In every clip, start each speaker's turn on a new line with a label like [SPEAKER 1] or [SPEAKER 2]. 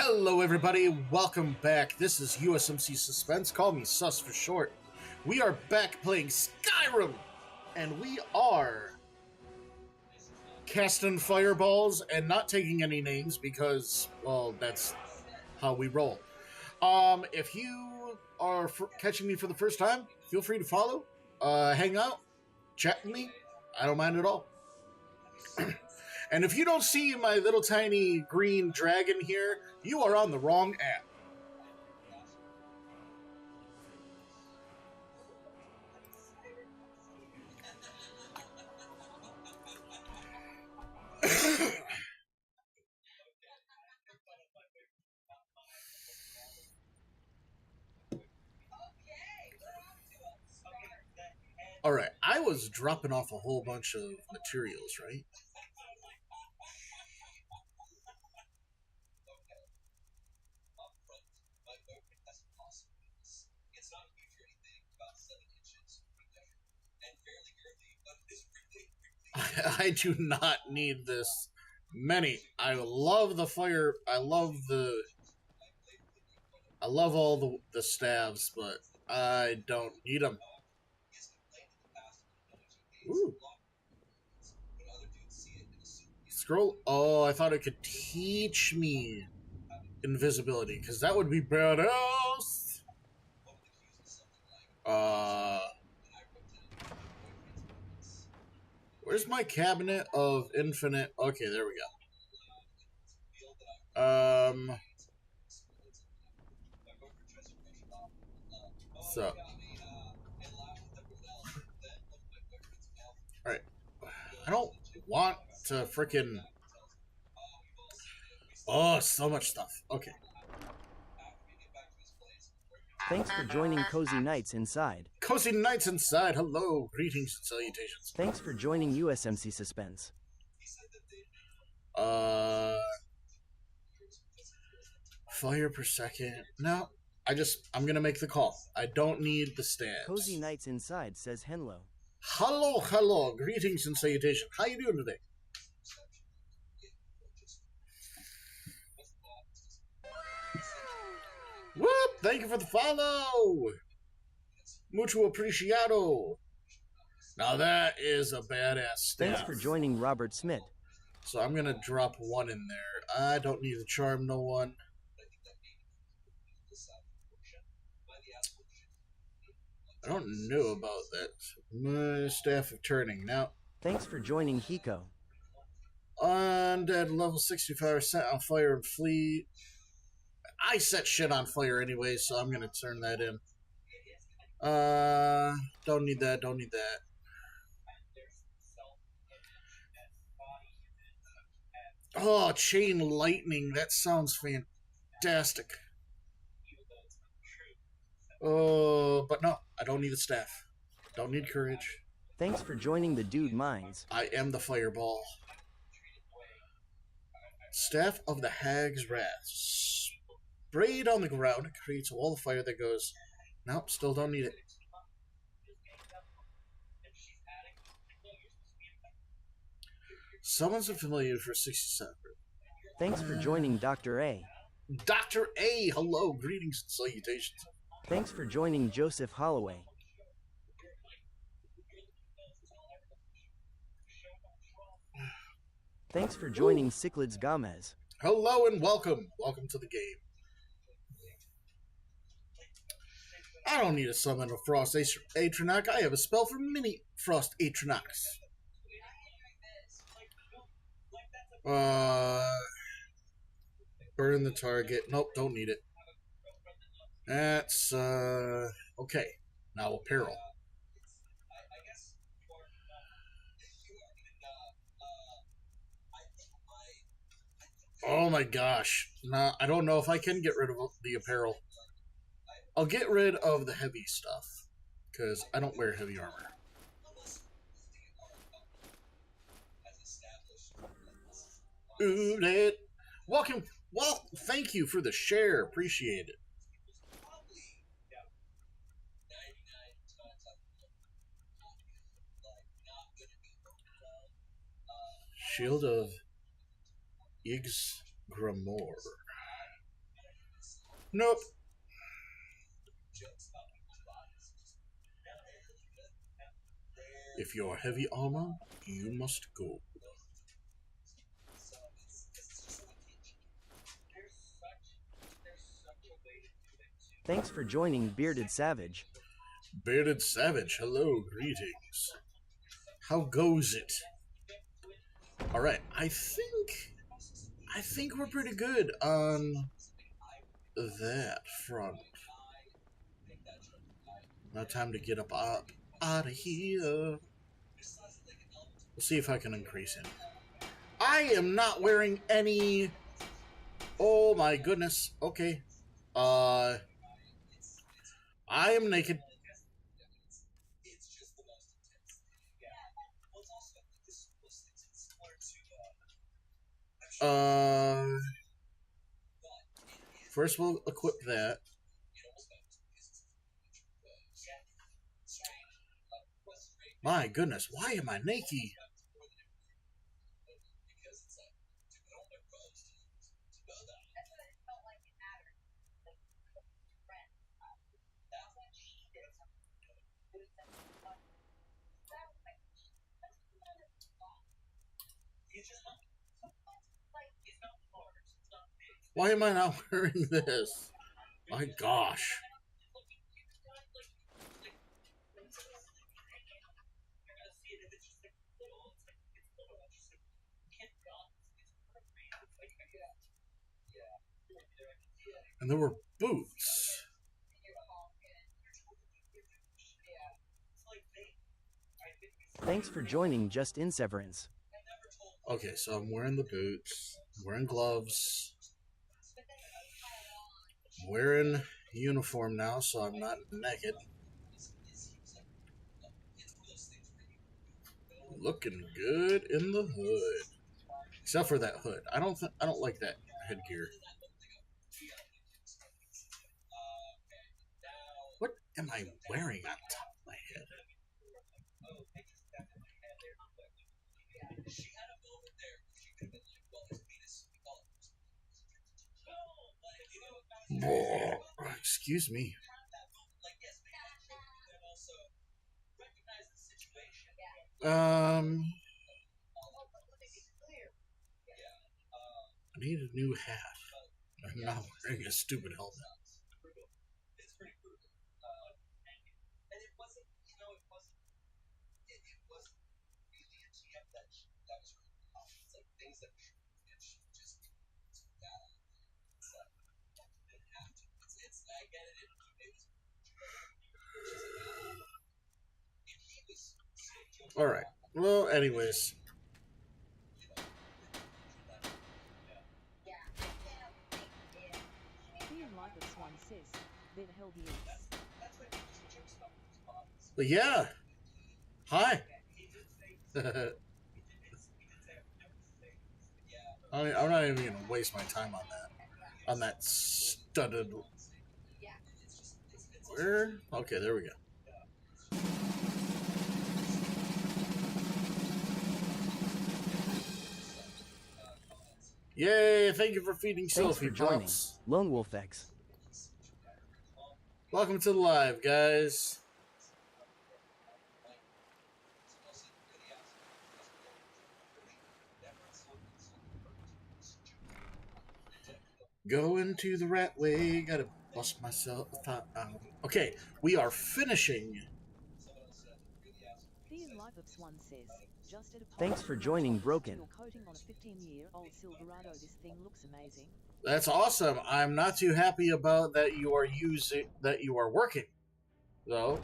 [SPEAKER 1] Hello everybody, welcome back. This is USMC Suspense, call me Sus for short. We are back playing Skyrim, and we are casting fireballs and not taking any names because, well, that's how we roll. If you are catching me for the first time, feel free to follow, hang out, chat with me. I don't mind at all. And if you don't see my little tiny green dragon here, you are on the wrong app. Alright, I was dropping off a whole bunch of materials, right? I do not need this many. I love the fire. I love all the staves, but I don't need them. Ooh. Scroll. Oh, I thought it could teach me invisibility, because that would be badass. Where's my cabinet of infinite? Okay, there we go. So. Alright. I don't want to frickin'... Oh, so much stuff. Okay.
[SPEAKER 2] Thanks for joining Cozy Nights Inside.
[SPEAKER 1] Cozy Nights Inside, hello, greetings and salutations.
[SPEAKER 2] Thanks for joining USMC Suspense.
[SPEAKER 1] Fire per second. No, I'm gonna make the call. I don't need the stats.
[SPEAKER 2] Cozy Nights Inside says Henlo.
[SPEAKER 1] Hello, greetings and salutations. How you doing today? Whoop! Thank you for the follow! Mucho apreciado! Now that is a badass staff.
[SPEAKER 2] Thanks for joining Robert Smith.
[SPEAKER 1] So I'm gonna drop one in there. I don't need to charm no one. I don't know about that. My staff of turning now.
[SPEAKER 2] Thanks for joining Hiko.
[SPEAKER 1] Undead level 65 set on fire and flee. I set shit on fire anyway, so I'm gonna turn that in. Don't need that, don't need that. Oh, chain lightning, that sounds fantastic. Oh, but no, I don't need the staff. Don't need courage.
[SPEAKER 2] Thanks for joining the Dude Minds.
[SPEAKER 1] I am the fireball. Staff of the Hag's Wrath. Sprayed on the ground, it creates a wall of fire that goes... Nope, still don't need it. Summons a familiar for 67.
[SPEAKER 2] Thanks for joining Dr. A.
[SPEAKER 1] Dr. A, hello, greetings and salutations.
[SPEAKER 2] Thanks for joining Joseph Holloway. Thanks for joining Cichlids Gomez.
[SPEAKER 1] Hello and welcome. Welcome to the game. I don't need to summon a Frost Atronach. I have a spell for mini Frost Atronachs. Burn the target. Nope, don't need it. That's, okay. Now apparel. Oh my gosh. Nah, I don't know if I can get rid of the apparel. I'll get rid of the heavy stuff, because I don't wear heavy armor. Ooh, welcome. Well, thank you for the share. Appreciate it. Shield of Yg's Grimoire. Nope. If you're heavy armor, you must go.
[SPEAKER 2] Thanks for joining Bearded Savage.
[SPEAKER 1] Bearded Savage, hello, greetings. How goes it? Alright, I think we're pretty good on that front. Now time to get up out of here. We'll see if I can increase him. I am not wearing any. Oh my goodness. Okay. I am naked. First we'll equip that. My goodness, why am I naked? Why am I not wearing this? My gosh. And there were boots.
[SPEAKER 2] Thanks for joining Just in Severance.
[SPEAKER 1] Okay, so I'm wearing the boots, I'm wearing gloves, I'm wearing uniform now, so I'm not naked. Looking good in the hood, except for that hood. I don't like that headgear. What am I wearing on top of my head? Oh, excuse me. I need a new hat. I'm not wearing a stupid helmet. Alright. Well, anyways. But yeah. Hi. I'm not even gonna waste my time on that. On that studded. Where? Okay, there we go. Yay! Thank you for feeding
[SPEAKER 2] Thanks
[SPEAKER 1] Sophie,
[SPEAKER 2] for joining
[SPEAKER 1] Pops.
[SPEAKER 2] Lone Wolf X.
[SPEAKER 1] Welcome to the live, guys. Going to the rat way, gotta bust myself out. Okay, we are finishing.
[SPEAKER 2] Thanks for joining Broken.
[SPEAKER 1] That's awesome. I'm not too happy about that you are working, though.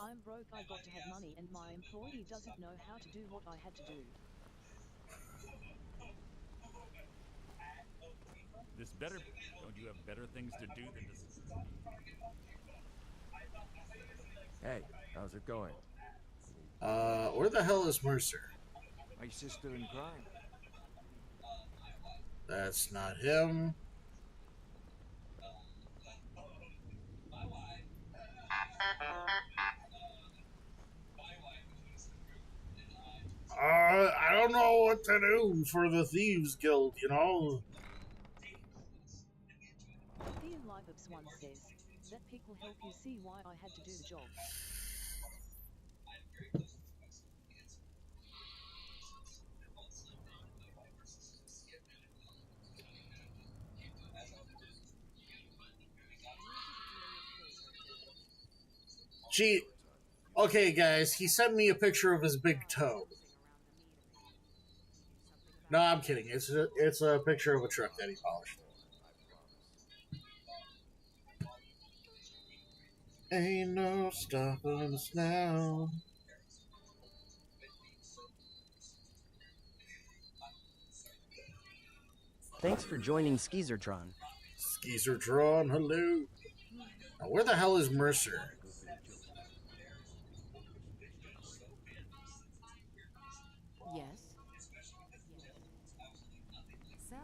[SPEAKER 3] I'm broke, I got to have money, and my employee doesn't know how to do what I had to do.
[SPEAKER 4] This better... Don't you have better things to do than to...
[SPEAKER 5] Hey, how's it going?
[SPEAKER 1] Where the hell is Mercer?
[SPEAKER 5] My sister in crime.
[SPEAKER 1] That's not him. gotta do for the Thieves Guild, you know?
[SPEAKER 3] Ian Lipops once says, "Let people help you see why I had to do the job."
[SPEAKER 1] Gee, okay, guys, he sent me a picture of his big toe. No, I'm kidding. It's a picture of a truck that he polished. Ain't no stopping us now.
[SPEAKER 2] Thanks for joining Skeezertron.
[SPEAKER 1] Skeezertron, hello. Now, where the hell is Mercer?
[SPEAKER 6] Yes. So,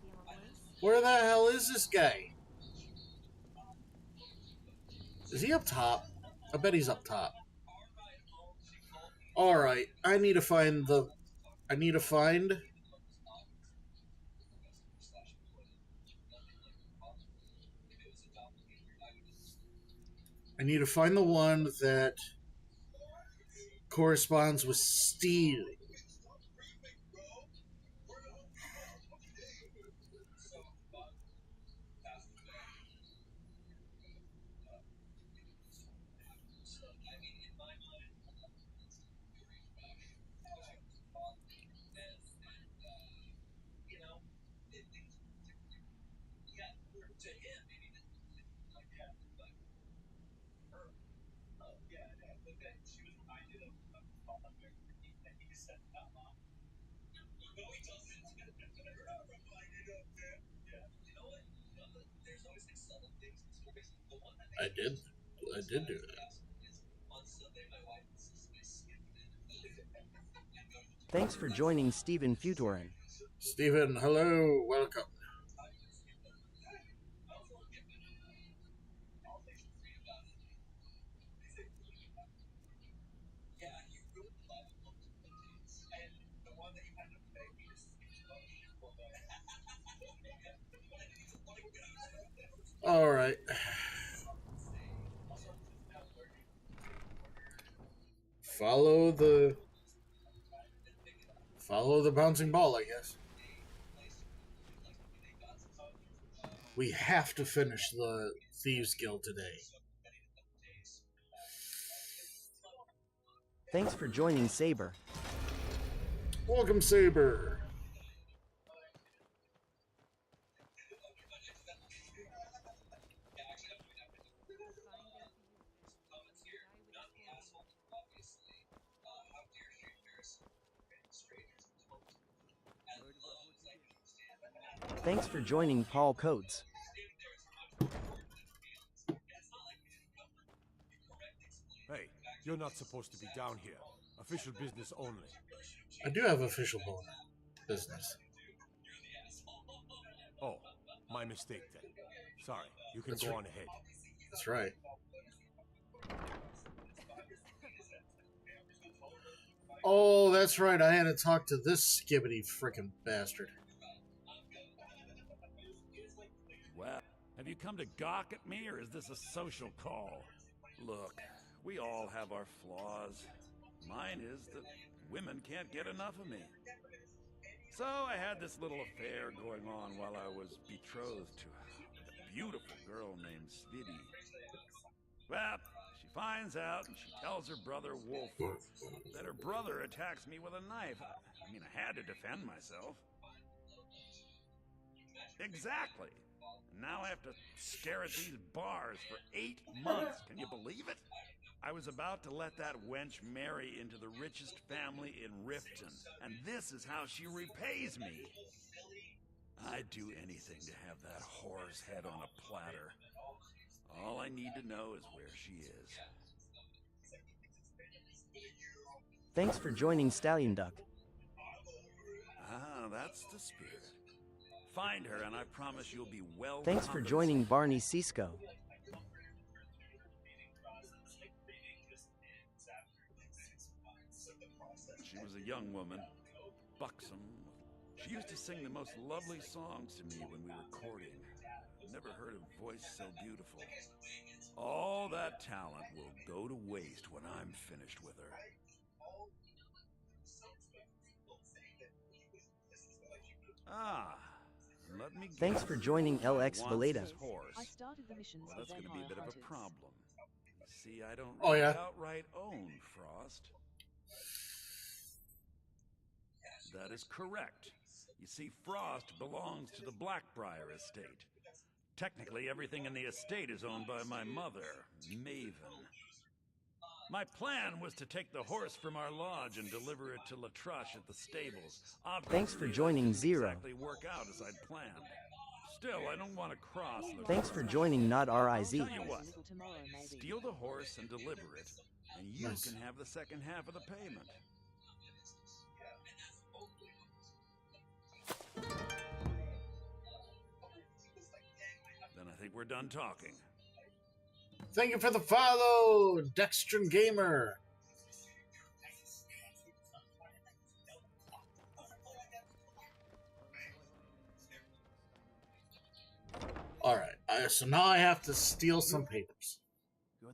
[SPEAKER 6] feeling loose?
[SPEAKER 1] Where the hell is this guy? Is he up top? I bet he's up top. Alright, I need to find the... I need to find... I need to find the one that corresponds with stealing. I did do that.
[SPEAKER 2] Thanks for joining Stephen Futurin.
[SPEAKER 1] Stephen, hello, welcome. Alright. Follow the bouncing ball, I guess. We have to finish the Thieves Guild today.
[SPEAKER 2] Thanks for joining Saber.
[SPEAKER 1] Welcome, Saber.
[SPEAKER 2] Thanks for joining Paul Coates.
[SPEAKER 5] Hey, you're not supposed to be down here. Official business only.
[SPEAKER 1] I do have official business.
[SPEAKER 5] Oh, my mistake then. Sorry, you can
[SPEAKER 1] That's
[SPEAKER 5] go
[SPEAKER 1] right.
[SPEAKER 5] on ahead.
[SPEAKER 1] That's right. Oh, that's right. I had to talk to this skibbity frickin' bastard.
[SPEAKER 4] Well, have you come to gawk at me, or is this a social call? Look, we all have our flaws. Mine is that women can't get enough of me. So I had this little affair going on while I was betrothed to a beautiful girl named Svidi. Well, she finds out and she tells her brother Wolf that her brother attacks me with a knife. I mean, I had to defend myself. Exactly. And now I have to stare at these bars for 8 months. Can you believe it? I was about to let that wench marry into the richest family in Riften, and this is how she repays me. I'd do anything to have that whore's head on a platter. All I need to know is where she is.
[SPEAKER 2] Thanks for joining Stallion Duck.
[SPEAKER 4] Ah, that's the spirit. Find her, and I promise you'll be well
[SPEAKER 2] Thanks for joining
[SPEAKER 4] compensated.
[SPEAKER 2] Barney Cisco.
[SPEAKER 4] She was a young woman, buxom. She used to sing the most lovely songs to me when we were courting. Never heard a voice so beautiful. All that talent will go to waste when I'm finished with her. Ah, let me guess.
[SPEAKER 2] Thanks for joining LX
[SPEAKER 4] Wants
[SPEAKER 2] Valeda.
[SPEAKER 4] his horse.
[SPEAKER 3] I started the missions
[SPEAKER 4] Well,
[SPEAKER 3] with
[SPEAKER 4] that's going to be a bit
[SPEAKER 3] vampire
[SPEAKER 4] of a
[SPEAKER 3] hunters.
[SPEAKER 4] problem. See, I don't
[SPEAKER 1] Oh,
[SPEAKER 4] really
[SPEAKER 1] yeah.
[SPEAKER 4] outright own Frost. That is correct. You see, Frost belongs to the Blackbriar estate. Technically, everything in the estate is owned by my mother, Maven. My plan was to take the horse from our lodge and deliver it to Latrush at the stables.
[SPEAKER 2] Thanks for
[SPEAKER 4] Obviously, that
[SPEAKER 2] joining
[SPEAKER 4] didn't
[SPEAKER 2] Zero.
[SPEAKER 4] exactly work out as I'd planned. Still, I don't want to cross Latrush.
[SPEAKER 2] Thanks for joining Not RIZ.
[SPEAKER 4] Tell you what,
[SPEAKER 3] A little tomorrow, maybe.
[SPEAKER 4] steal the horse and deliver it, and you
[SPEAKER 1] Nice.
[SPEAKER 4] can have the second half of the payment. Then I think we're done talking.
[SPEAKER 1] Thank you for the follow, Dextrin Gamer. All right, so now I have to steal some papers.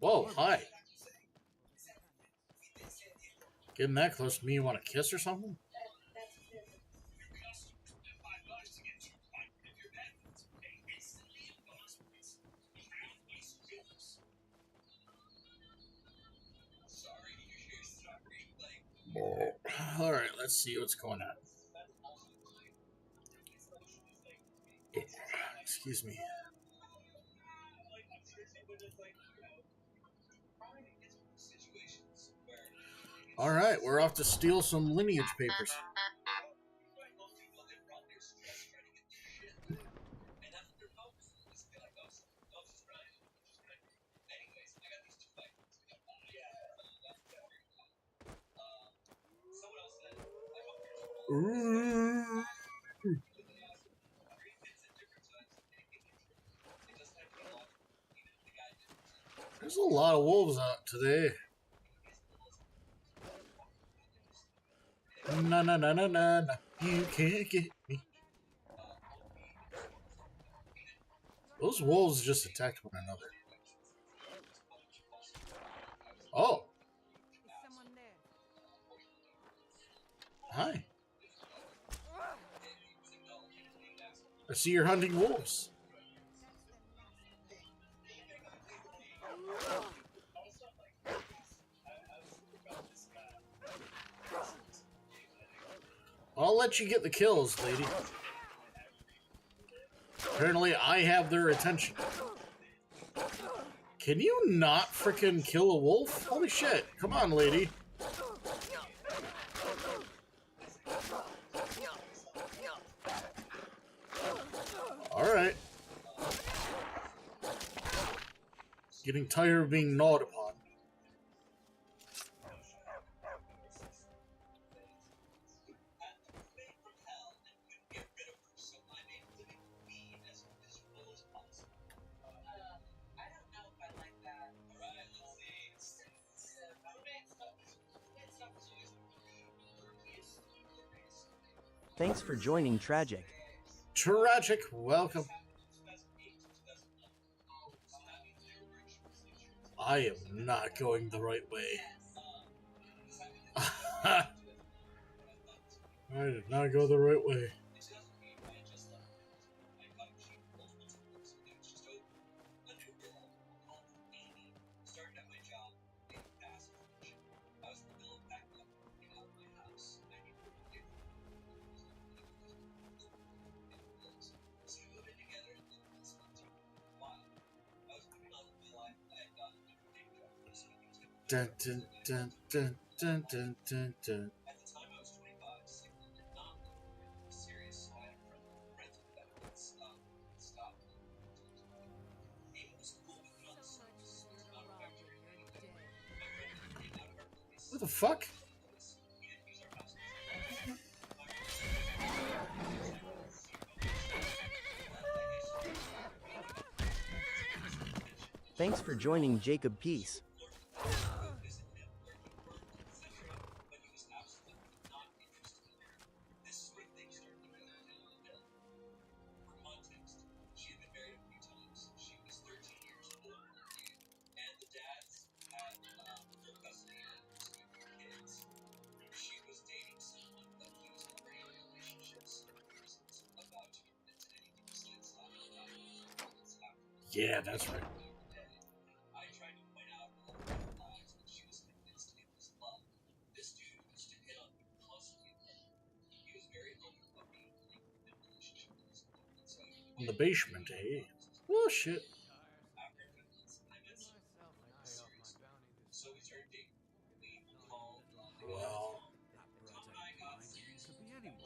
[SPEAKER 1] Whoa, hi. Getting that close to me, you want to kiss or something? All right, let's see what's going on. Excuse me. All right, we're off to steal some lineage papers. Ooh. There's a lot of wolves out today. Na na na na na na. You can't get me. Those wolves just attacked one another. Oh,
[SPEAKER 6] Is someone there?
[SPEAKER 1] hi. I see you're hunting wolves. I'll let you get the kills, lady. Apparently, I have their attention. Can you not frickin' kill a wolf? Holy shit. Come on, lady. Alright. Getting tired of being gnawed upon.
[SPEAKER 2] Thanks for joining Tragic.
[SPEAKER 1] Tragic, welcome. I am not going the right way. I did not go the right way. Dun, dun, dun, dun, dun, dun, dun, dun. What the fuck?
[SPEAKER 2] Thanks for joining Jacob Peace.
[SPEAKER 1] Yeah, that's right. In the basement, eh? Oh shit. Well,
[SPEAKER 4] That bright-eyed blind could be anyone.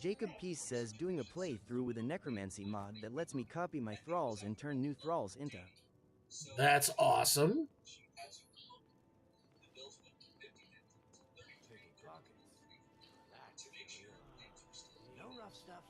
[SPEAKER 2] Jacob Peace says doing a playthrough with a necromancy mod that lets me copy my thralls and turn new thralls into.
[SPEAKER 1] that's awesome.
[SPEAKER 4] Picky pockets. That's real. No rough stuff.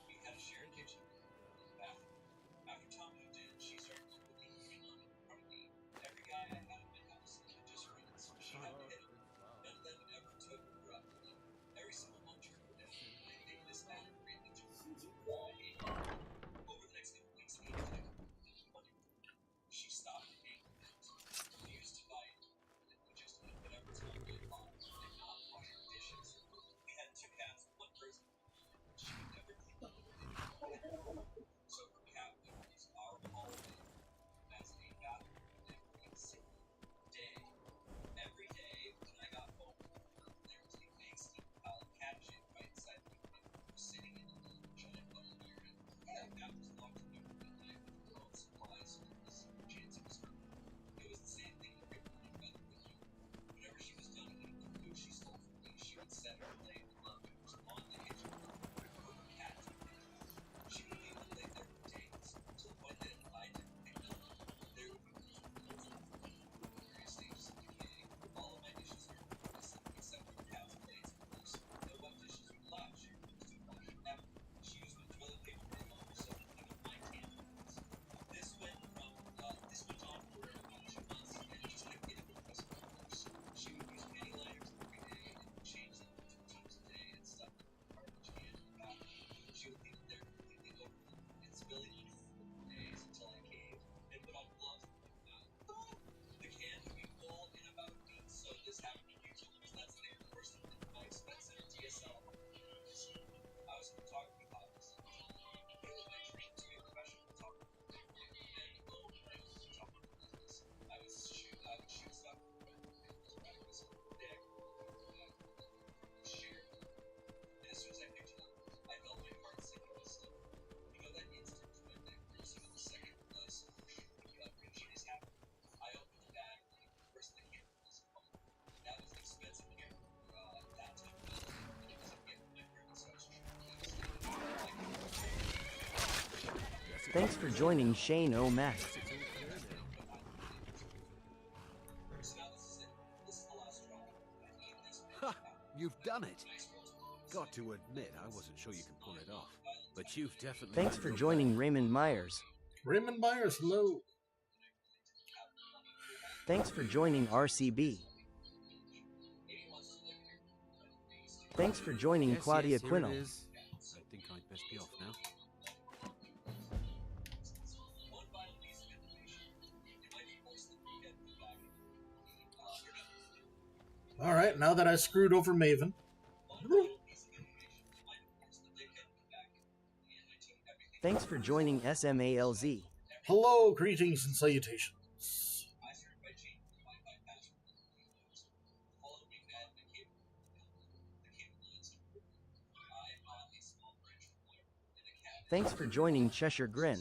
[SPEAKER 4] Just take it.
[SPEAKER 2] Thanks for joining Shane O'Mac.
[SPEAKER 7] Ha! You've done it! Got to admit, I wasn't sure you could pull it off. But you've definitely...
[SPEAKER 2] Thanks for joining Raymond Myers.
[SPEAKER 1] Raymond Myers, hello.
[SPEAKER 2] Thanks for joining RCB. Thanks for joining Claudia
[SPEAKER 7] here
[SPEAKER 2] Quinnell.
[SPEAKER 7] it is. I think I'd best be off now.
[SPEAKER 1] All right, now that I screwed over Maven.
[SPEAKER 2] Thanks for joining SMALZ.
[SPEAKER 1] Hello, greetings and salutations.
[SPEAKER 2] Thanks for joining Cheshire Grin.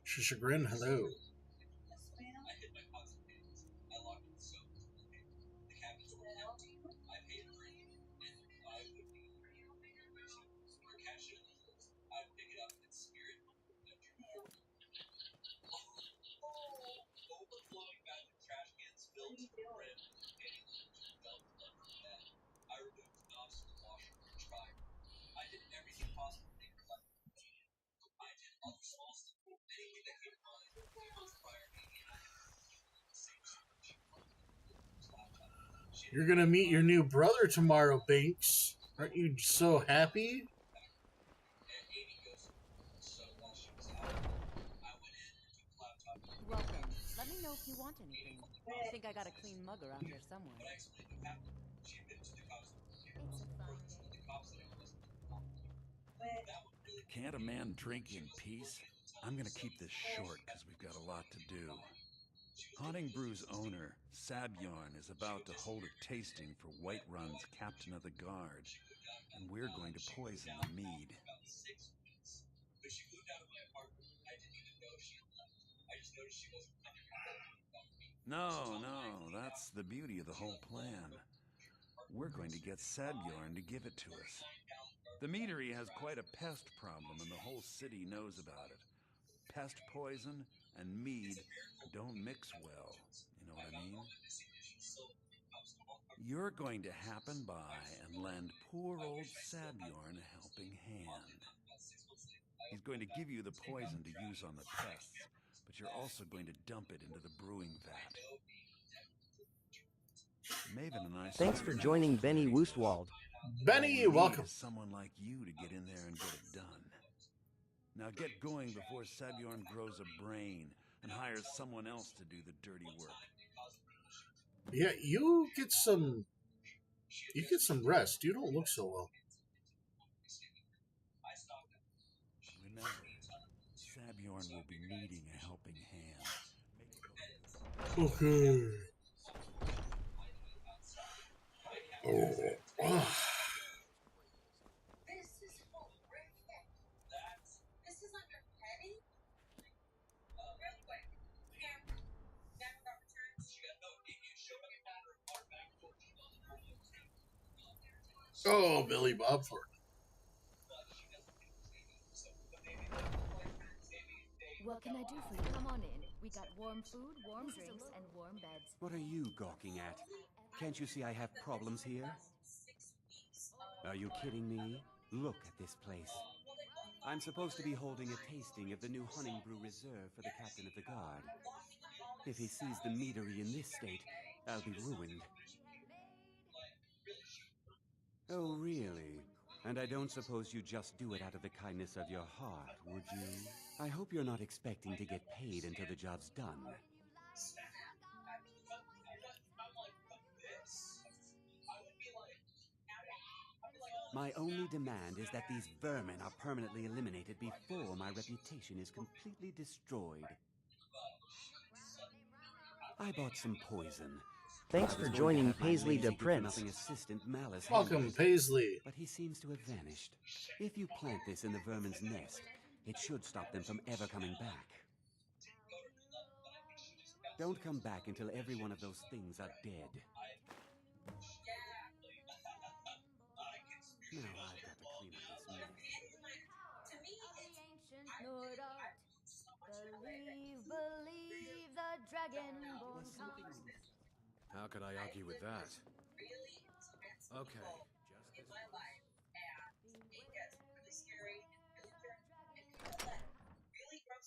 [SPEAKER 1] Cheshire Grin, hello. You're gonna meet your new brother tomorrow, Binks. Aren't you so happy?
[SPEAKER 8] Welcome. Let me know if you want anything. I think I got a clean mug around here somewhere. It's a fine day.
[SPEAKER 4] Can't a man drink in peace? I'm gonna keep this short because we've got a lot to do. Haunting Brew's owner, Sabjorn, is about to hold a tasting for Whiterun's Captain of the Guard, and we're going to poison the mead. No, that's the beauty of the whole plan. We're going to get Sabjorn to give it to us. The meadery has quite a pest problem, and the whole city knows about it. Pest poison and mead don't mix well, you know what I mean? You're going to happen by and lend poor old Sabjorn a helping hand. He's going to give you the poison to use on the pests, but you're also going to dump it into the brewing vat. Maven and I...
[SPEAKER 2] Thanks for joining Benny Woostwald.
[SPEAKER 1] Benny, welcome.
[SPEAKER 4] Someone like you to get in there and get it done. Now get going before Sabjorn grows a brain and hires someone else to do the dirty work.
[SPEAKER 1] Yeah, you get some rest. You don't look so well.
[SPEAKER 4] Remember, Sabjorn will be needing a helping hand.
[SPEAKER 1] Okay. Oh. Oh, Billy Bob Thornton.
[SPEAKER 9] What can I do for you? Come on in. We got warm food, warm drinks, and warm beds.
[SPEAKER 7] What are you gawking at? Can't you see I have problems here? Are you kidding me? Look at this place. I'm supposed to be holding a tasting of the new Hunting Brew Reserve for the Captain of the Guard. If he sees the meadery in this state, I'll be ruined. Oh, really? And I don't suppose you just do it out of the kindness of your heart, would you? I hope you're not expecting to get paid until the job's done. My only demand is that these vermin are permanently eliminated before my reputation is completely destroyed. I bought some poison.
[SPEAKER 2] Thanks for joining Paisley the Prince.
[SPEAKER 7] Assistant Malice
[SPEAKER 1] Welcome, Paisley.
[SPEAKER 7] But he seems to have vanished. If you plant this in the vermin's nest, it should stop them from ever coming back. Don't come back until every one of those things are dead. Now I've got to clean up this mess.
[SPEAKER 9] Believe the dragonborn comes.
[SPEAKER 7] How could I argue with that? Okay, just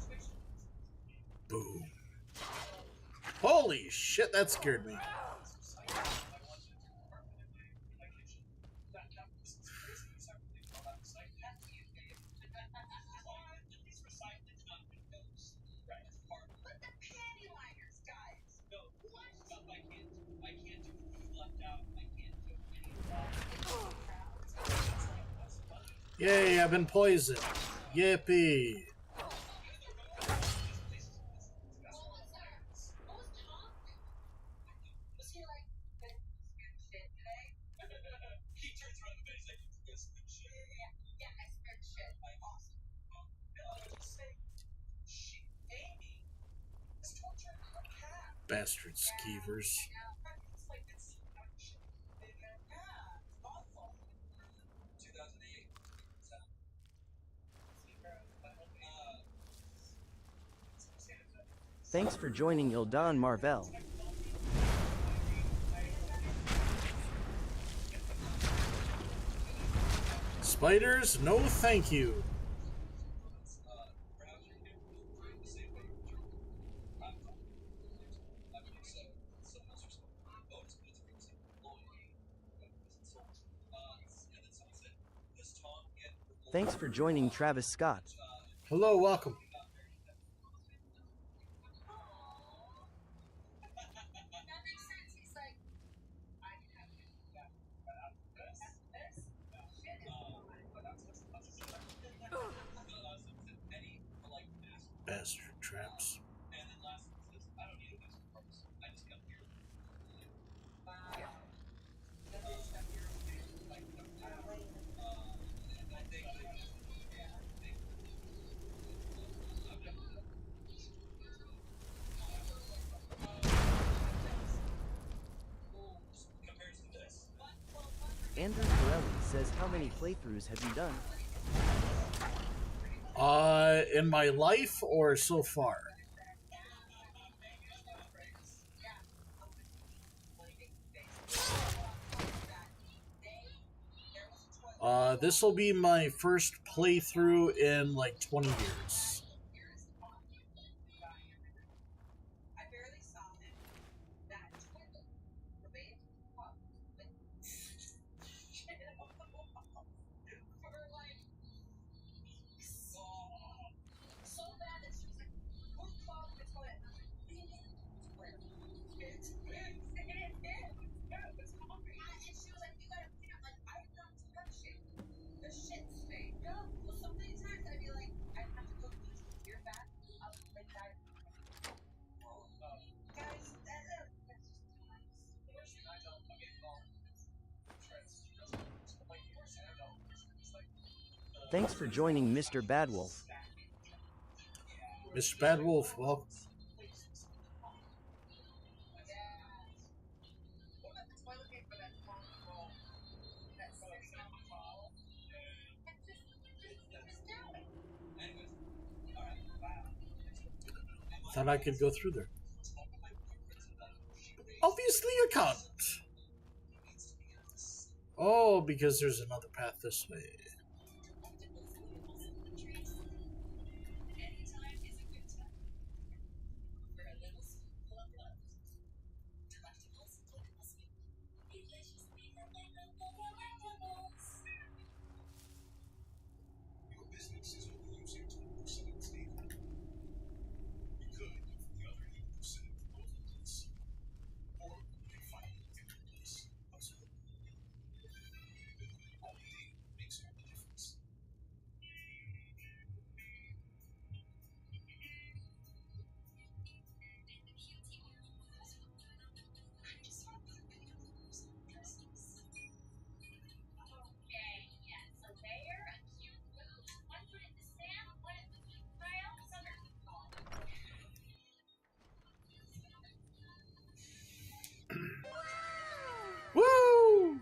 [SPEAKER 7] this once.
[SPEAKER 1] Boom. Holy shit, that scared me. Yay, I've been poisoned. Yippee. Bastard skeevers.
[SPEAKER 2] Thanks for joining Ildan Marvell.
[SPEAKER 1] Spiders, no thank you.
[SPEAKER 2] Thanks for joining Travis Scott.
[SPEAKER 1] Hello, welcome.
[SPEAKER 2] says how many playthroughs have you done?
[SPEAKER 1] In my life or so far? This will be my first playthrough in like 20 years.
[SPEAKER 2] Thanks for joining Mr. Badwolf.
[SPEAKER 1] Mr. Badwolf, welcome. Thought I could go through there. Obviously you can't. Oh, because there's another path this way. Woo!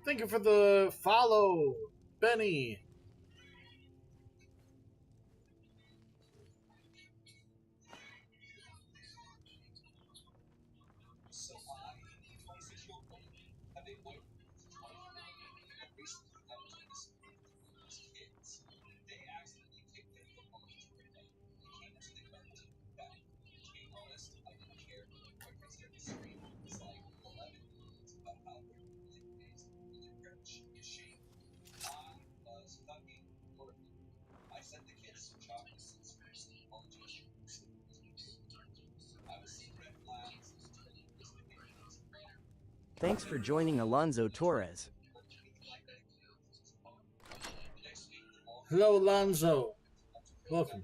[SPEAKER 1] Thank you for the follow, Benny.
[SPEAKER 2] Thanks for joining Alonzo Torres.
[SPEAKER 1] Hello, Alonzo. Welcome.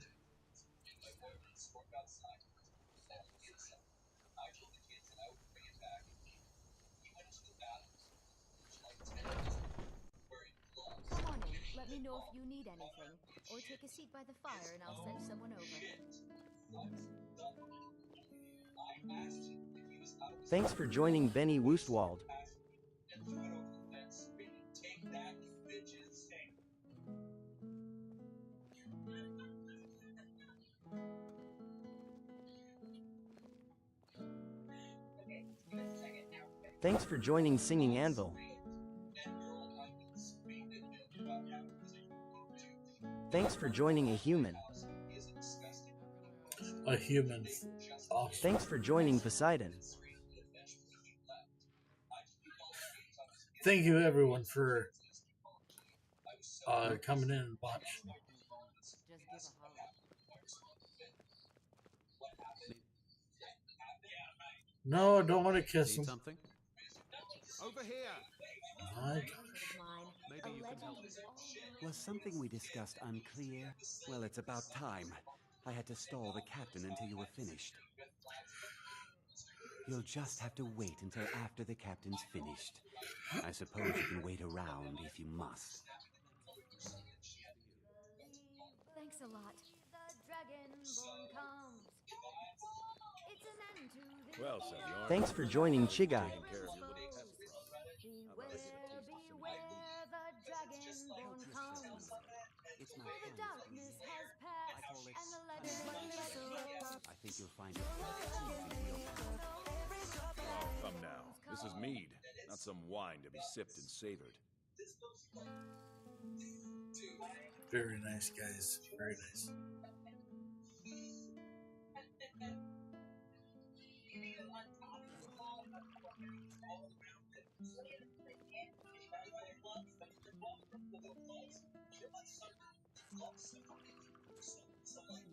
[SPEAKER 9] Come on in. Let me know if you need anything. Or take a seat by the fire and I'll send someone over.
[SPEAKER 2] Thanks for joining Benny Woostwald. Thanks for joining Singing Anvil. Thanks for joining A Human.
[SPEAKER 1] A human. Awesome.
[SPEAKER 2] Thanks for joining Poseidon.
[SPEAKER 1] Thank you, everyone, for coming in and watching.
[SPEAKER 8] Just give a holler.
[SPEAKER 1] No, I don't want to kiss him.
[SPEAKER 5] Something? Over here!
[SPEAKER 1] My
[SPEAKER 9] Friend of mine,
[SPEAKER 5] Maybe
[SPEAKER 9] a
[SPEAKER 5] you can help.
[SPEAKER 9] legend who's almost...
[SPEAKER 7] Was something we discussed unclear? Well, it's about time. I had to stall the captain until you were finished. You'll just have to wait until after the captain's finished. I suppose you can wait around if you must.
[SPEAKER 9] Thanks a lot. The dragonborn comes. It's an end to this.
[SPEAKER 4] Well, so you
[SPEAKER 2] Thanks for joining Chigai.
[SPEAKER 4] taking care of your little pest problem.
[SPEAKER 9] Beware, beware the
[SPEAKER 7] think you'll find it easy to open.
[SPEAKER 4] Oh, come now. This is mead, not some wine to be sipped and savored.
[SPEAKER 1] Very nice, guys. Very nice.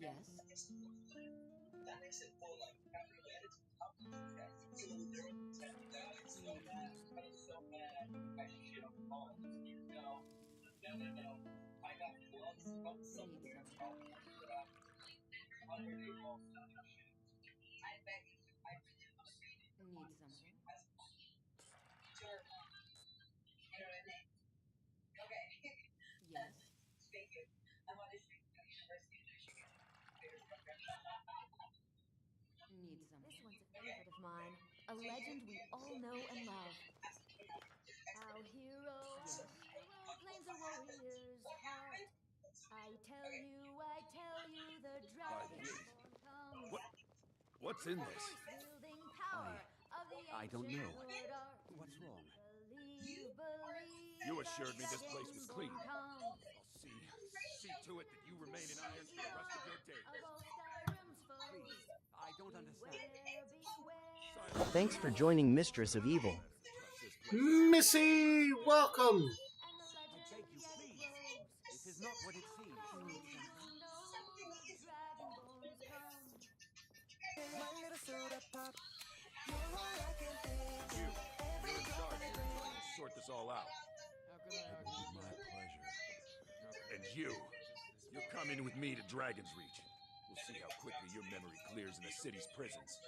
[SPEAKER 8] Yes. Need something? Yes. Need something?
[SPEAKER 9] This one's a favorite of mine. A legend we all know and love. Our hero claims a warrior's heart. I tell you, the
[SPEAKER 4] By
[SPEAKER 9] dragon
[SPEAKER 4] the eight.
[SPEAKER 9] born comes.
[SPEAKER 4] What's in this?
[SPEAKER 9] Force-wielding power of the
[SPEAKER 7] I don't
[SPEAKER 9] ancient
[SPEAKER 7] know.
[SPEAKER 9] sword art.
[SPEAKER 7] What's wrong?
[SPEAKER 9] Believe.
[SPEAKER 4] You
[SPEAKER 9] the
[SPEAKER 4] assured me this place was clean.
[SPEAKER 9] dragonborn comes.
[SPEAKER 4] I'll see to it that you remain in irons for the rest of your days.
[SPEAKER 9] Of all Skyrim's foes.
[SPEAKER 7] Please, I don't understand.
[SPEAKER 9] Beware.
[SPEAKER 4] Silence.
[SPEAKER 2] Thanks for joining Mistress of Evil.
[SPEAKER 4] Trust this place.
[SPEAKER 1] Missy, welcome.
[SPEAKER 9] And the
[SPEAKER 7] I
[SPEAKER 9] legend
[SPEAKER 7] beg you,
[SPEAKER 9] yet
[SPEAKER 7] please.
[SPEAKER 9] grows.
[SPEAKER 7] This is not what it seems.
[SPEAKER 9] Need something? The dragonborns come.
[SPEAKER 4] You're in charge here until I can sort this all out.
[SPEAKER 8] How can I
[SPEAKER 4] It will be my pleasure. And you're coming with me to Dragon's Reach. We'll see how quickly your memory clears in the city's prisons.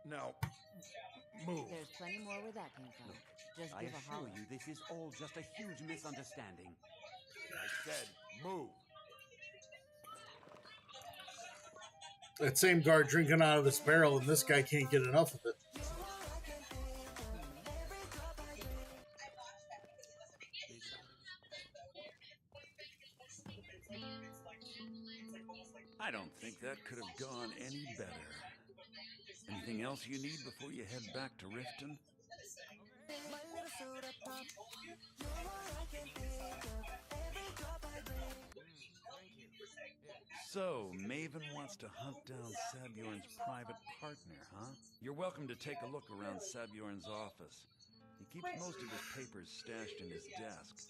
[SPEAKER 4] Now, move.
[SPEAKER 8] There's plenty more where that came from. Just
[SPEAKER 7] I
[SPEAKER 8] give a
[SPEAKER 7] assure
[SPEAKER 8] holler.
[SPEAKER 7] you, this is all just a huge misunderstanding.
[SPEAKER 4] I said, move.
[SPEAKER 1] That same guard drinking out of this barrel, and this guy can't get enough of it.
[SPEAKER 4] I don't think that could have gone any better. Anything else you need before you head back to Riften? So, Maven wants to hunt down Sabjorn's private partner, huh? You're welcome to take a look around Sabjorn's office. He keeps most of his papers stashed in his desk.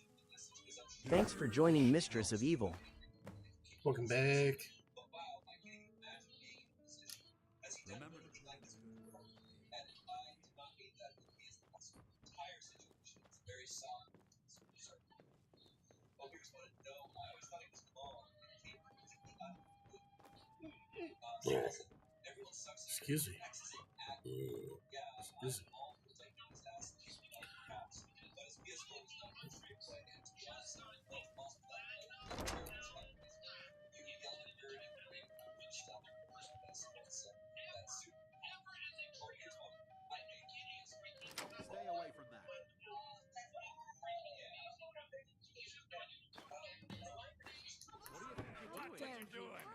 [SPEAKER 2] Thanks for joining Mistress of Evil.
[SPEAKER 1] Welcome back.
[SPEAKER 4] Remember to
[SPEAKER 1] Excuse me. Excuse me.
[SPEAKER 10] Stay away from that.
[SPEAKER 4] What are you doing?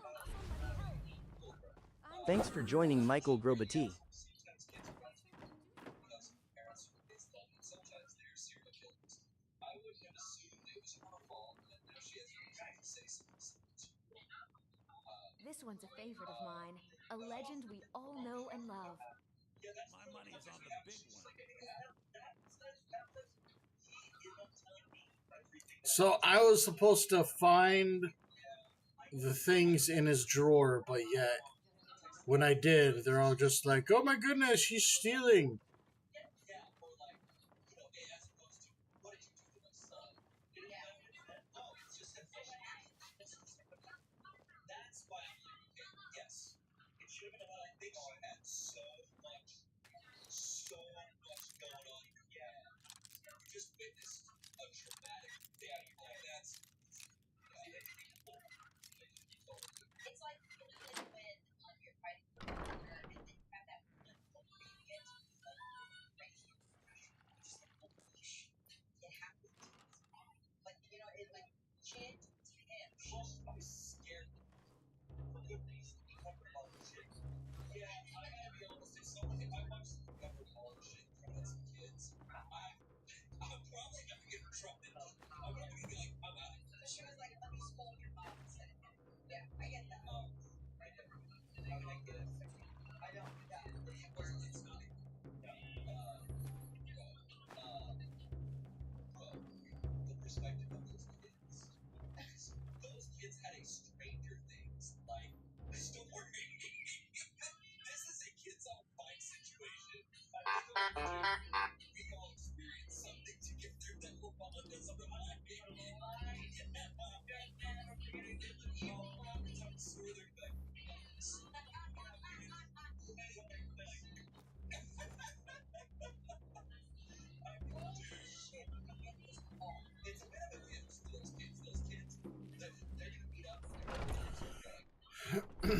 [SPEAKER 2] Thanks for joining Michael Grobati.
[SPEAKER 9] This one's a favorite of mine. A legend we all know and love.
[SPEAKER 4] My money's on the big one.
[SPEAKER 1] So I was supposed to find the things in his drawer, but yet when I did, they're all just like, "Oh my goodness, he's stealing." Okay.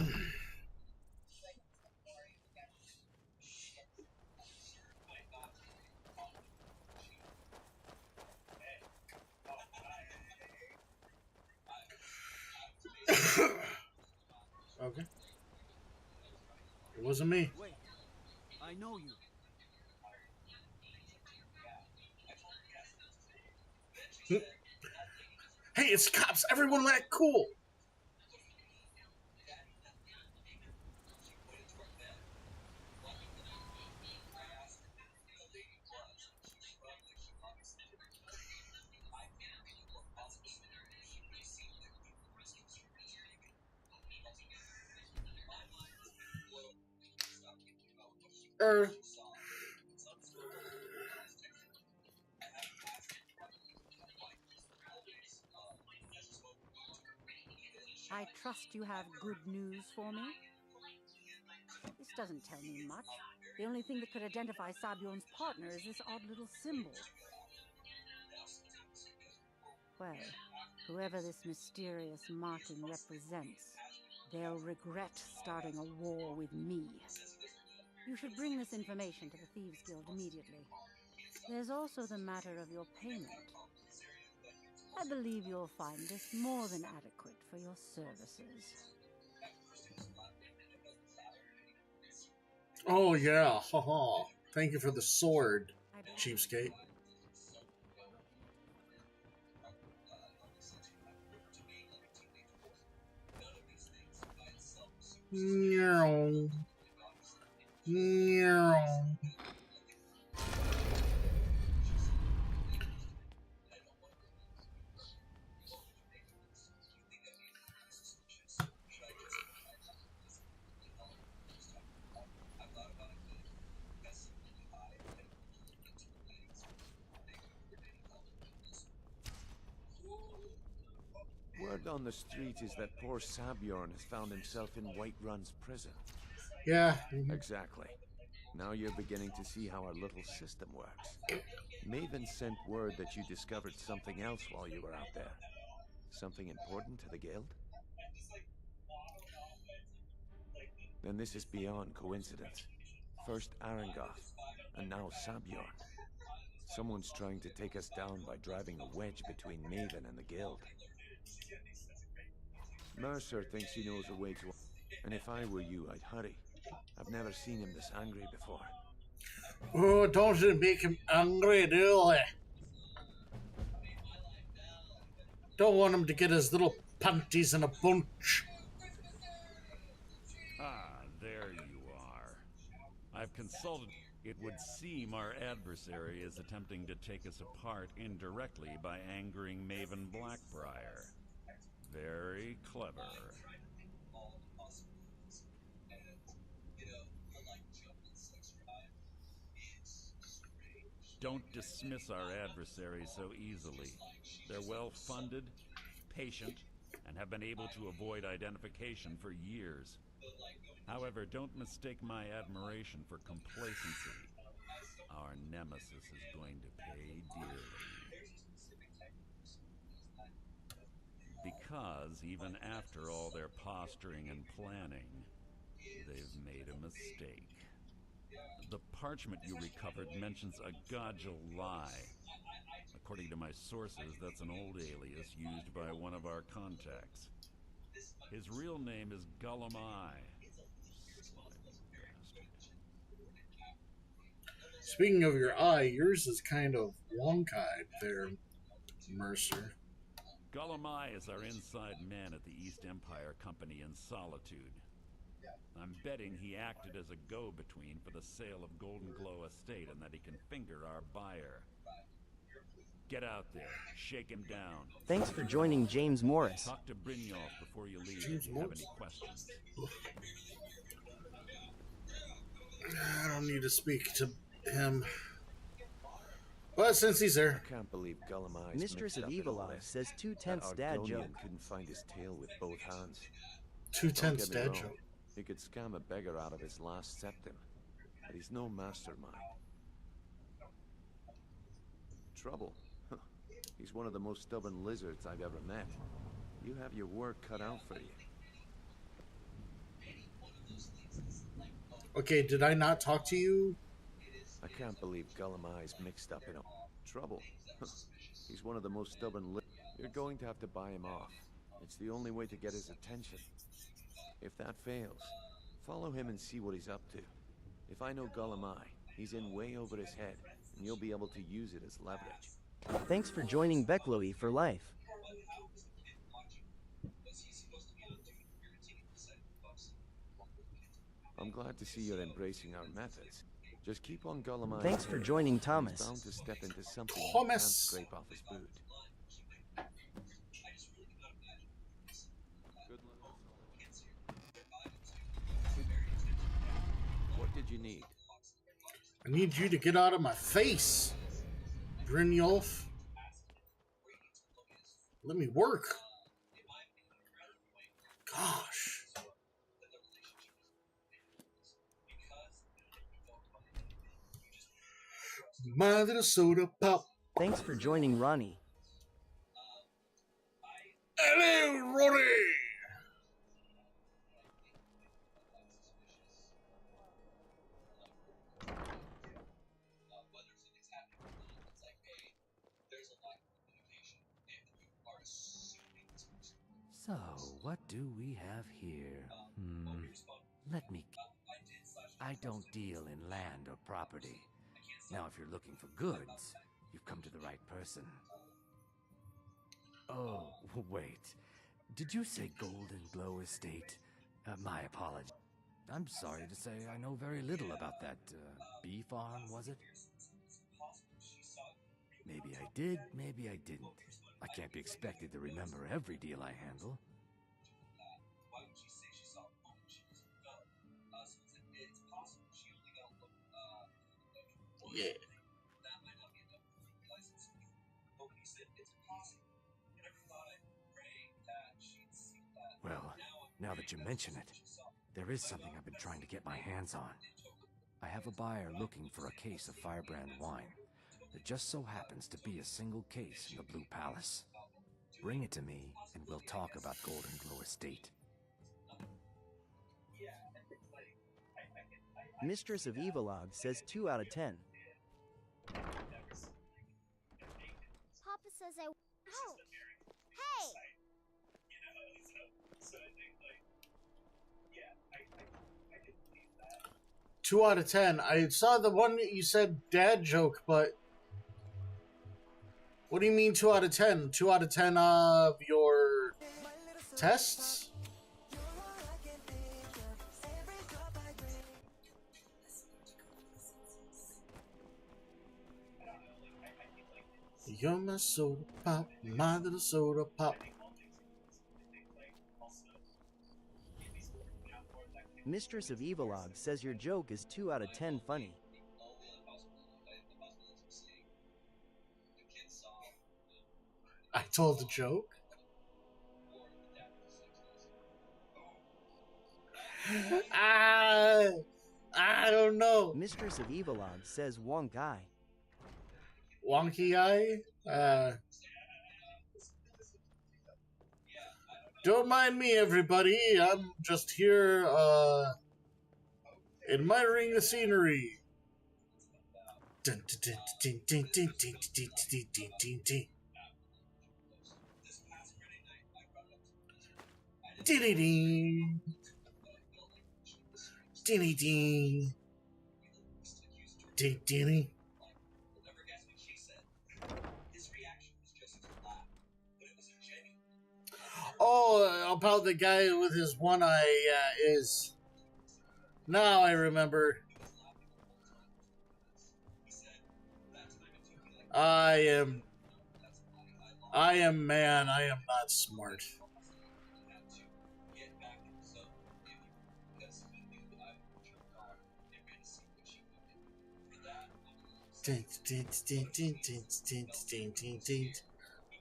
[SPEAKER 1] It wasn't me.
[SPEAKER 7] Wait, I know you.
[SPEAKER 1] Hey, it's cops. Everyone act cool. Er,
[SPEAKER 8] I trust you have good news for me? This doesn't tell me much. The only thing that could identify Sabion's partner is this odd little symbol. Well, whoever this mysterious marking represents, they'll regret starting a war with me. You should bring this information to the Thieves Guild immediately. There's also the matter of your payment. I believe you'll find this more than adequate for your services.
[SPEAKER 1] oh yeah, haha. Thank you for the sword, cheapskate. Meow. Meow.
[SPEAKER 10] Word on the street is that poor Sabiorn has found himself in Whiterun's prison.
[SPEAKER 1] Yeah.
[SPEAKER 10] Exactly. Now you're beginning to see how our little system works. Maven sent word that you discovered something else while you were out there. Something important to the guild? Then this is beyond coincidence. First Arangoth, and now Sabiorn. Someone's trying to take us down by driving a wedge between Maven and the guild. Mercer thinks he knows a way to... And if I were you, I'd hurry. I've never seen him this angry before.
[SPEAKER 1] Oh, don't you make him angry, do I? Don't want him to get his little panties in a bunch.
[SPEAKER 4] Ah, there you are. I've consulted. It would seem our adversary is attempting to take us apart indirectly by angering Maven Blackbriar. Very clever. Don't dismiss our adversaries so easily. They're well-funded, patient, and have been able to avoid identification for years. However, don't mistake my admiration for complacency. Our nemesis is going to pay dearly. Because even after all their posturing and planning, they've made a mistake. The parchment you recovered mentions a Godjal lie. According to my sources, that's an old alias used by one of our contacts. His real name is Gullum-Eye.
[SPEAKER 1] Speaking of your eye, yours is kind of wonk-eyed there, Mercer.
[SPEAKER 4] Gullum-Eye is our inside man at the East Empire Company in Solitude. I'm betting he acted as a go-between for the sale of Golden Glow Estate and that he can finger our buyer. Get out there, shake him down.
[SPEAKER 2] Thanks for joining James Morris.
[SPEAKER 4] Talk to Brynjolf before you leave if you have any questions.
[SPEAKER 1] I don't need to speak to him. But since he's there.
[SPEAKER 10] I can't believe Gullum-Eye's
[SPEAKER 2] Mistress of Evil Eye says 2/10 dad joke.
[SPEAKER 10] Couldn't find his tail with both hands.
[SPEAKER 1] 2/10 dad joke.
[SPEAKER 10] He could scam a beggar out of his last septim, but he's no mastermind. Trouble? He's one of the most stubborn lizards I've ever met. You have your work cut out for you.
[SPEAKER 1] Okay, did I not talk to you?
[SPEAKER 10] I can't believe Gullimeye's mixed up in trouble. He's one of the most stubborn. You're going to have to buy him off. It's the only way to get his attention. If that fails, follow him and see what he's up to. If I know Gullimeye, he's in way over his head, and you'll be able to use it as leverage.
[SPEAKER 2] Thanks for joining Beckloey for life.
[SPEAKER 10] I'm glad to see you're embracing our methods. Just keep on Gullimeye's
[SPEAKER 2] Thanks for
[SPEAKER 10] tail.
[SPEAKER 2] joining Thomas.
[SPEAKER 10] He's bound to step into something you
[SPEAKER 1] Thomas.
[SPEAKER 10] can't scrape off his boot. Good luck. What did you need?
[SPEAKER 1] I need you to get out of my face, Brynjolf. Let me work. Gosh. My little soda pop.
[SPEAKER 2] Thanks for joining Ronnie.
[SPEAKER 1] Hello, Ronnie.
[SPEAKER 11] So, what do we have here? Let me... I don't deal in land or property. Now, if you're looking for goods, you've come to the right person. Oh, wait. Did you say Golden Glow Estate? My apologies. I'm sorry to say I know very little about that, bee farm, was it? Maybe I did, maybe I didn't. I can't be expected to remember every deal I handle.
[SPEAKER 1] Yeah.
[SPEAKER 11] Well, now that you mention it, there is something I've been trying to get my hands on. I have a buyer looking for a case of Firebrand wine. There just so happens to be a single case in the Blue Palace. Bring it to me, and we'll talk about Golden Glow Estate.
[SPEAKER 2] Mistress of Evilog says 2 out of 10.
[SPEAKER 9] Papa says I... Ouch! Hey!
[SPEAKER 1] 2 out of 10. I saw the one that you said dad joke, but what do you mean 2 out of 10? 2 out of 10 of your tests? You're my soda pop, my little soda pop.
[SPEAKER 2] Mistress of Evilog says your joke is 2 out of 10 funny.
[SPEAKER 1] I told a joke? I don't know.
[SPEAKER 2] Mistress of Evilog says wonk eye.
[SPEAKER 1] Wonky eye? Don't mind me, everybody. I'm just here, admiring the scenery. Dun, dun, dun, dun, dun, dun, dun, dun, dun, dun, dun. Ding-ding-ding. Ding-ding-ding. Ding-ding-ding. Oh, about the guy with his one eye is... Now I remember. I am man. I am not smart.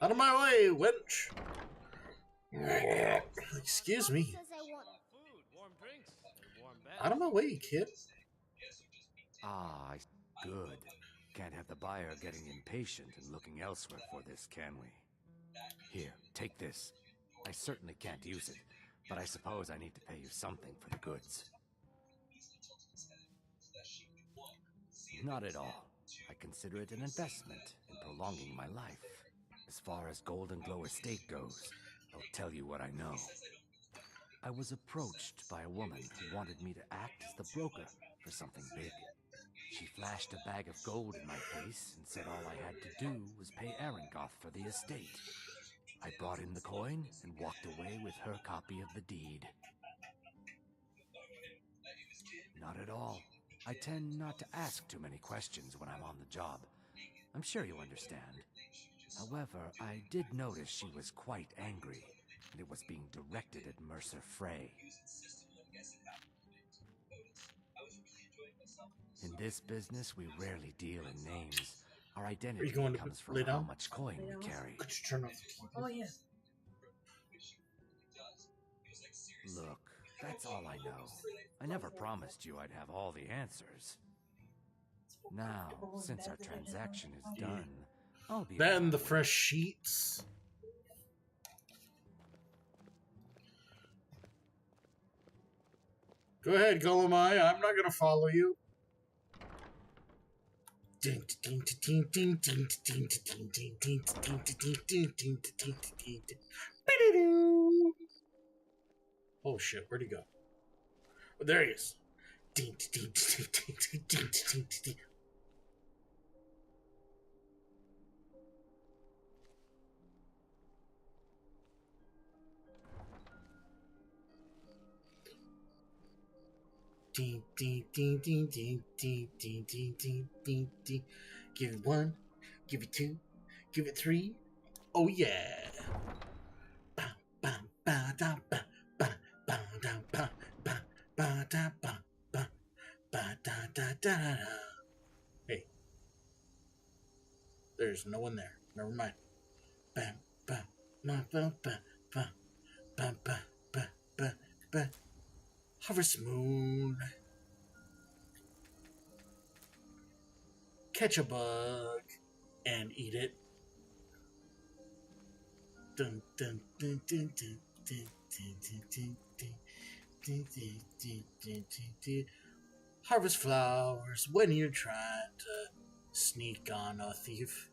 [SPEAKER 1] Out of my way, wench. Excuse me. Out of my way, kid.
[SPEAKER 11] Ah, good. Can't have the buyer getting impatient and looking elsewhere for this, can we? Here, take this. I certainly can't use it, but I suppose I need to pay you something for the goods. not at all. I consider it an investment in prolonging my life. As far as Golden Glow Estate goes, I'll tell you what I know. I was approached by a woman who wanted me to act as the broker for something big. She flashed a bag of gold in my face and said all I had to do was pay Arangoth for the estate. I brought in the coin and walked away with her copy of the deed. Not at all. I tend not to ask too many questions when I'm on the job. I'm sure you understand. However, I did notice she was quite angry, and it was being directed at Mercer Frey. In this business, we rarely deal in names. Our identity comes from how much coin we carry.
[SPEAKER 1] Could you turn off the TV?
[SPEAKER 12] Oh, yeah.
[SPEAKER 11] Look, that's all I know. I never promised you I'd have all the answers. Now, since our transaction is done, I'll be...
[SPEAKER 1] Then the fresh sheets. Go ahead, Golemai. I'm not gonna follow you. Oh shit, where'd he go? Oh, there he is. Give it one, give it two, give it three. Oh yeah. Hey, there's no one there. Never mind. Bam, bam, bam, bam, bam, bam, bam, bam, bam, bam. Harvest Moon. Catch a bug and eat it. Dun, dun, dun, dun, dun, dun, dun, dun, dun, dun, dun, dun, dun, dun. Harvest flowers when you're trying to sneak on a thief.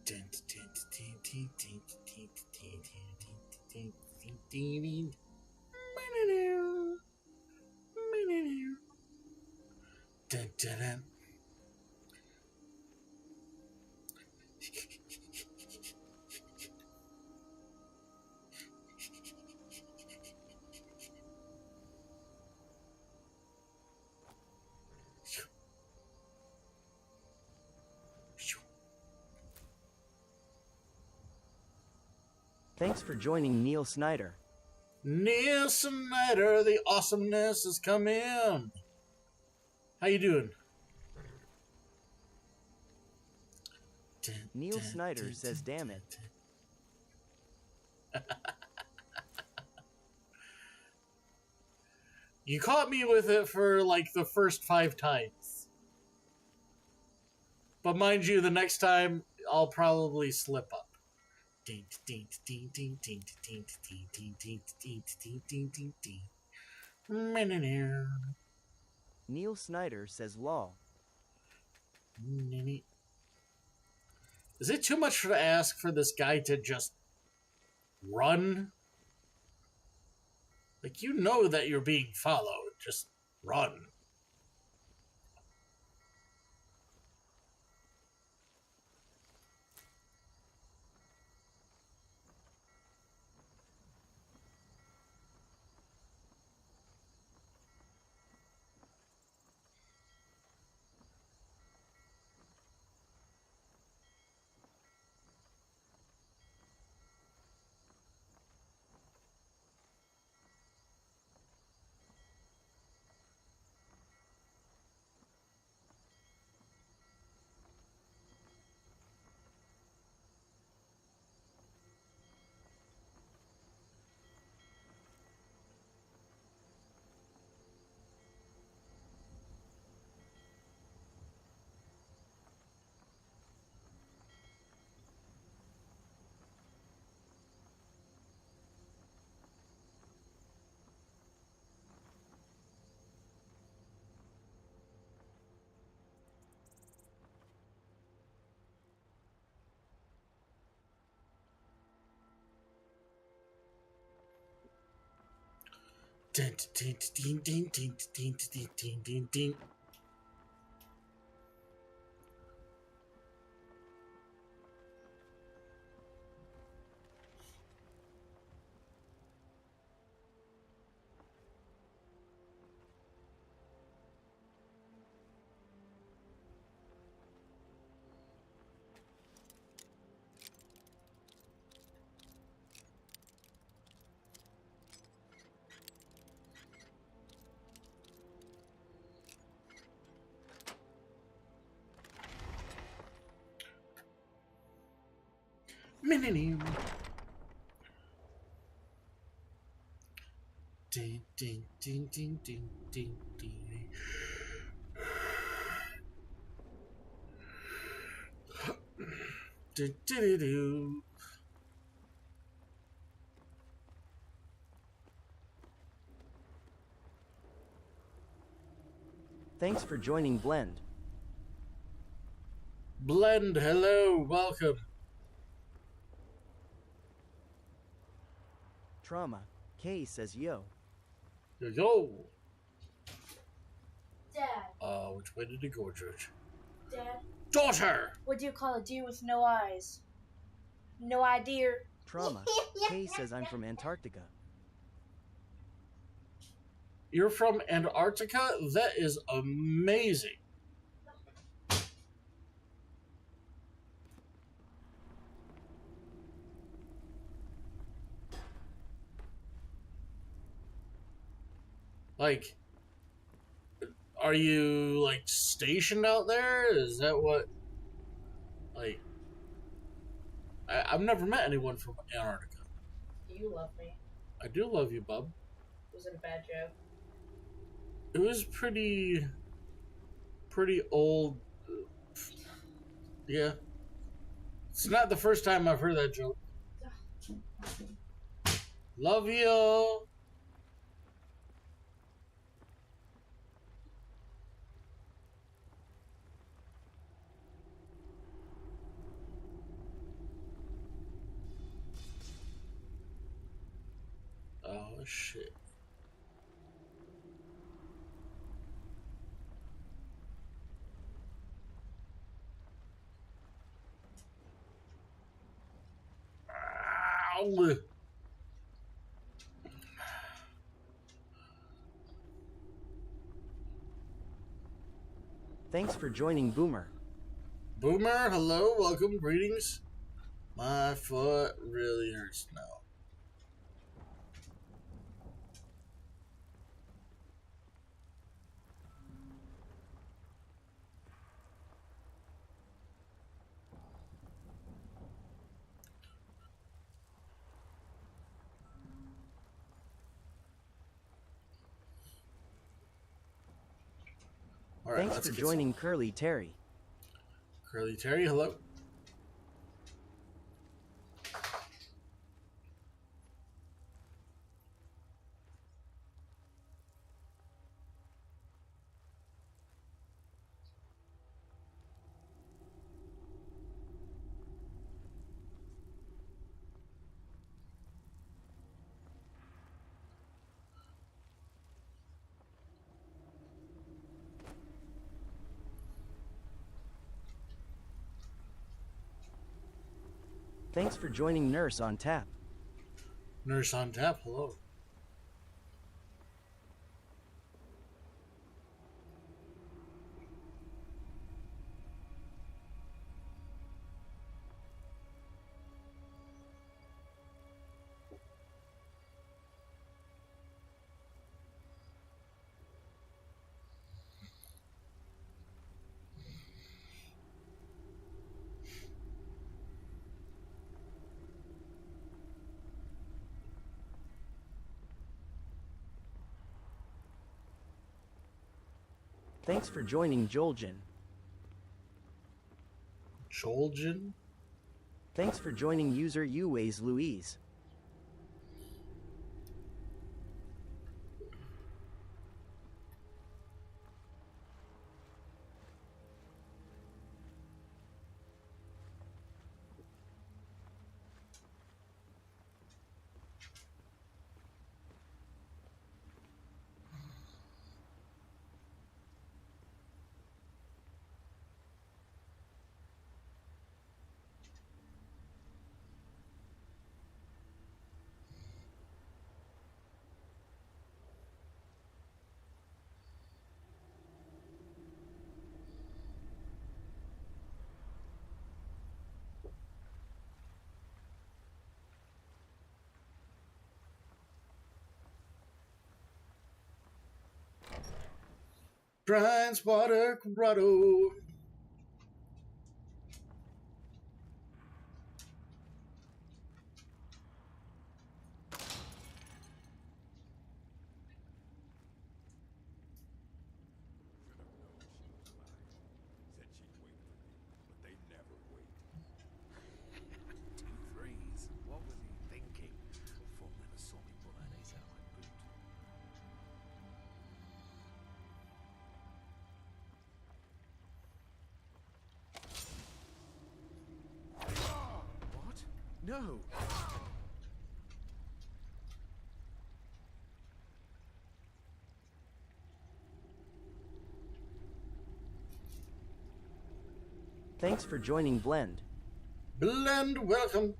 [SPEAKER 1] Dun, dun, dun, dun, dun, dun, dun, dun, dun, dun, dun. Dun, dun, dun.
[SPEAKER 2] Thanks for joining Neil Snyder.
[SPEAKER 1] Neil Snyder, the awesomeness has come in. How you doing?
[SPEAKER 2] Neil Snyder says, damn it.
[SPEAKER 1] You caught me with it for like the first 5 times. But mind you, the next time I'll probably slip up.
[SPEAKER 2] Neil Snyder says law.
[SPEAKER 1] Is it too much to ask for this guy to just run? Like, you know that you're being followed. Just run. Ding, ding, ding, ding, ding, ding, ding, ding, ding, ding. Ding, ding, ding, ding, ding, ding, ding. Do, do, do, do.
[SPEAKER 2] Thanks for joining Blend.
[SPEAKER 1] Blend, hello, welcome.
[SPEAKER 2] Trauma. Kay says yo.
[SPEAKER 1] Yo, yo.
[SPEAKER 12] Dad.
[SPEAKER 1] Which way did it go, George?
[SPEAKER 12] Dad.
[SPEAKER 1] Daughter!
[SPEAKER 12] What do you call a deer with no eyes? No idea.
[SPEAKER 2] Trauma. Kay says I'm from Antarctica.
[SPEAKER 1] You're from Antarctica? That is amazing. Like, are you, like, stationed out there? Is that what, like, I've never met anyone from Antarctica.
[SPEAKER 12] You love me.
[SPEAKER 1] I do love you, bub.
[SPEAKER 12] Was it a bad joke?
[SPEAKER 1] It was pretty old. Yeah. It's not the first time I've heard that joke. Love you. Oh, shit. Ow.
[SPEAKER 2] Thanks for joining Boomer.
[SPEAKER 1] Boomer, hello, welcome, greetings. My foot really hurts now. All right,
[SPEAKER 2] Thanks for joining Curly Terry.
[SPEAKER 1] Curly Terry, hello.
[SPEAKER 2] Thanks for joining Nurse on Tap.
[SPEAKER 1] Nurse on Tap, hello.
[SPEAKER 2] Thanks for joining Joljin.
[SPEAKER 1] Joljin?
[SPEAKER 2] Thanks for joining user Uways Louise.
[SPEAKER 1] Grimes Water Grotto.
[SPEAKER 4] Said she'd wait for me, but they never wait.
[SPEAKER 11] 2-3s. What was he thinking? Folk never saw me pull that ace out my boot. What? No!
[SPEAKER 2] Thanks for joining Blend.
[SPEAKER 1] Blend, welcome.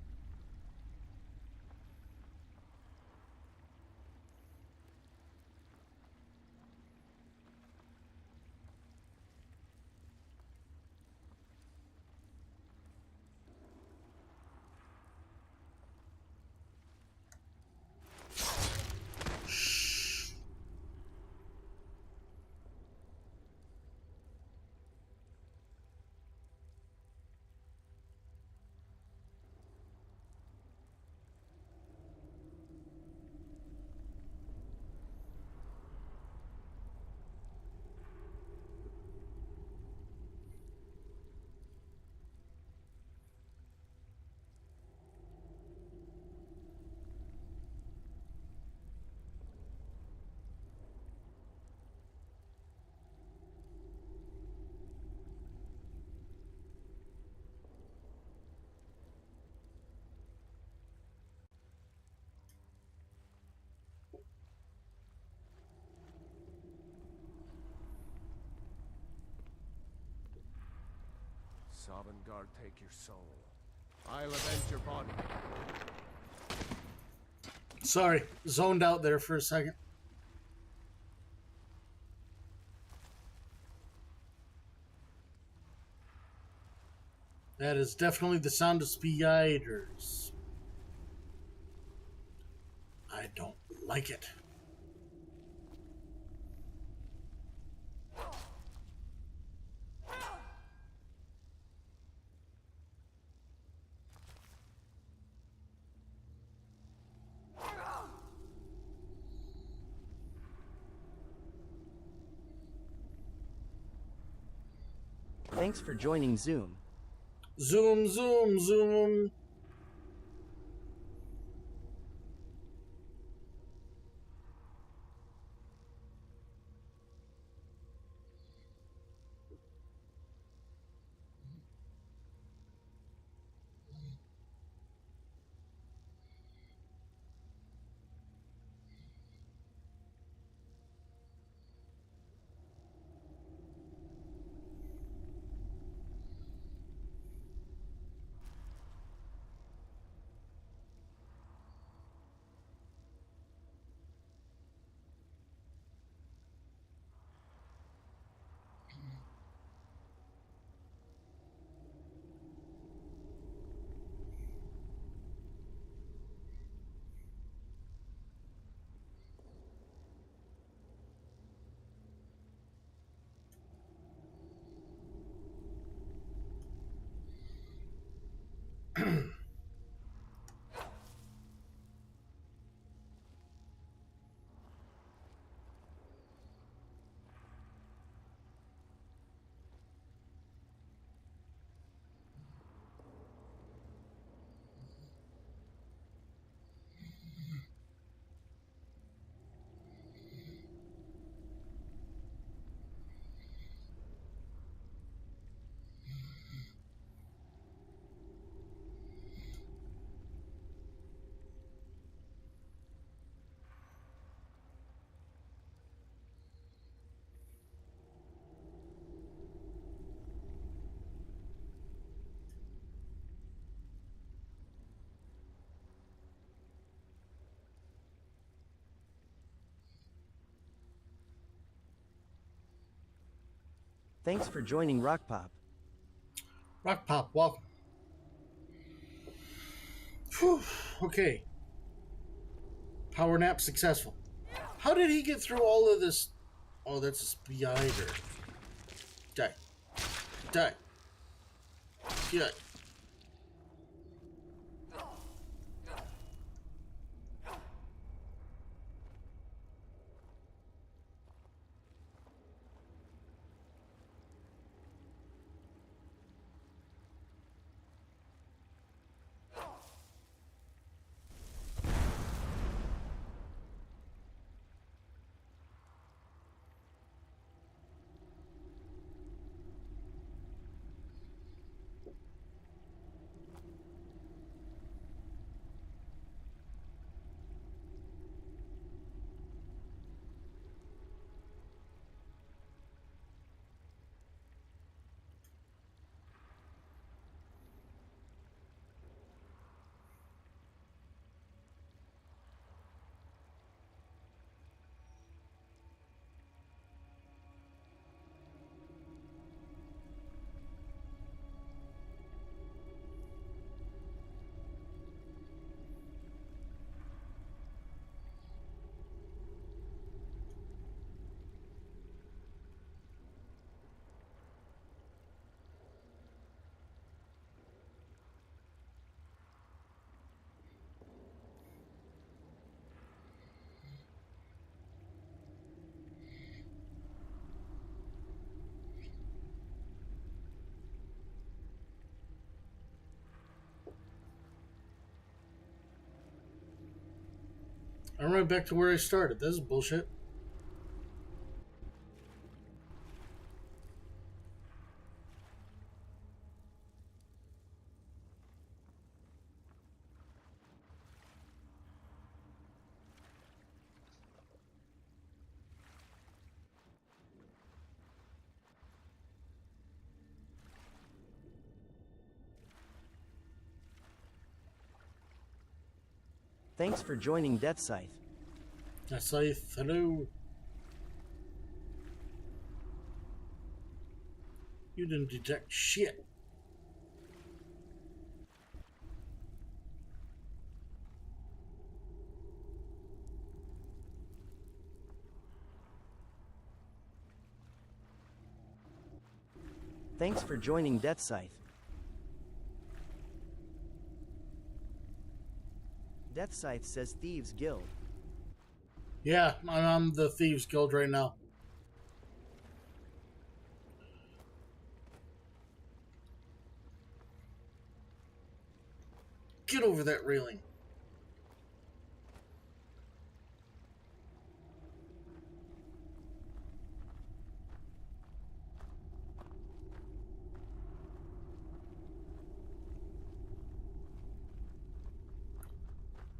[SPEAKER 5] Sovngarde, take your soul. I'll avenge your body.
[SPEAKER 1] Sorry, zoned out there for a second. That is definitely the sound of spiders. I don't like it.
[SPEAKER 2] Thanks for joining Zoom.
[SPEAKER 1] Zoom, zoom, zoom.
[SPEAKER 2] Thanks for joining Rock Pop.
[SPEAKER 1] Rock Pop, welcome. Whew, okay. Power nap successful. How did he get through all of this Oh, that's a spider. Die. Die. Die. I'm right back to where I started. This is bullshit.
[SPEAKER 2] Thanks for joining Death Scythe.
[SPEAKER 1] I say hello. You didn't detect shit.
[SPEAKER 2] Thanks for joining Death Scythe. Death Scythe says Thieves Guild.
[SPEAKER 1] Yeah, I'm the Thieves Guild right now. Get over that railing.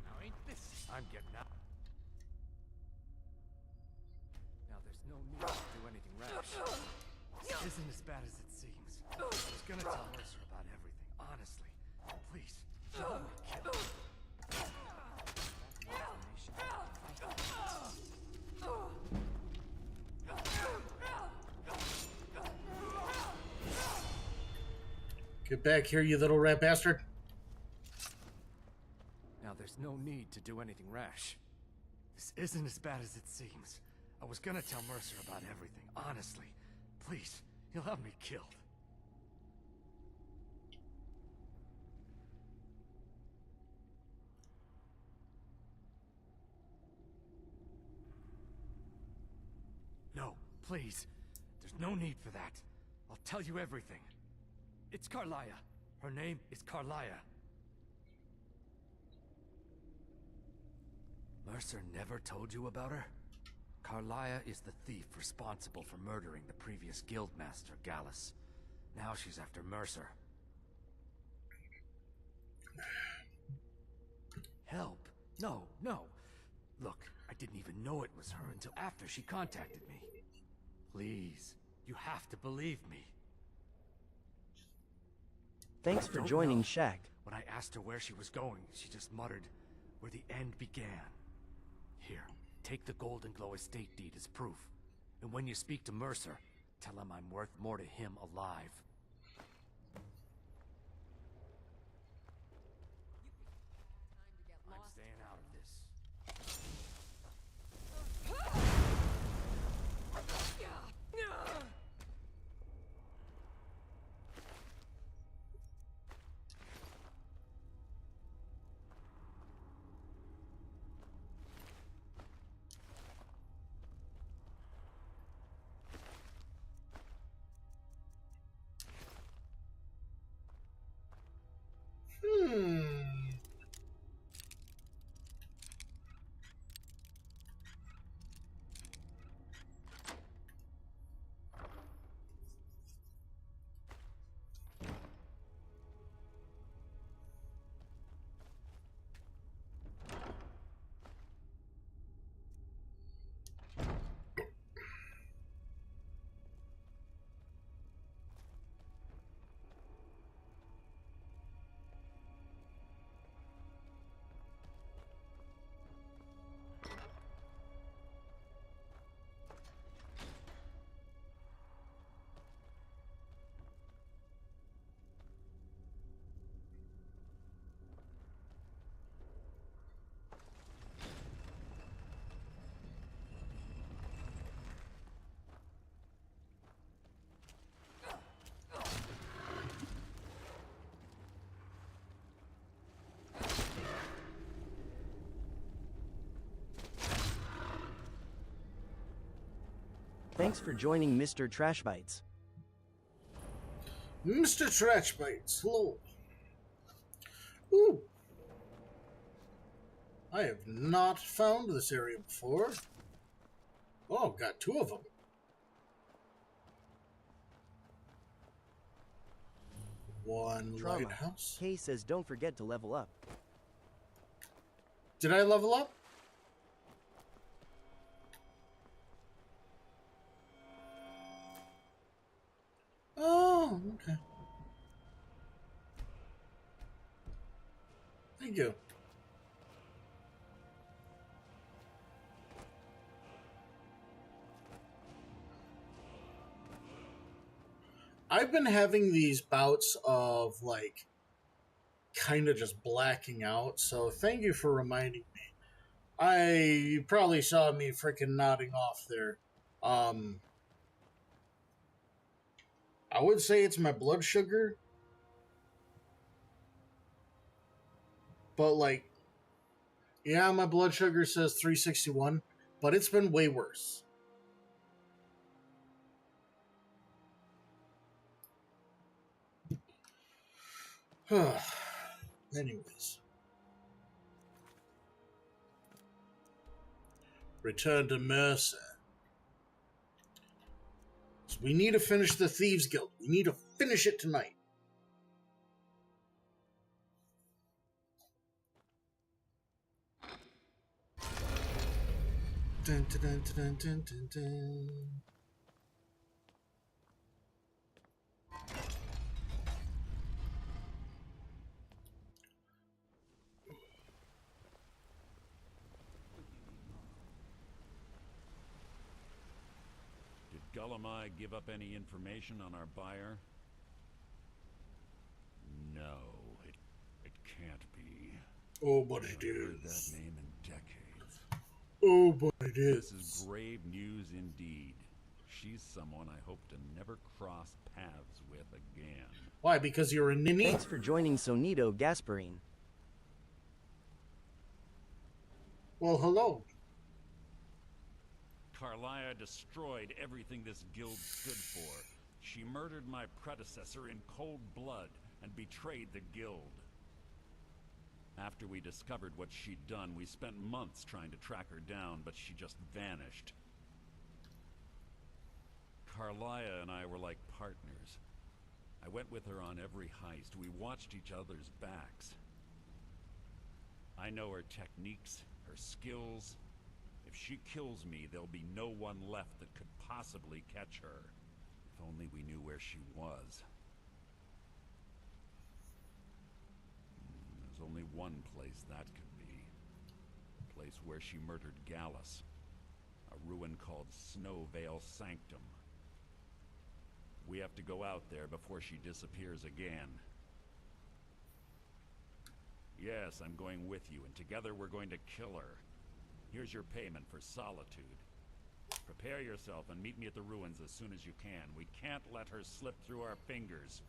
[SPEAKER 11] Now ain't this? I'm getting out. Now there's no need to do anything rash. This isn't as bad as it seems. I was gonna tell Mercer about everything, honestly. Please, don't let me kill her.
[SPEAKER 1] Get back here, you little rat bastard.
[SPEAKER 11] Now there's no need to do anything rash. This isn't as bad as it seems. I was gonna tell Mercer about everything, honestly. Please, he'll have me killed. No, please. There's no need for that. I'll tell you everything. It's Carlia. Her name is Carlia. Mercer never told you about her? Carlia is the thief responsible for murdering the previous guildmaster, Gallus. Now she's after Mercer. Help? No, no. Look, I didn't even know it was her until after she contacted me. Please, you have to believe me.
[SPEAKER 2] Thanks for joining Shaq.
[SPEAKER 11] When I asked her where she was going, she just muttered, where the end began. Here, take the Golden Glow estate deed as proof. And when you speak to Mercer, tell him I'm worth more to him alive. I'm staying out of this.
[SPEAKER 2] Thanks for joining Mr. Trashbites.
[SPEAKER 1] Mr. Trashbites, hello. Ooh. I have not found this area before. Oh, got 2 of them. One
[SPEAKER 2] Trauma.
[SPEAKER 1] lighthouse.
[SPEAKER 2] Kay says don't forget to level up.
[SPEAKER 1] Did I level up? Oh, okay. Thank you. I've been having these bouts of, like, kind of just blacking out, so thank you for reminding me. You probably saw me freaking nodding off there. I would say it's my blood sugar, but, like, yeah, my blood sugar says 361, but it's been way worse. Anyways. Return to Mercer. So we need to finish the Thieves Guild. We need to finish it tonight. Dun, dun, dun, dun, dun, dun, dun.
[SPEAKER 4] Did Gullamai give up any information on our buyer? No, it can't be.
[SPEAKER 1] Oh, but it
[SPEAKER 4] I've heard
[SPEAKER 1] is.
[SPEAKER 4] that name in decades.
[SPEAKER 1] Oh, but it is.
[SPEAKER 4] This is grave news indeed. She's someone I hope to never cross paths with again.
[SPEAKER 1] Why? Because you're a ninny?
[SPEAKER 2] Thanks for joining Sonito Gasparine.
[SPEAKER 1] Well, hello.
[SPEAKER 4] Carlia destroyed everything this guild stood for. She murdered my predecessor in cold blood and betrayed the guild. After we discovered what she'd done, we spent months trying to track her down, but she just vanished. Carlia and I were like partners. I went with her on every heist. We watched each other's backs. I know her techniques, her skills. If she kills me, there'll be no one left that could possibly catch her. If only we knew where she was. There's only one place that could be. A place where she murdered Gallus. A ruin called Snowvale Sanctum. We have to go out there before she disappears again. Yes, I'm going with you, and together we're going to kill her. Here's your payment for solitude. Prepare yourself and meet me at the ruins as soon as you can. We can't let her slip through our fingers.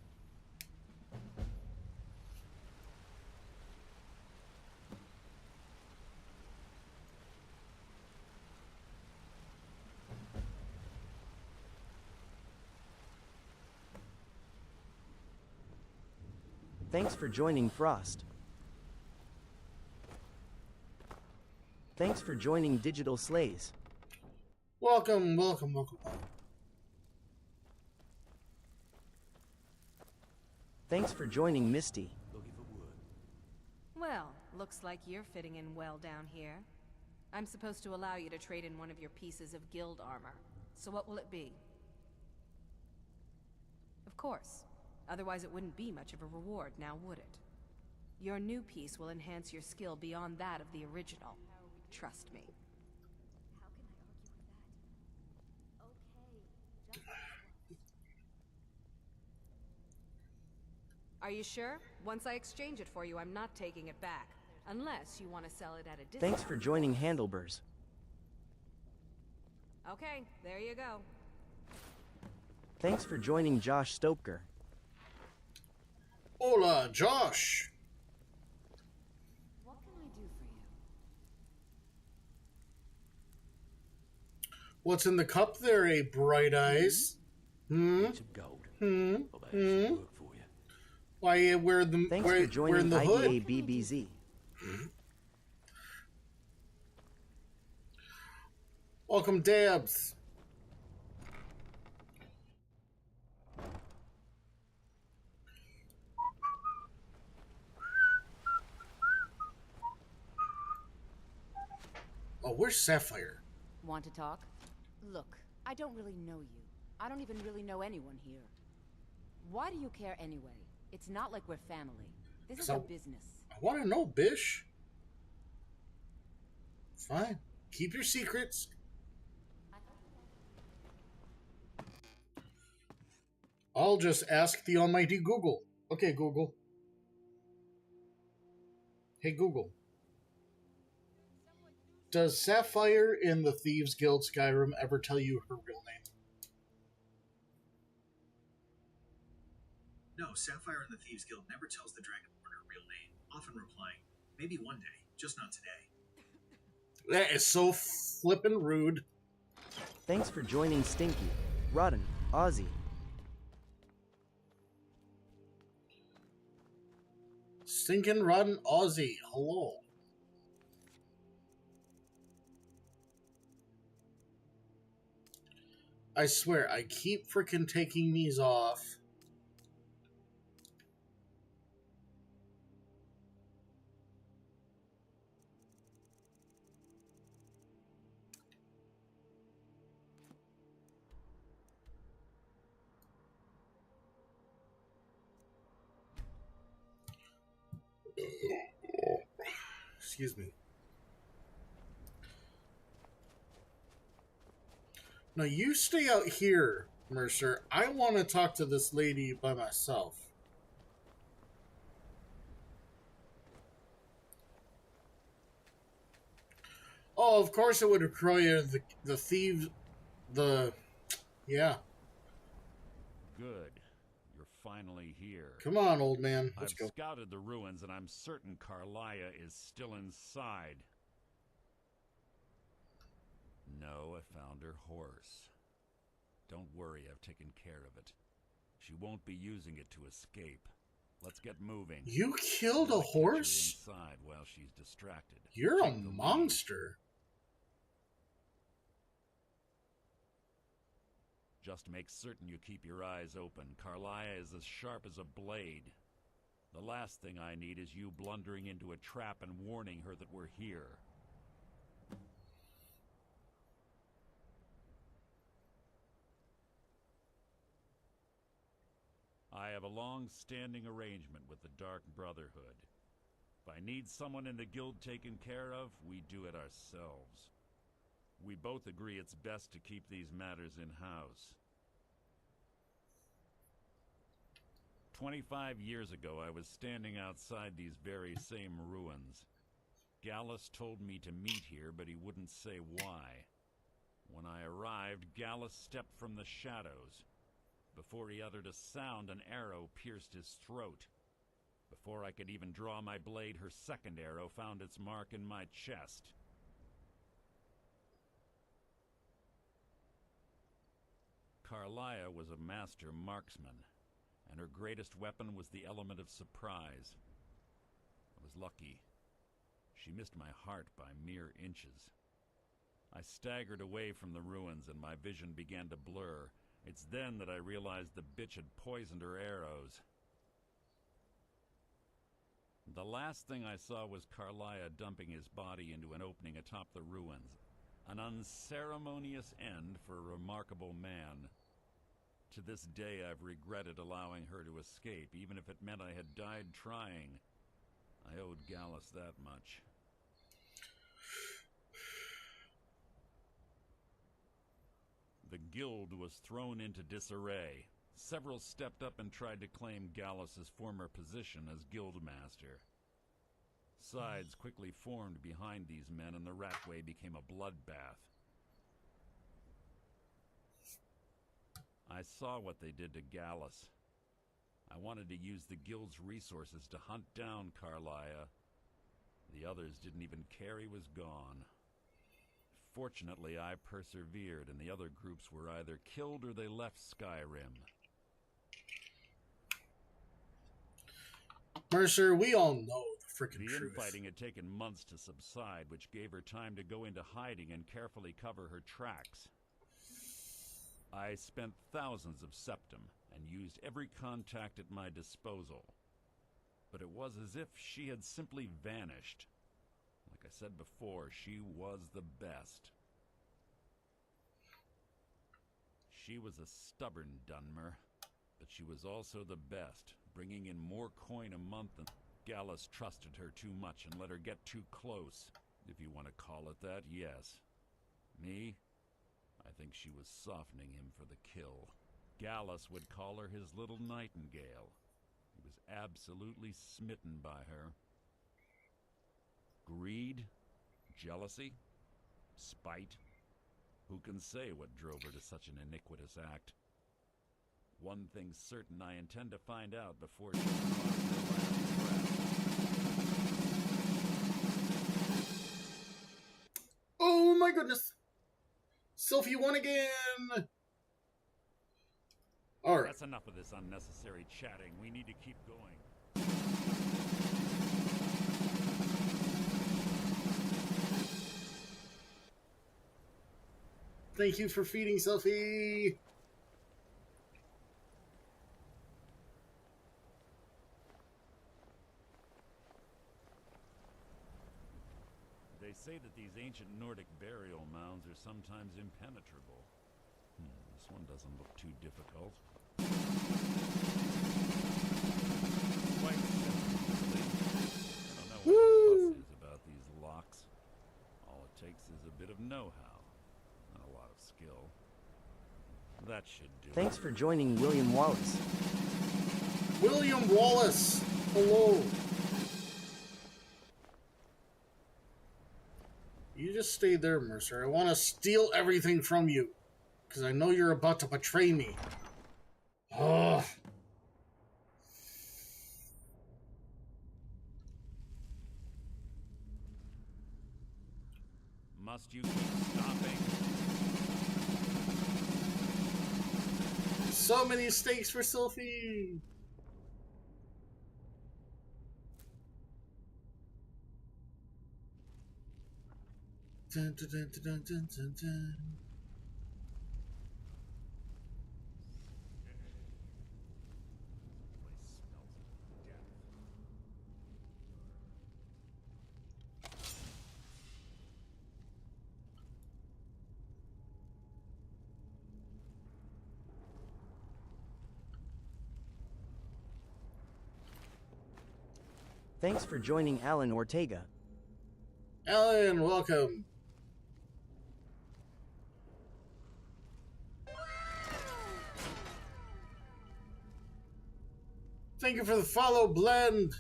[SPEAKER 2] Thanks for joining Frost. Thanks for joining Digital Slays.
[SPEAKER 1] Welcome, welcome, welcome.
[SPEAKER 2] Thanks for joining Misty.
[SPEAKER 13] Well, looks like you're fitting in well down here. I'm supposed to allow you to trade in one of your pieces of guild armor. So what will it be? Of course. Otherwise it wouldn't be much of a reward, now would it? Your new piece will enhance your skill beyond that of the original. Trust me. Are you sure? Once I exchange it for you, I'm not taking it back. Unless you want to sell it at a discount.
[SPEAKER 2] Thanks for joining Handleburs.
[SPEAKER 13] Okay, there you go.
[SPEAKER 2] Thanks for joining Josh Stopker.
[SPEAKER 1] Hola, Josh.
[SPEAKER 9] What can I do for you?
[SPEAKER 1] What's in the cup there, eh, bright eyes? Hmm?
[SPEAKER 11] Need some gold.
[SPEAKER 1] Hmm?
[SPEAKER 11] Well, I have some
[SPEAKER 1] Hmm?
[SPEAKER 11] work for you.
[SPEAKER 1] Why, we're the
[SPEAKER 2] Thanks for
[SPEAKER 1] we're
[SPEAKER 2] joining
[SPEAKER 1] in the hood.
[SPEAKER 2] IDA-BBZ.
[SPEAKER 1] Welcome, Dabs. Oh, where's Sapphire?
[SPEAKER 8] Want to talk? Look, I don't really know you. I don't even really know anyone here. Why do you care anyway? It's not like we're family. This is a business.
[SPEAKER 1] I want to know, Bish. Fine. Keep your secrets. I'll just ask the almighty Google. Okay, Google. Hey, Google. Does Sapphire in the Thieves Guild Skyrim ever tell you her real name?
[SPEAKER 14] No, Sapphire in the Thieves Guild never tells the Dragonborn her real name, often replying, maybe one day, just not today.
[SPEAKER 1] That is so flippin' rude.
[SPEAKER 2] Thanks for joining Stinky, Rotten, Ozzy.
[SPEAKER 1] Stinkin' rotten Aussie. Hello. I swear, I keep freaking taking these off. Excuse me. Now you stay out here, Mercer. I want to talk to this lady by myself. Oh, of course it would require the thieves, yeah.
[SPEAKER 4] Good. You're finally here.
[SPEAKER 1] Come on, old man. Let's
[SPEAKER 4] I've
[SPEAKER 1] go.
[SPEAKER 4] scouted the ruins, and I'm certain Carlia is still inside. No, I found her horse. Don't worry, I've taken care of it. She won't be using it to escape. Let's get moving.
[SPEAKER 1] You killed a horse?
[SPEAKER 4] Inside while she's distracted.
[SPEAKER 1] You're a monster.
[SPEAKER 4] Just make certain you keep your eyes open. Carlia is as sharp as a blade. The last thing I need is you blundering into a trap and warning her that we're here. I have a long-standing arrangement with the Dark Brotherhood. If I need someone in the guild taken care of, we do it ourselves. We both agree it's best to keep these matters in-house. 25 years ago, I was standing outside these very same ruins. Gallus told me to meet here, but he wouldn't say why. When I arrived, Gallus stepped from the shadows. Before he uttered a sound, an arrow pierced his throat. Before I could even draw my blade, her second arrow found its mark in my chest. Carlia was a master marksman, and her greatest weapon was the element of surprise. I was lucky. She missed my heart by mere inches. I staggered away from the ruins, and my vision began to blur. It's then that I realized the bitch had poisoned her arrows. The last thing I saw was Carlia dumping his body into an opening atop the ruins. An unceremonious end for a remarkable man. To this day, I've regretted allowing her to escape, even if it meant I had died trying. I owed Gallus that much. The guild was thrown into disarray. Several stepped up and tried to claim Gallus's former position as guildmaster. Sides quickly formed behind these men, and the Ratway became a bloodbath. I saw what they did to Gallus. I wanted to use the guild's resources to hunt down Carlia. The others didn't even care he was gone. Fortunately, I persevered, and the other groups were either killed or they left Skyrim.
[SPEAKER 1] Mercer, we all know the frickin'
[SPEAKER 4] The
[SPEAKER 1] truth.
[SPEAKER 4] infighting had taken months to subside, which gave her time to go into hiding and carefully cover her tracks. I spent thousands of septum and used every contact at my disposal. But it was as if she had simply vanished. Like I said before, she was the best. She was a stubborn Dunmer, but she was also the best, bringing in more coin a month than... Gallus trusted her too much and let her get too close, if you want to call it that, yes. Me? I think she was softening him for the kill. Gallus would call her his little nightingale. He was absolutely smitten by her. Greed? Jealousy? Spite? Who can say what drove her to such an iniquitous act? One thing's certain, I intend to find out before she draws her last breath.
[SPEAKER 1] Oh my goodness! Sylphie won again! Alright.
[SPEAKER 4] That's enough of this unnecessary chatting. We need to keep going.
[SPEAKER 1] Thank you for feeding, Sylphie!
[SPEAKER 4] They say that these ancient Nordic burial mounds are sometimes impenetrable. This one doesn't look too difficult. Quite simply. I don't know what the fuss is about these locks. All it takes is a bit of know-how, and a lot of skill. That should do.
[SPEAKER 2] Thanks for joining William Wallace.
[SPEAKER 1] William Wallace! Hello! You just stay there, Mercer. I want to steal everything from you. Because I know you're about to betray me. Ugh.
[SPEAKER 4] Must you keep stopping?
[SPEAKER 1] So many stakes for Sylphie! Dun, dun, dun, dun, dun, dun, dun.
[SPEAKER 2] Thanks for joining Alan Ortega.
[SPEAKER 1] Alan, welcome. Thank you for the follow, Blend.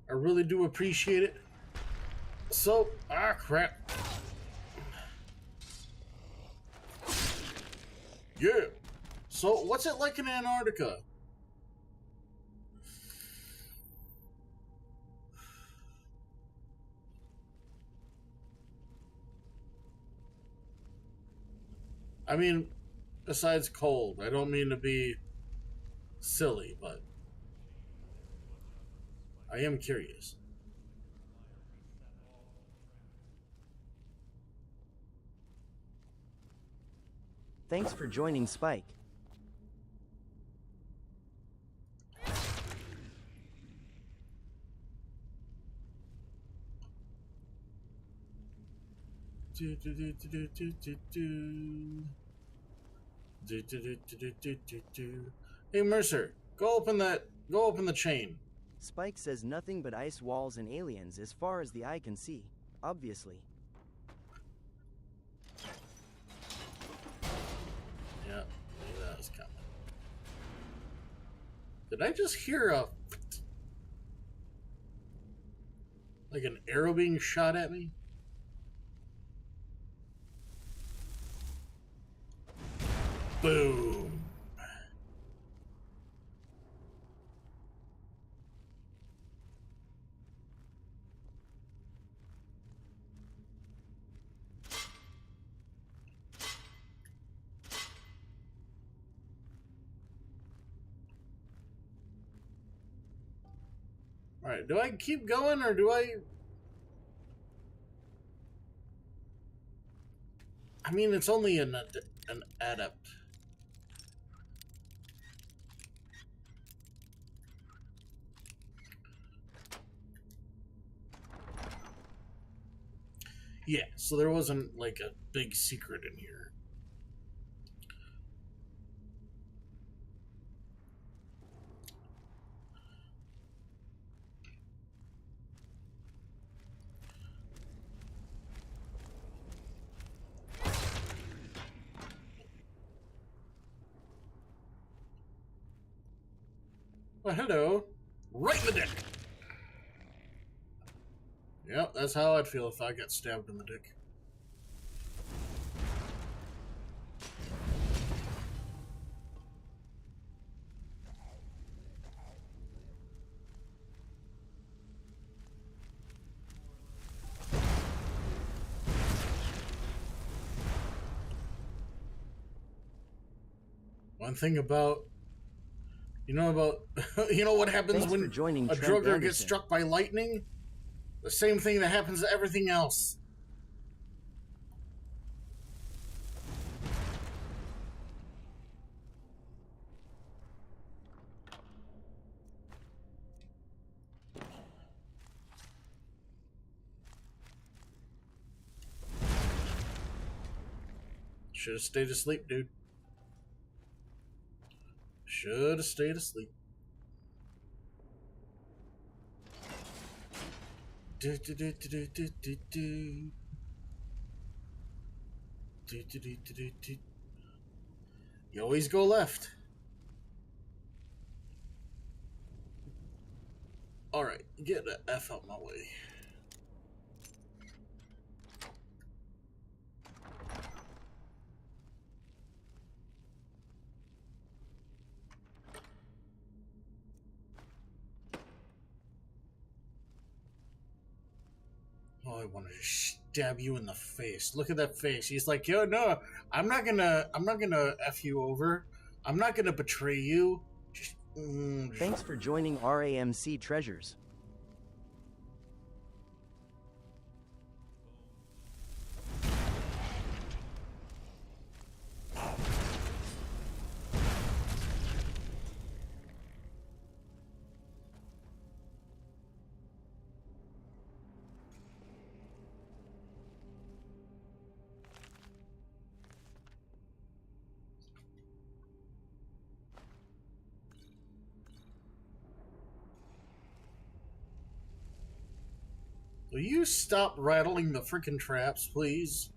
[SPEAKER 1] I really do appreciate it. So, crap. Yeah. So, what's it like in Antarctica? I mean, besides cold. I don't mean to be silly, but I am curious.
[SPEAKER 2] Thanks for joining Spike. Hey Mercer, go open the chain. Spike says nothing but ice walls and aliens as far as the eye can see, obviously.
[SPEAKER 1] Yeah, maybe that was coming. Did I just hear like an arrow being shot at me? Boom. Alright, do I keep going or do I... I mean, it's only an adept. Yeah, so there wasn't like a big secret in here. Well, hello. Right in the dick! Yep, that's how I'd feel if I got stabbed in the dick. One thing about... You know what happens
[SPEAKER 2] Thanks
[SPEAKER 1] when
[SPEAKER 2] for joining
[SPEAKER 1] a
[SPEAKER 2] Trent
[SPEAKER 1] drugger gets
[SPEAKER 2] Anderson.
[SPEAKER 1] struck by lightning? The same thing that happens to everything else. Should have stayed asleep, dude. Should have stayed asleep. Do, do, do, do, do, do, do, do. Do, do, do, do, do, do. You always go left. Alright, get the F out my way. Oh, I want to stab you in the face. Look at that face. He's like, yo, no, I'm not gonna F you over. I'm not gonna betray you. Just,
[SPEAKER 2] Thanks for joining RAMC Treasures.
[SPEAKER 1] will you stop rattling the freaking traps, please?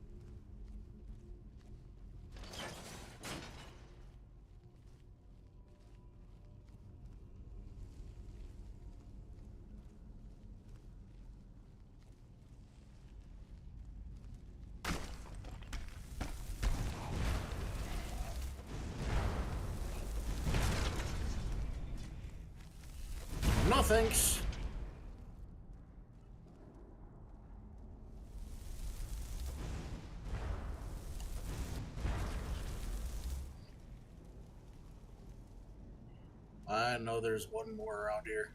[SPEAKER 1] No thanks. I know there's one more around here.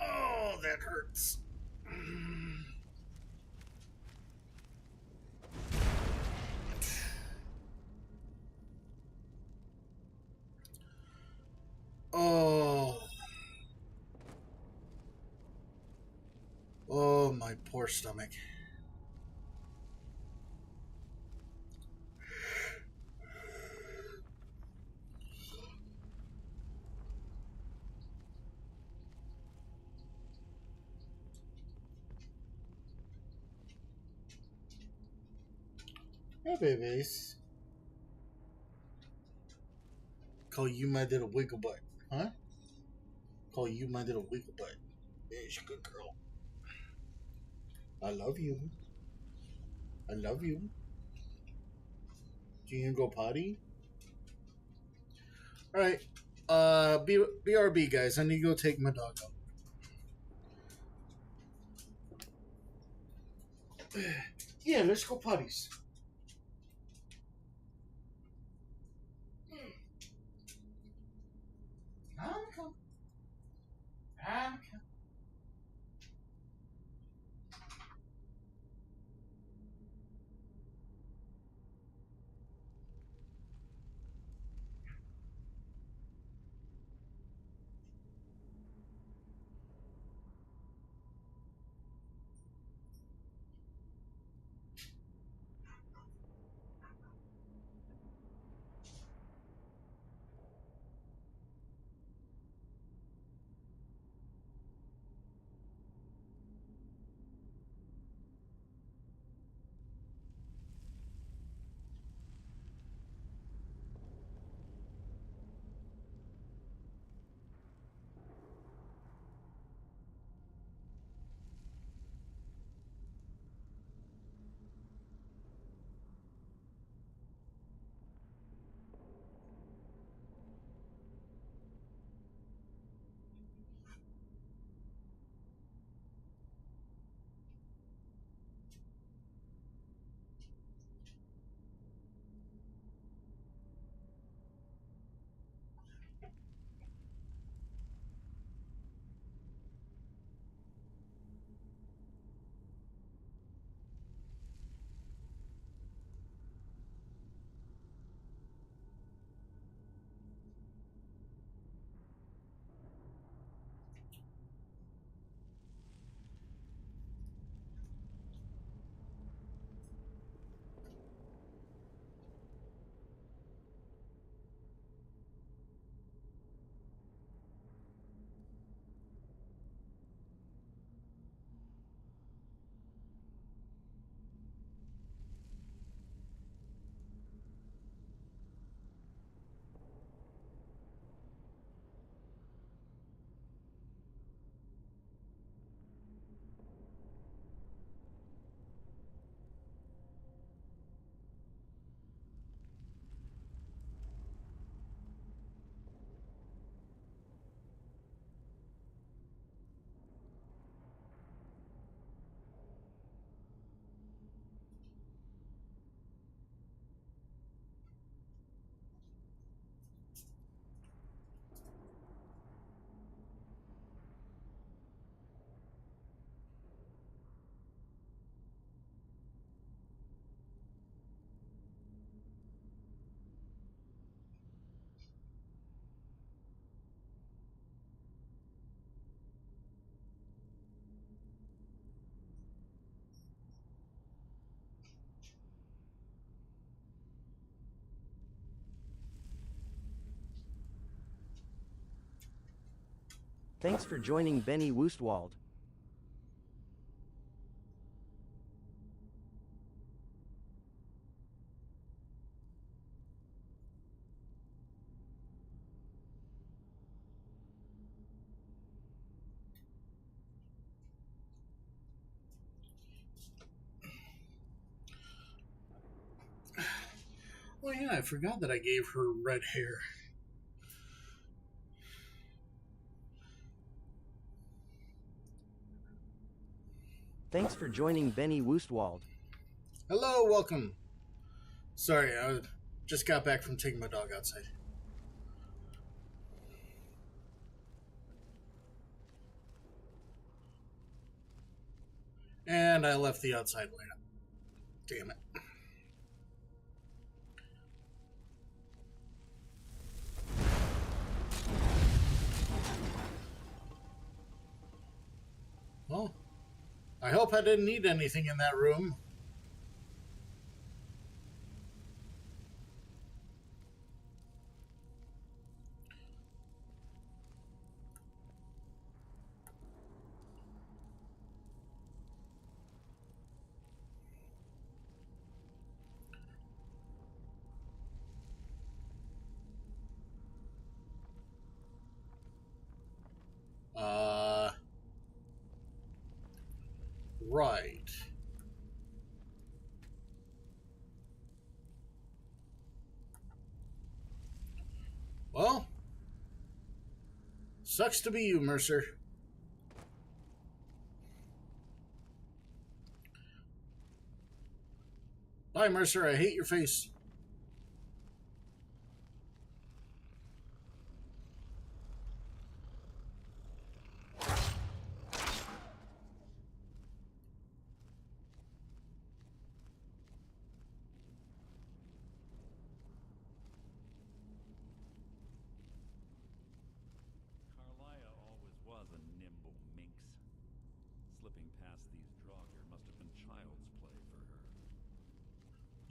[SPEAKER 1] Oh, that hurts. Oh. Oh, my poor stomach. Hey, babies. Call you my little wiggle butt, huh? Call you my little wiggle butt. Yeah, she's a good girl. I love you. I love you. Do you gonna go potty? Alright. BRB, guys. I need to go take my dog out. Yeah, let's go potties. I'm coming. I'm coming.
[SPEAKER 2] Thanks for joining Benny Woostwald.
[SPEAKER 1] Oh yeah, I forgot that I gave her red hair.
[SPEAKER 2] Thanks for joining Benny Woostwald.
[SPEAKER 1] Hello, welcome. Sorry, I just got back from taking my dog outside. And I left the outside light up. Damn it. Well, I hope I didn't need anything in that room. Right. Well, sucks to be you, Mercer. Bye, Mercer. I hate your face.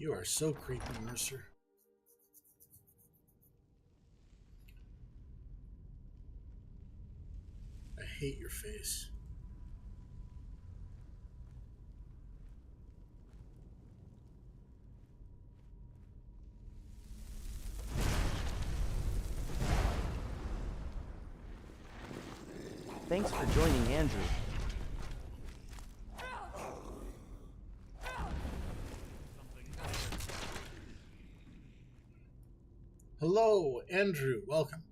[SPEAKER 1] You are so creepy, Mercer. I hate your face.
[SPEAKER 2] Thanks for joining, Andrew.
[SPEAKER 1] Hello, Andrew. Welcome.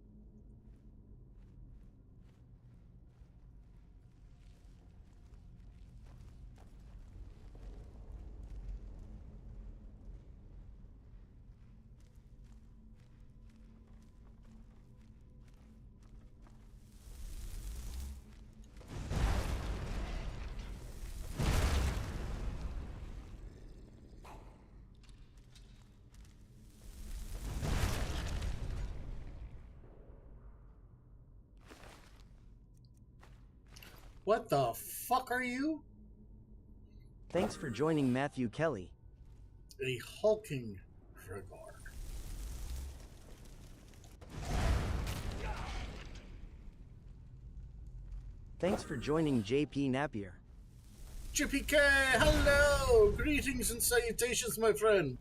[SPEAKER 1] What the fuck are you?
[SPEAKER 2] Thanks for joining, Matthew Kelly.
[SPEAKER 1] A hulking Dragar.
[SPEAKER 2] Thanks for joining, JP Napier.
[SPEAKER 1] JPK, hello! Greetings and salutations, my friend.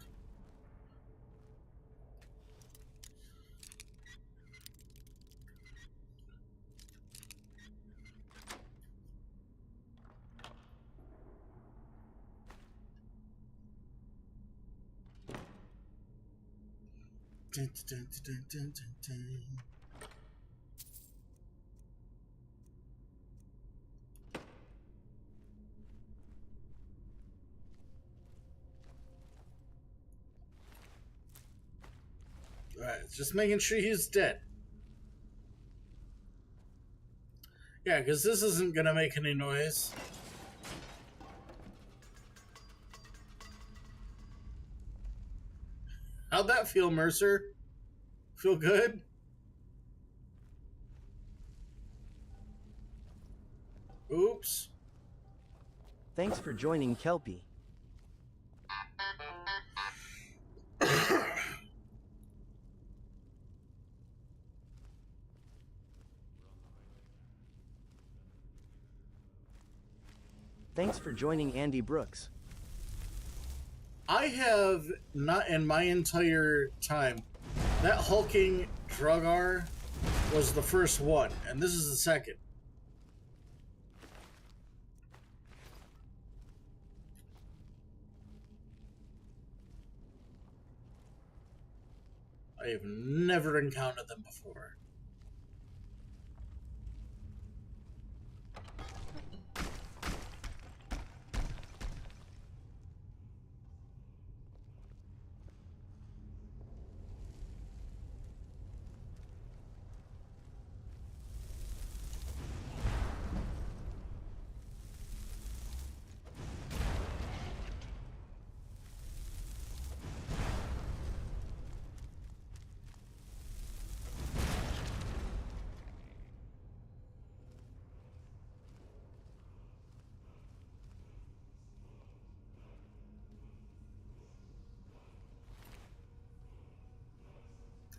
[SPEAKER 1] Dun, dun, dun, dun, dun, dun. Alright, just making sure he's dead. Yeah, because this isn't gonna make any noise. How'd that feel, Mercer? Feel good? Oops.
[SPEAKER 2] Thanks for joining, Kelpie. Thanks for joining, Andy Brooks.
[SPEAKER 1] I have not in my entire time. That hulking Dragar was the first one, and this is the second. I have never encountered them before.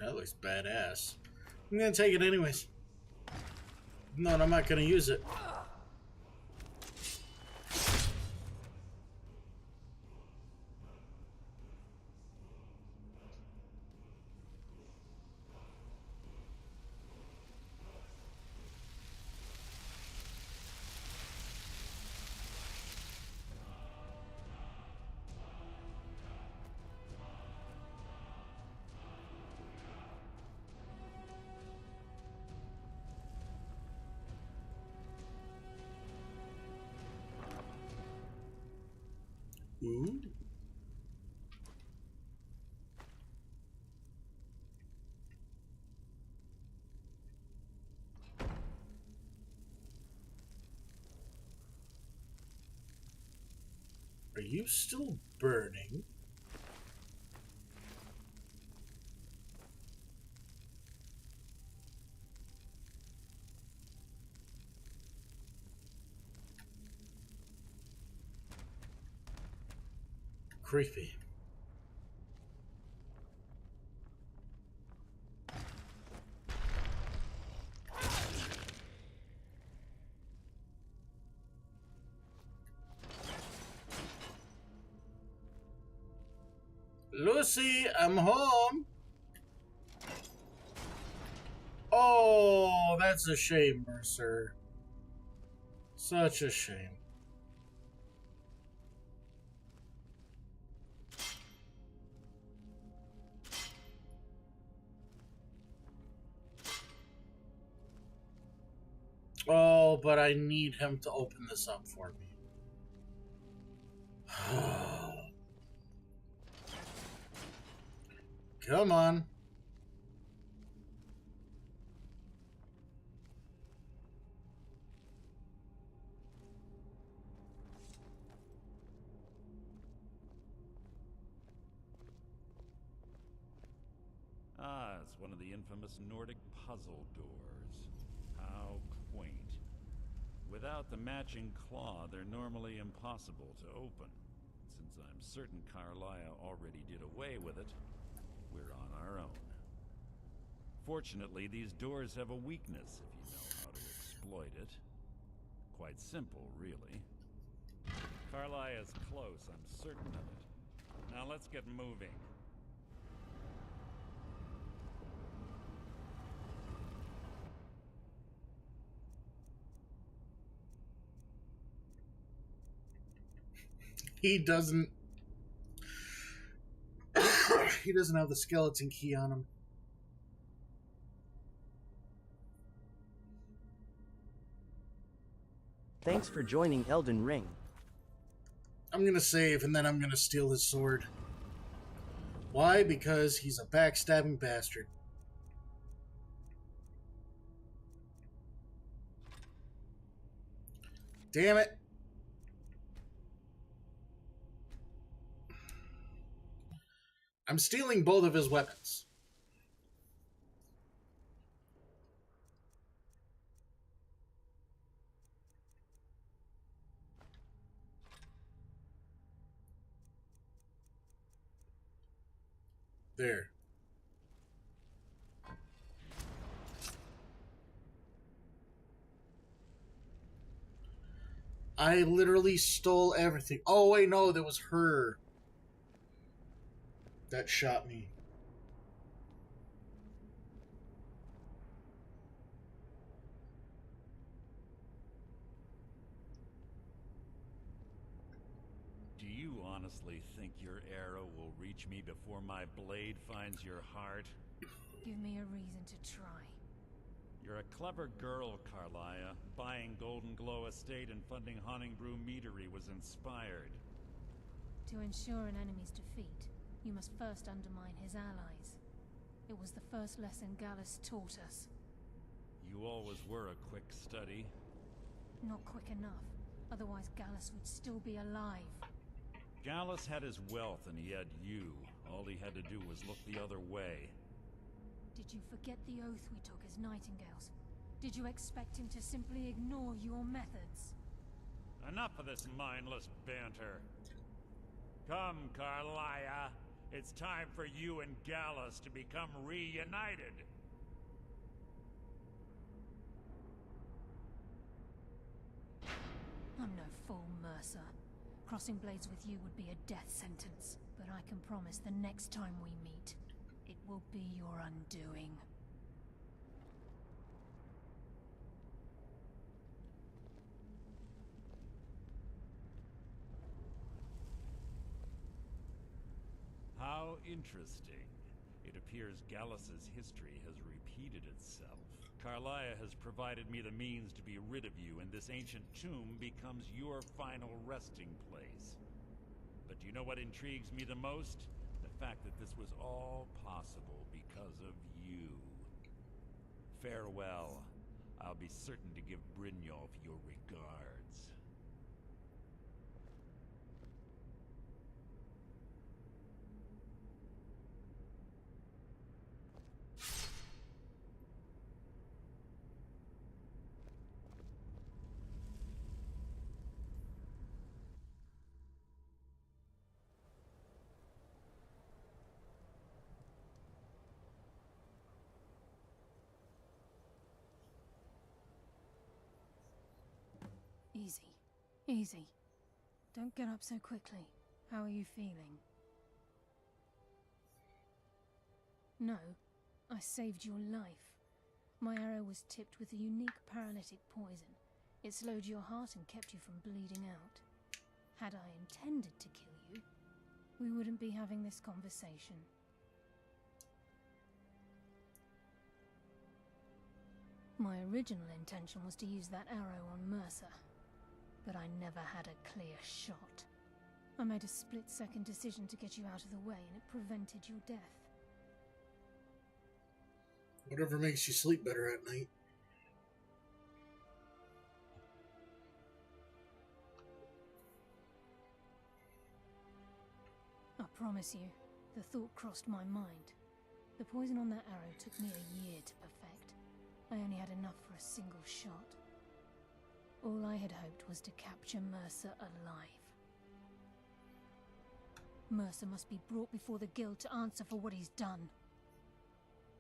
[SPEAKER 1] That looks badass. I'm gonna take it anyways. No, I'm not gonna use it. Ooh. Are you still burning? Creepy. Lucy, I'm home. Oh, that's a shame, Mercer. Such a shame. Oh, but I need him to open this up for me. Come on.
[SPEAKER 4] Ah, it's one of the infamous Nordic puzzle doors. How quaint. Without the matching claw, they're normally impossible to open. Since I'm certain Carlia already did away with it, we're on our own. Fortunately, these doors have a weakness if you know how to exploit it. Quite simple, really. Carlia's close, I'm certain of it. Now let's get moving.
[SPEAKER 1] He doesn't he doesn't have the skeleton key on him.
[SPEAKER 2] Thanks for joining Elden Ring.
[SPEAKER 1] I'm gonna save and then I'm gonna steal his sword. Why? Because he's a backstabbing bastard. Damn it. I'm stealing both of his weapons. There. I literally stole everything. Oh, wait, no, that was her that shot me.
[SPEAKER 4] Do you honestly think your arrow will reach me before my blade finds your heart?
[SPEAKER 15] Give me a reason to try.
[SPEAKER 4] You're a clever girl, Carlia. Buying Golden Glow Estate and funding Honningbrew Meadery was inspired.
[SPEAKER 15] To ensure an enemy's defeat, you must first undermine his allies. It was the first lesson Gallus taught us.
[SPEAKER 4] You always were a quick study.
[SPEAKER 15] Not quick enough, otherwise Gallus would still be alive.
[SPEAKER 4] Gallus had his wealth and he had you. All he had to do was look the other way.
[SPEAKER 15] Did you forget the oath we took as Nightingales? Did you expect him to simply ignore your methods?
[SPEAKER 4] Enough of this mindless banter. Come, Carlia. It's time for you and Gallus to become reunited.
[SPEAKER 15] I'm no fool, Mercer. Crossing blades with you would be a death sentence. But I can promise the next time we meet, it will be your undoing.
[SPEAKER 4] How interesting. It appears Gallus's history has repeated itself. Carlia has provided me the means to be rid of you, and this ancient tomb becomes your final resting place. But do you know what intrigues me the most? The fact that this was all possible because of you. Farewell. I'll be certain to give Brynjolf your regards.
[SPEAKER 15] Easy. Easy. Don't get up so quickly. How are you feeling? No, I saved your life. My arrow was tipped with a unique paralytic poison. It slowed your heart and kept you from bleeding out. Had I intended to kill you, we wouldn't be having this conversation. My original intention was to use that arrow on Mercer, but I never had a clear shot. I made a split-second decision to get you out of the way, and it prevented your death.
[SPEAKER 1] Whatever makes you sleep better at night.
[SPEAKER 15] I promise you, the thought crossed my mind. The poison on that arrow took me a year to perfect. I only had enough for a single shot. All I had hoped was to capture Mercer alive. Mercer must be brought before the Guild to answer for what he's done.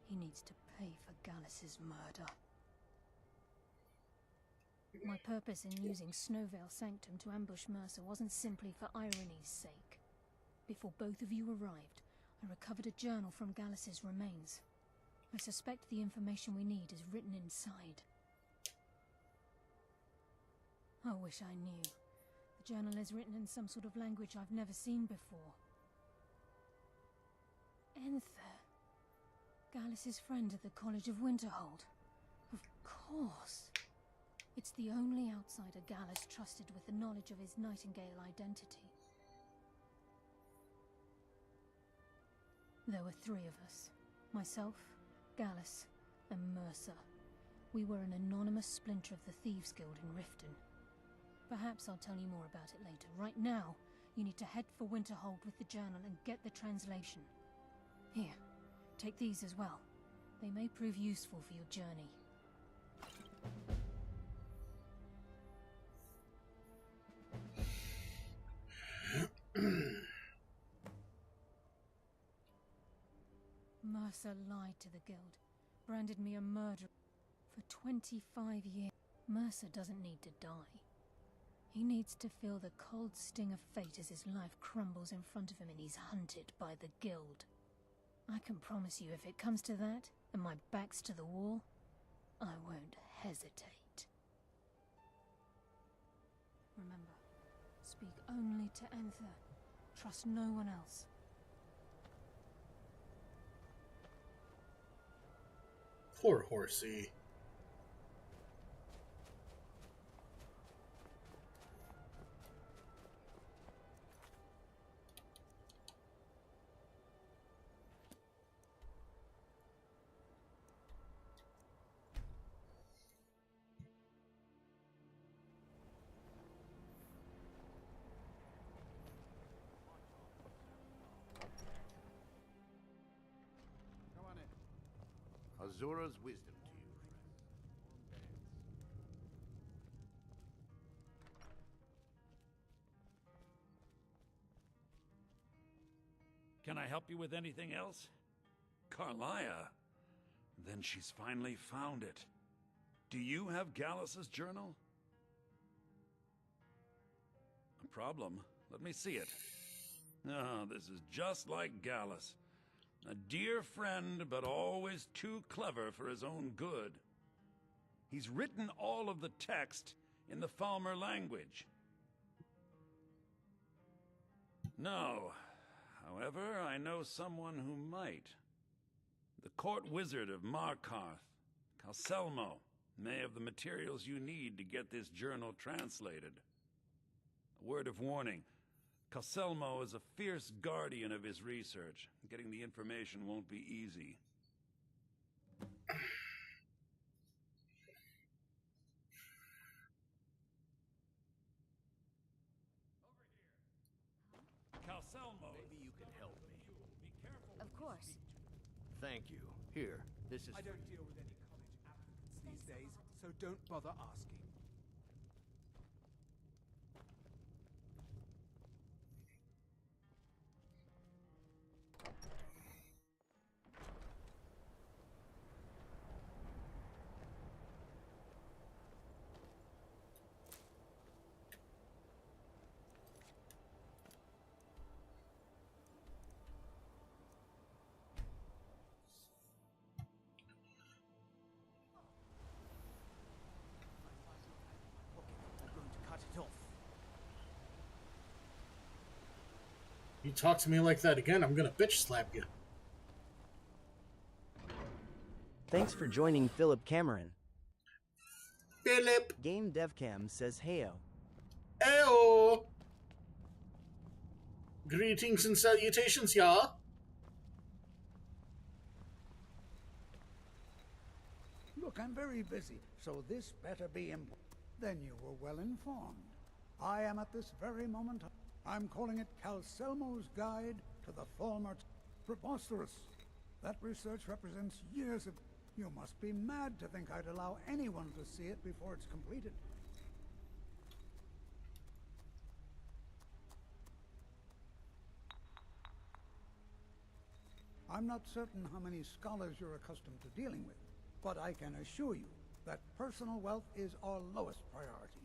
[SPEAKER 15] He needs to pay for Gallus's murder. My purpose in using Snowvale Sanctum to ambush Mercer wasn't simply for irony's sake. Before both of you arrived, I recovered a journal from Gallus's remains. I suspect the information we need is written inside. I wish I knew. The journal is written in some sort of language I've never seen before. Enther. Gallus's friend at the College of Winterhold. Of course. It's the only outsider Gallus trusted with the knowledge of his Nightingale identity. There were 3 of us. Myself, Gallus, and Mercer. We were an anonymous splinter of the Thieves Guild in Riften. Perhaps I'll tell you more about it later. Right now, you need to head for Winterhold with the journal and get the translation. Here, take these as well. They may prove useful for your journey. Mercer lied to the Guild, branded me a murderer for 25 years. Mercer doesn't need to die. He needs to feel the cold sting of fate as his life crumbles in front of him and he's hunted by the Guild. I can promise you, if it comes to that, and my back's to the wall, I won't hesitate. Remember, speak only to Enther. Trust no one else.
[SPEAKER 1] Poor horsey.
[SPEAKER 16] Come on in. Azura's wisdom to you, friend.
[SPEAKER 4] Can I help you with anything else? Carlia? Then she's finally found it. Do you have Gallus's journal? A problem? Let me see it. Ah, this is just like Gallus. A dear friend, but always too clever for his own good. He's written all of the text in the Falmer language. No. However, I know someone who might. The court wizard of Markarth, Calselmo, may have the materials you need to get this journal translated. A word of warning. Calselmo is a fierce guardian of his research. Getting the information won't be easy. Calselmo!
[SPEAKER 16] Maybe you can help me.
[SPEAKER 4] Be careful.
[SPEAKER 9] Of course.
[SPEAKER 16] Thank you. Here, this is...
[SPEAKER 5] I don't deal with any college applicants these days, so don't bother asking.
[SPEAKER 1] You talk to me like that again, I'm gonna bitch slap you.
[SPEAKER 2] Thanks for joining Philip Cameron.
[SPEAKER 1] Philip.
[SPEAKER 2] Game DevCam says heyo.
[SPEAKER 1] Heyo. Greetings and salutations, y'all.
[SPEAKER 17] Look, I'm very busy, so this better be important. Then you were well informed. I am at this very moment. I'm calling it Calcelmo's Guide to the Former. Preposterous. That research represents years of... You must be mad to think I'd allow anyone to see it before it's completed. I'm not certain how many scholars you're accustomed to dealing with, but I can assure you that personal wealth is our lowest priority.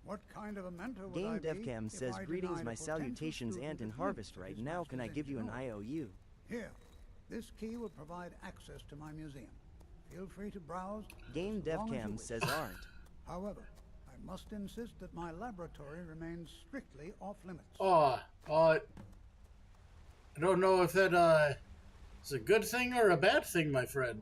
[SPEAKER 17] What kind of a mentor would I
[SPEAKER 2] Game
[SPEAKER 17] be
[SPEAKER 2] DevCam
[SPEAKER 17] if
[SPEAKER 2] says
[SPEAKER 17] I
[SPEAKER 2] greetings,
[SPEAKER 17] denied
[SPEAKER 2] my
[SPEAKER 17] a potential
[SPEAKER 2] salutations,
[SPEAKER 17] student
[SPEAKER 2] Ant
[SPEAKER 17] a
[SPEAKER 2] and
[SPEAKER 17] glimpse
[SPEAKER 2] Harvest.
[SPEAKER 17] of
[SPEAKER 2] Right
[SPEAKER 17] his
[SPEAKER 2] now, can I
[SPEAKER 17] master's
[SPEAKER 2] give you an
[SPEAKER 17] ingenuity?
[SPEAKER 2] IOU?
[SPEAKER 17] Here, this key will provide access to my museum. Feel free to browse.
[SPEAKER 2] Game
[SPEAKER 17] as long as you
[SPEAKER 2] DevCam
[SPEAKER 17] wish.
[SPEAKER 2] says aren't.
[SPEAKER 17] However, I must insist that my laboratory remains strictly off limits.
[SPEAKER 1] I don't know if that is a good thing or a bad thing, my friend.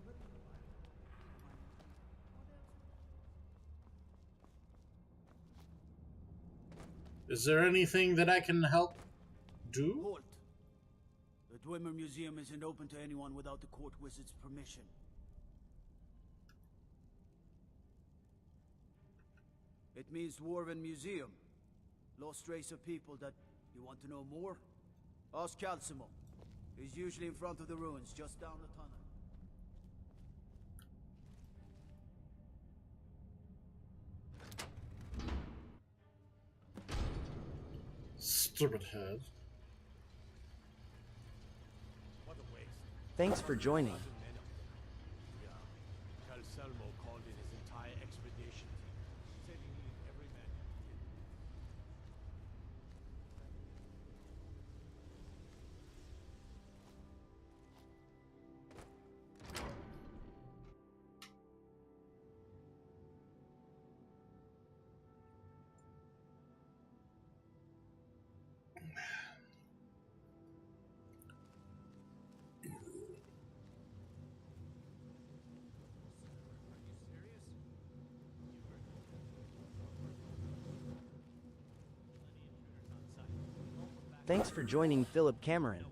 [SPEAKER 1] Is there anything that I can help do?
[SPEAKER 18] Halt. The Dwemer Museum isn't open to anyone without the court wizard's permission. It means Dwarven Museum. Lost race of people that... You want to know more? Ask Calcimo. He's usually in front of the ruins, just down the tunnel.
[SPEAKER 1] Stupid head.
[SPEAKER 5] What a waste.
[SPEAKER 2] Thanks for joining.
[SPEAKER 5] Yeah. Calcelmo called in his entire expedition team. Said he needed every man he could get.
[SPEAKER 2] Thanks for joining Philip Cameron.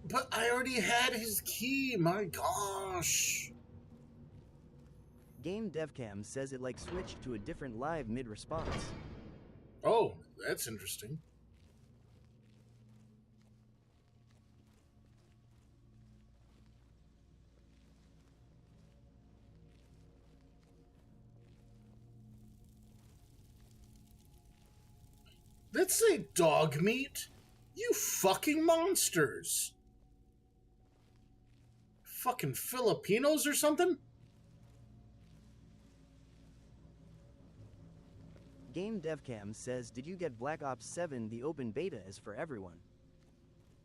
[SPEAKER 1] But I already had his key, my gosh.
[SPEAKER 2] Game DevCam says it like switched to a different live mid-response.
[SPEAKER 1] Oh, that's interesting. Let's say dog meat? You fucking monsters. Fucking Filipinos or something?
[SPEAKER 2] Game DevCam says, did you get Black Ops 7? The open beta is for everyone.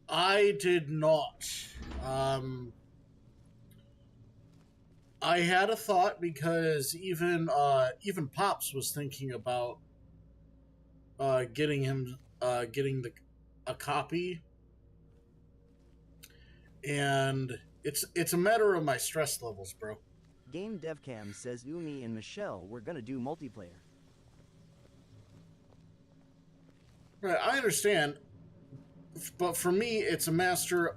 [SPEAKER 1] I did not. I had a thought because even Pops was thinking about getting a copy, and it's a matter of my stress levels, bro.
[SPEAKER 2] Game DevCam says, Umi and Michelle, we're gonna do multiplayer.
[SPEAKER 1] Right, I understand, but for me, it's a matter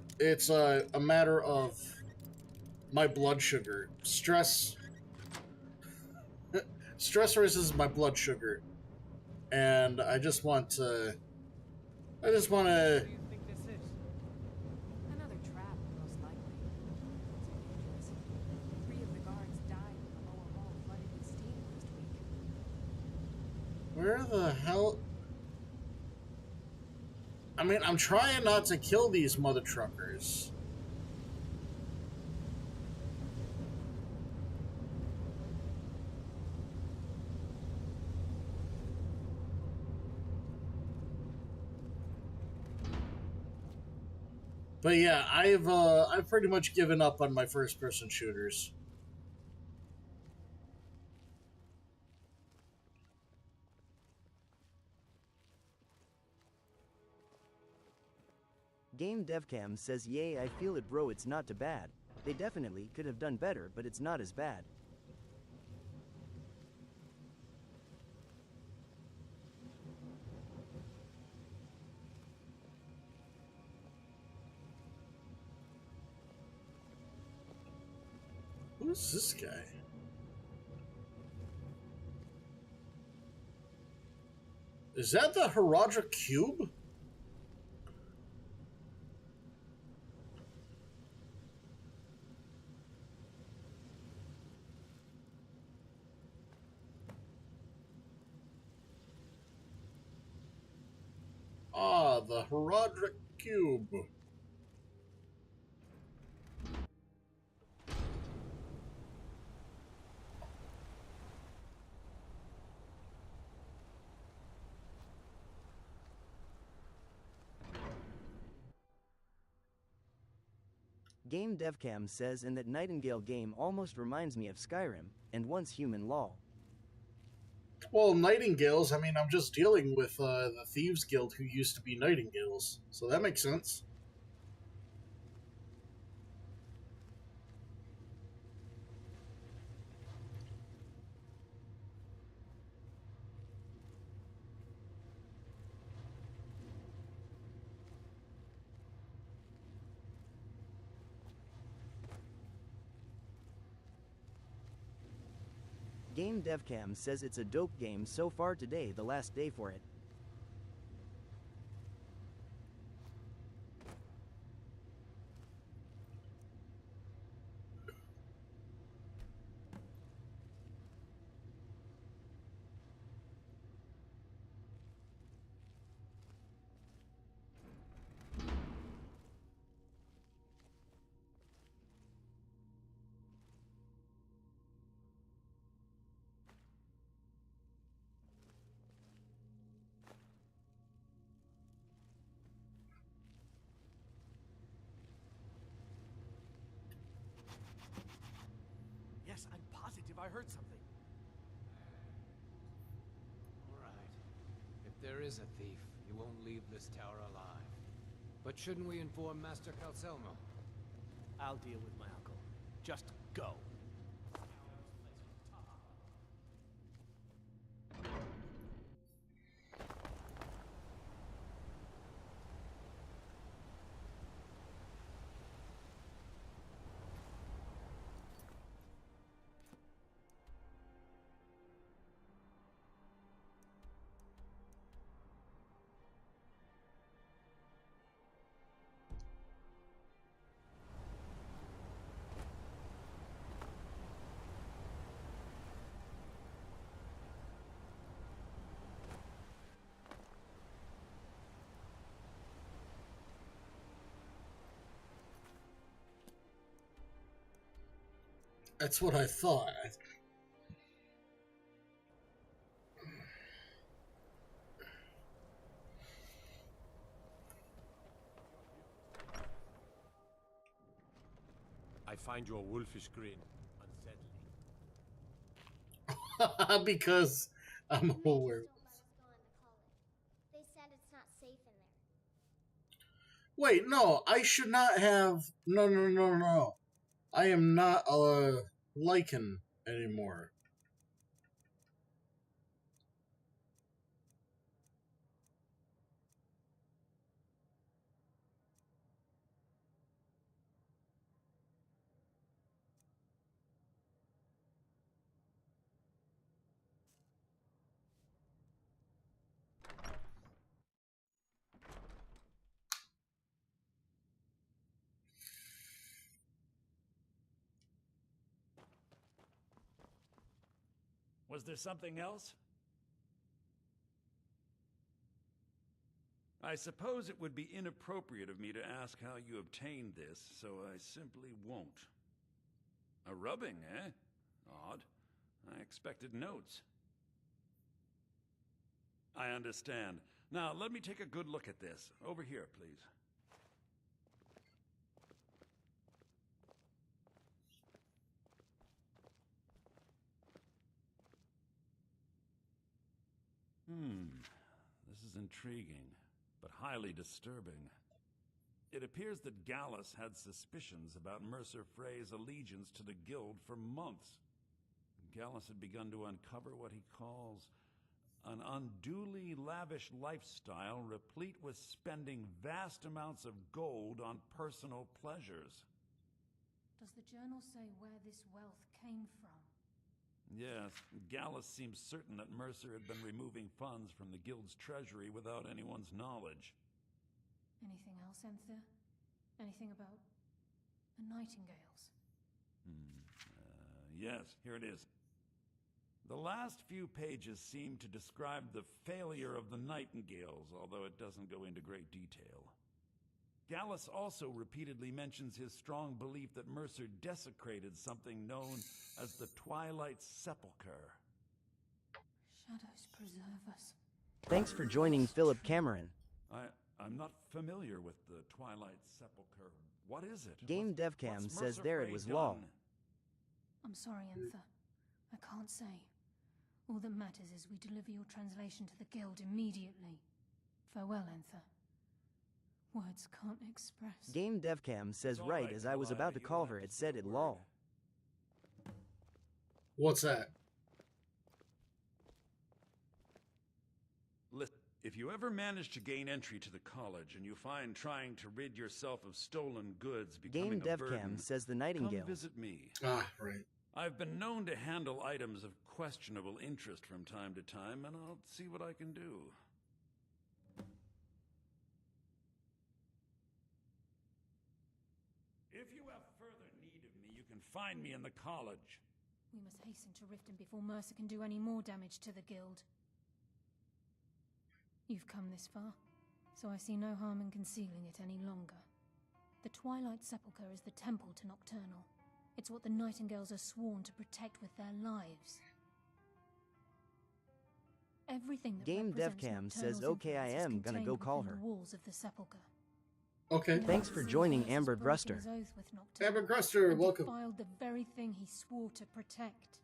[SPEAKER 1] of my blood sugar. Stress raises my blood sugar, and I just want to.
[SPEAKER 13] What do you think this is? Another trap, most likely. It's dangerous. 3 of the guards died in the lower hall flooded with steam last week.
[SPEAKER 1] Where the hell? I mean, I'm trying not to kill these mother truckers. But yeah, I've pretty much given up on my first-person shooters.
[SPEAKER 2] Game DevCam says, yay, I feel it, bro, it's not too bad. They definitely could have done better, but it's not as bad.
[SPEAKER 1] Who's this guy? Is that the Herodric Cube? Ah, the Herodric Cube.
[SPEAKER 2] Game DevCam says, and that Nightingale game almost reminds me of Skyrim, and once human law.
[SPEAKER 1] Well, Nightingales, I mean, I'm just dealing with the Thieves Guild who used to be Nightingales, so that makes sense.
[SPEAKER 2] Game DevCam says it's a dope game so far today, the last day for it.
[SPEAKER 5] Yes, I'm positive I heard something.
[SPEAKER 11] All right. If there is a thief, he won't leave this tower alive. But shouldn't we inform Master Calcelmo?
[SPEAKER 5] I'll deal with my uncle. Just go.
[SPEAKER 1] That's what I thought.
[SPEAKER 5] I find your wolfish grin unsettling.
[SPEAKER 1] Because I'm a werewolf.
[SPEAKER 9] They said it's not safe in there.
[SPEAKER 1] Wait, no, I should not have. No. I am not a Lycan anymore.
[SPEAKER 4] Was there something else? I suppose it would be inappropriate of me to ask how you obtained this, so I simply won't. A rubbing, eh? Odd. I expected notes. I understand. Now, let me take a good look at this. Over here, please. This is intriguing, but highly disturbing. It appears that Gallus had suspicions about Mercer Frey's allegiance to the Guild for months. Gallus had begun to uncover what he calls an unduly lavish lifestyle replete with spending vast amounts of gold on personal pleasures.
[SPEAKER 15] Does the journal say where this wealth came from?
[SPEAKER 4] Yes, Gallus seems certain that Mercer had been removing funds from the Guild's treasury without anyone's knowledge.
[SPEAKER 15] Anything else, Enther? Anything about the Nightingales?
[SPEAKER 4] Yes, here it is. The last few pages seem to describe the failure of the Nightingales, although it doesn't go into great detail. Gallus also repeatedly mentions his strong belief that Mercer desecrated something known as the Twilight Sepulchre.
[SPEAKER 15] Shadows preserve us.
[SPEAKER 2] Thanks for joining Philip Cameron.
[SPEAKER 4] I'm not familiar with the Twilight Sepulchre. What is it?
[SPEAKER 2] Game DevCam says there it was law.
[SPEAKER 15] I'm sorry, Enther. I can't say. All that matters is we deliver your translation to the Guild immediately. Farewell, Enther. Words can't express.
[SPEAKER 2] Game DevCam says right as I was about to call her, it said it law.
[SPEAKER 1] What's that?
[SPEAKER 4] Listen, if you ever manage to gain entry to the college and you find trying to rid yourself of stolen goods becoming
[SPEAKER 2] Game
[SPEAKER 4] a burden,
[SPEAKER 2] DevCam says the Nightingales.
[SPEAKER 4] come visit me.
[SPEAKER 1] Ah, right.
[SPEAKER 4] I've been known to handle items of questionable interest from time to time, and I'll see what I can do. If you have further need of me, you can find me in the college.
[SPEAKER 15] We must hasten to Riften before Mercer can do any more damage to the Guild. You've come this far, so I see no harm in concealing it any longer. The Twilight Sepulchre is the temple to Nocturnal. It's what the Nightingales are sworn to protect with their lives. Everything that
[SPEAKER 2] Game
[SPEAKER 15] represents
[SPEAKER 2] DevCam says
[SPEAKER 15] Nocturnal's
[SPEAKER 2] okay, I
[SPEAKER 15] influence is
[SPEAKER 2] am gonna go
[SPEAKER 15] contained
[SPEAKER 2] call
[SPEAKER 15] within
[SPEAKER 2] her.
[SPEAKER 15] the walls of the Sepulchre.
[SPEAKER 1] Okay.
[SPEAKER 2] Thanks for joining Amber Gruster.
[SPEAKER 15] His oath with Nocturnal
[SPEAKER 1] Amber Gruster,
[SPEAKER 15] and
[SPEAKER 1] welcome.
[SPEAKER 15] defiled the very thing he swore to protect.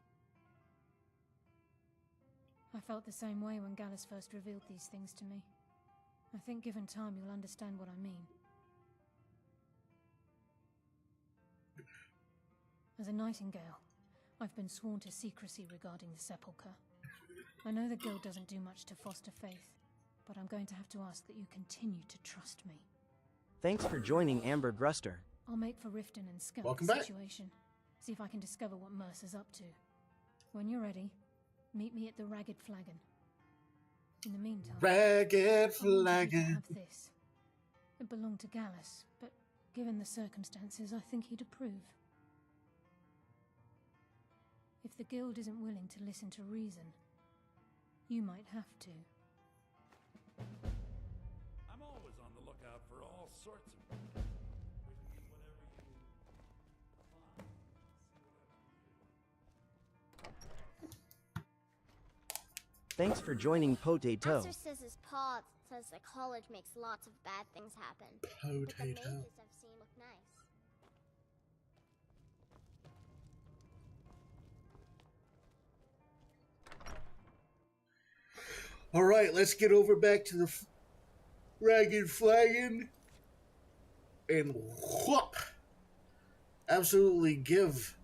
[SPEAKER 15] I felt the same way when Gallus first revealed these things to me. I think given time you'll understand what I mean. As a Nightingale, I've been sworn to secrecy regarding the Sepulchre. I know the Guild doesn't do much to foster faith, but I'm going to have to ask that you continue to trust me.
[SPEAKER 2] Thanks for joining Amber Gruster.
[SPEAKER 15] I'll make for Riften and scout
[SPEAKER 1] Welcome
[SPEAKER 15] the
[SPEAKER 1] back.
[SPEAKER 15] situation. See if I can discover what Mercer's up to. When you're ready, meet me at the Ragged Flagon. In the meantime,
[SPEAKER 1] Ragged
[SPEAKER 15] I wanted you to
[SPEAKER 1] Flagon.
[SPEAKER 15] have this. It belonged to Gallus, but given the circumstances, I think he'd approve. If the Guild isn't willing to listen to reason, you might have to.
[SPEAKER 4] I'm always on the lookout for all sorts of whatever you
[SPEAKER 2] Thanks for joining Potato.
[SPEAKER 19] Master says his paw says the college makes lots of bad things happen. But the
[SPEAKER 1] Potato.
[SPEAKER 19] mages I've seen look nice.
[SPEAKER 1] All right, let's get over back to the Ragged Flagon and whoop. Absolutely give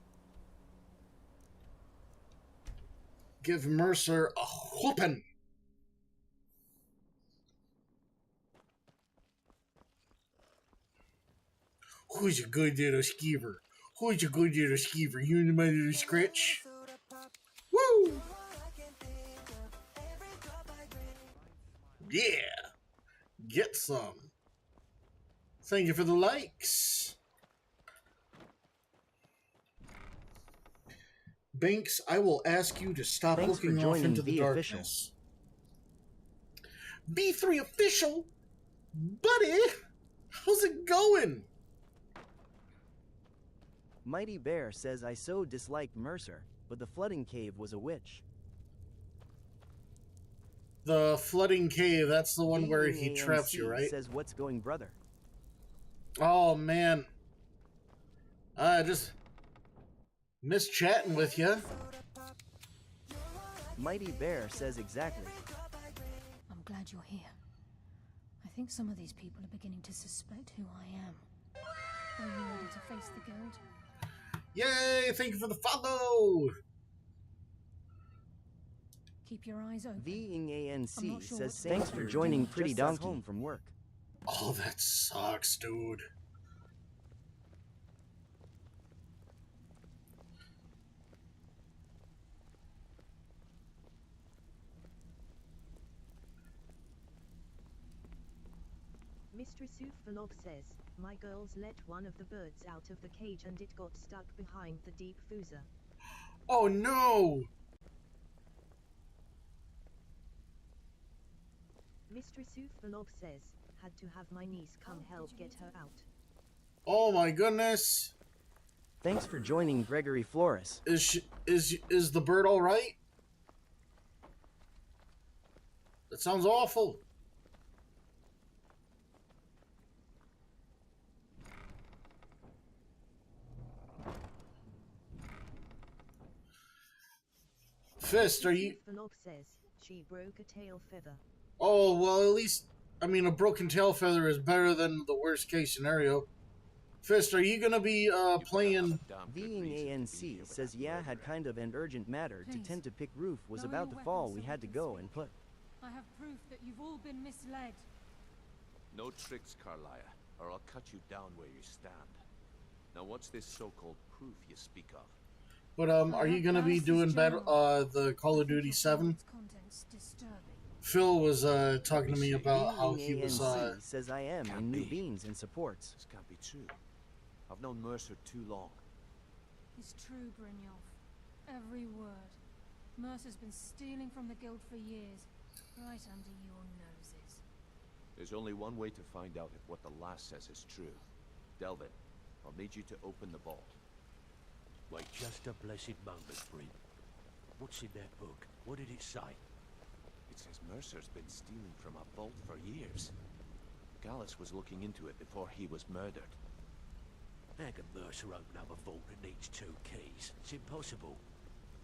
[SPEAKER 1] Mercer a whooping. Who's a good little skeever? Who's a good little skeever? You and my little scratch? Woo! Yeah! Get some. Thank you for the likes. Banks, I will ask you to stop
[SPEAKER 2] Thanks for
[SPEAKER 1] looking off
[SPEAKER 2] joining
[SPEAKER 1] into the
[SPEAKER 2] B Official.
[SPEAKER 1] darkness. B3 Official? Buddy! How's it going?
[SPEAKER 2] Mighty Bear says I so disliked Mercer, but the flooding cave was a witch.
[SPEAKER 1] The flooding cave, that's the one where he
[SPEAKER 2] AMC
[SPEAKER 1] traps you, right?
[SPEAKER 2] Says what's going, brother?
[SPEAKER 1] Oh, man. I just miss chatting with you.
[SPEAKER 2] Mighty Bear says exactly.
[SPEAKER 15] I'm glad you're here. I think some of these people are beginning to suspect who I am. Are you ready to face the guild?
[SPEAKER 1] Yay! Thank you for the follow!
[SPEAKER 15] Keep your eyes open.
[SPEAKER 2] Being ANC
[SPEAKER 15] sure
[SPEAKER 2] says
[SPEAKER 15] what
[SPEAKER 2] thanks for joining Pretty Donkey home from work.
[SPEAKER 1] Oh, that sucks, dude.
[SPEAKER 3] Mistress Vlog says, my girls let one of the birds out of the cage and it got stuck behind the deep freezer.
[SPEAKER 1] Oh no!
[SPEAKER 3] Mistress Vlog says, had to have my niece come help get her out.
[SPEAKER 1] Oh my goodness!
[SPEAKER 2] Thanks for joining Gregory Flores.
[SPEAKER 1] Is the bird all right? That sounds awful. Fist, are you?
[SPEAKER 3] Vlog says she broke a tail feather.
[SPEAKER 1] Oh well, at least I mean a broken tail feather is better than the worst case scenario. Fist, are you gonna be playing?
[SPEAKER 2] Being ANC says yeah, had kind of an urgent matter to tend to pick roof was about to fall. We had to go and put.
[SPEAKER 15] I have proof that you've all been misled.
[SPEAKER 10] No tricks, Carlia, or I'll cut you down where you stand. Now what's this so-called proof you speak of?
[SPEAKER 1] But are you gonna be doing the Call of Duty 7? Phil was talking to me about how he was
[SPEAKER 2] says I am in New Beans and supports.
[SPEAKER 10] This can't be true. I've known Mercer too long.
[SPEAKER 15] It's true, Brynjolf. Every word. Mercer's been stealing from the guild for years, right under your noses.
[SPEAKER 10] There's only one way to find out if what the lass says is true. Delvin, I'll need you to open the vault.
[SPEAKER 5] Wait just a blessed moment, Bryn. What's in that book? What did it say?
[SPEAKER 10] It says Mercer's been stealing from a vault for years. Gallus was looking into it before he was murdered.
[SPEAKER 5] How can Mercer open up a vault that needs 2 keys? It's impossible.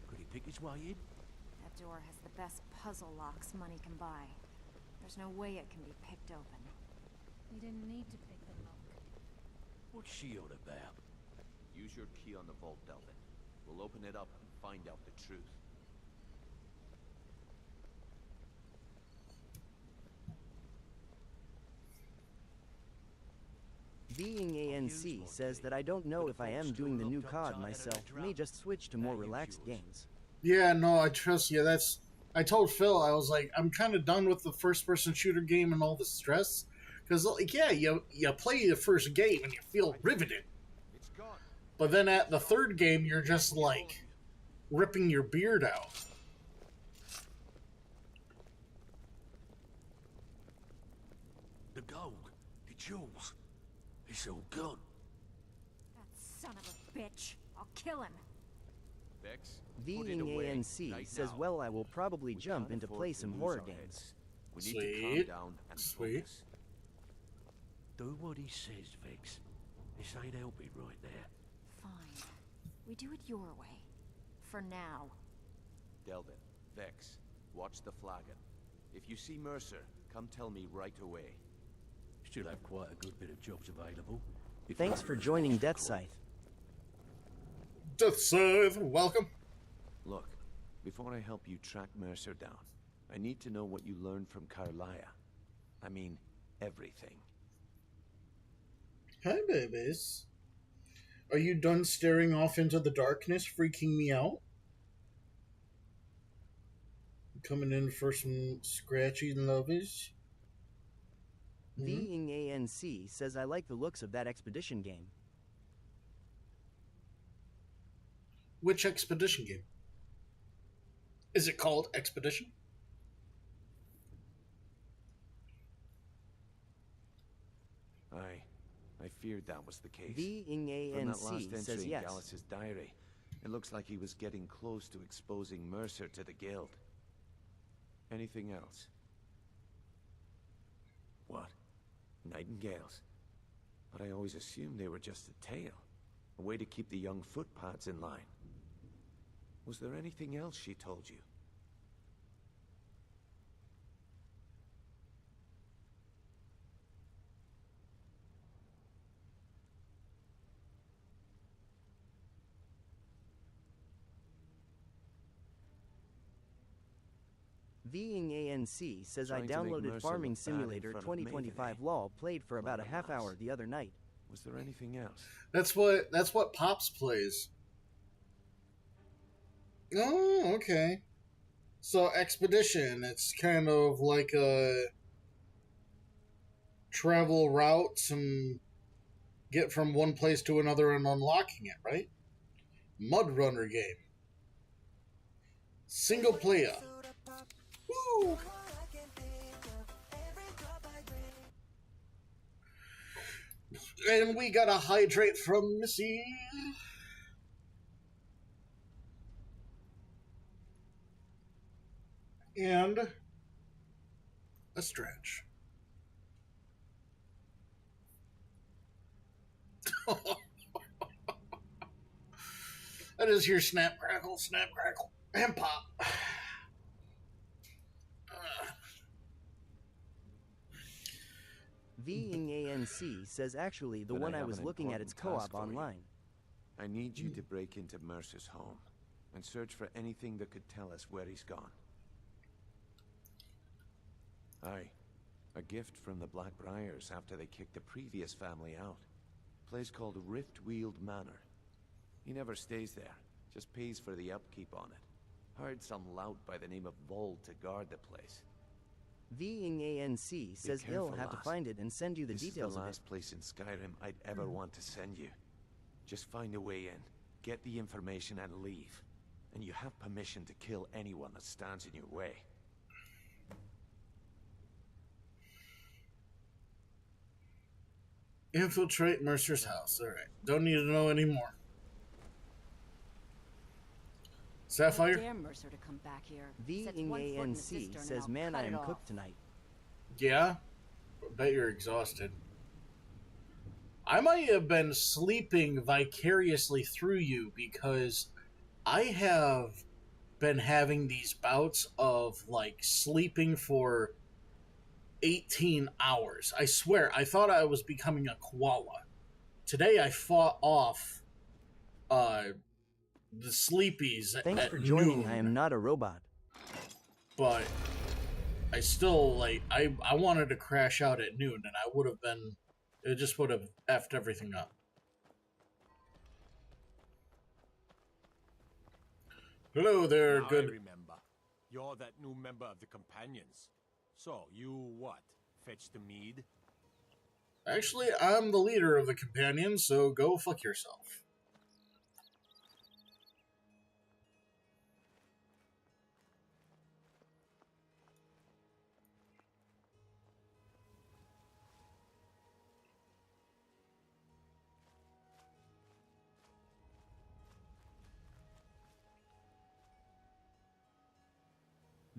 [SPEAKER 5] Could he pick his way in?
[SPEAKER 20] That door has the best puzzle locks money can buy. There's no way it can be picked open.
[SPEAKER 15] You didn't need to pick the lock.
[SPEAKER 5] What's she on about?
[SPEAKER 10] Use your key on the vault, Delvin. We'll open it up and find out the truth.
[SPEAKER 2] Being ANC says that I don't know if I am doing the new COD myself. May just switch to more relaxed games.
[SPEAKER 1] Yeah, no, I trust you. I told Phil, I was like, I'm kind of done with the first-person shooter game and all the stress. Because, like, yeah, you play the first game and you feel riveted. But then at the third game, you're just, like, ripping your beard out.
[SPEAKER 5] The gold. It's yours. It's all gone.
[SPEAKER 20] That son of a bitch. I'll kill him.
[SPEAKER 10] Vex,
[SPEAKER 2] Being ANC says, well, I will probably jump into play some horror games.
[SPEAKER 10] We need to calm down and focus.
[SPEAKER 5] Do what he says, Vex. This ain't helping right now.
[SPEAKER 20] Fine. We do it your way. For now.
[SPEAKER 10] Delvin, Vex, watch the flagon. If you see Mercer, come tell me right away.
[SPEAKER 5] Still have quite a good bit of jobs available.
[SPEAKER 2] Thanks for joining Death Scythe.
[SPEAKER 1] Death Scythe, welcome.
[SPEAKER 10] Look, before I help you track Mercer down, I need to know what you learned from Carlia. I mean, everything.
[SPEAKER 1] Hi, babies. Are you done staring off into the darkness, freaking me out? Coming in for some scratchy lovies?
[SPEAKER 2] Being ANC says I like the looks of that expedition game.
[SPEAKER 1] Which expedition game? Is it called Expedition?
[SPEAKER 10] I feared that was the case.
[SPEAKER 2] Being
[SPEAKER 10] From that last
[SPEAKER 2] ANC
[SPEAKER 10] entry
[SPEAKER 2] says
[SPEAKER 10] in
[SPEAKER 2] yes.
[SPEAKER 10] Gallus's diary, it looks like he was getting close to exposing Mercer to the guild. Anything else? What? Nightingales? But I always assumed they were just a tale. A way to keep the young footpads in line. Was there anything else she told you?
[SPEAKER 2] Being ANC says I
[SPEAKER 10] Trying to make
[SPEAKER 2] downloaded
[SPEAKER 10] Mercer
[SPEAKER 2] Farming
[SPEAKER 10] look bad in
[SPEAKER 2] Simulator
[SPEAKER 10] front of Maven,
[SPEAKER 2] 2025
[SPEAKER 10] eh?
[SPEAKER 2] LOL, played for about a
[SPEAKER 10] Clever
[SPEAKER 2] half
[SPEAKER 10] lass.
[SPEAKER 2] hour the other night.
[SPEAKER 10] Was there anything else?
[SPEAKER 1] That's what Pops plays. Oh, okay. So Expedition, it's kind of like a travel routes and get from one place to another and unlocking it, right? Mud Runner game. Single player. Woo! And we got a hydrate from Missy. And a stretch. I just hear snap, crackle, and pop.
[SPEAKER 2] Being ANC says actually the
[SPEAKER 10] Then
[SPEAKER 2] one I
[SPEAKER 10] have
[SPEAKER 2] was
[SPEAKER 10] an
[SPEAKER 2] looking at its
[SPEAKER 10] important task
[SPEAKER 2] co-op
[SPEAKER 10] for you.
[SPEAKER 2] online.
[SPEAKER 10] I need you to break into Mercer's home and search for anything that could tell us where he's gone. Aye. A gift from the Blackbriars after they kicked the previous family out. Place called Riftweald Manor. He never stays there, just pays for the upkeep on it. Hired some lout by the name of Vold to guard the place.
[SPEAKER 2] Being ANC says he'll have to find it and send you the
[SPEAKER 10] This
[SPEAKER 2] details
[SPEAKER 10] is the
[SPEAKER 2] of it.
[SPEAKER 10] last place in Skyrim I'd ever want to send you. Just find a way in, get the information and leave. And you have permission to kill anyone that stands in your way.
[SPEAKER 1] Infiltrate Mercer's house. Alright. Don't need to know anymore. Sapphire?
[SPEAKER 20] Dare Mercer to come back here. Sets
[SPEAKER 2] Being
[SPEAKER 20] one foot in the
[SPEAKER 2] ANC
[SPEAKER 20] cistern and
[SPEAKER 2] says
[SPEAKER 20] I'll
[SPEAKER 2] man
[SPEAKER 20] cut
[SPEAKER 2] I
[SPEAKER 20] it
[SPEAKER 2] am
[SPEAKER 20] off."
[SPEAKER 2] cooked tonight.
[SPEAKER 1] Yeah? I bet you're exhausted. I might have been sleeping vicariously through you because I have been having these bouts of like sleeping for 18 hours. I swear, I thought I was becoming a koala. Today I fought off the sleepies
[SPEAKER 2] Thanks
[SPEAKER 1] at
[SPEAKER 2] for joining.
[SPEAKER 1] noon,
[SPEAKER 2] I am not a robot.
[SPEAKER 1] but I still, like, I wanted to crash out at noon, and I would have been, it just would have effed everything up. Hello there,
[SPEAKER 5] Now
[SPEAKER 1] good.
[SPEAKER 5] I remember. You're that new member of the Companions. So, you what? Fetch the mead?
[SPEAKER 1] Actually, I'm the leader of the companions, so go fuck yourself.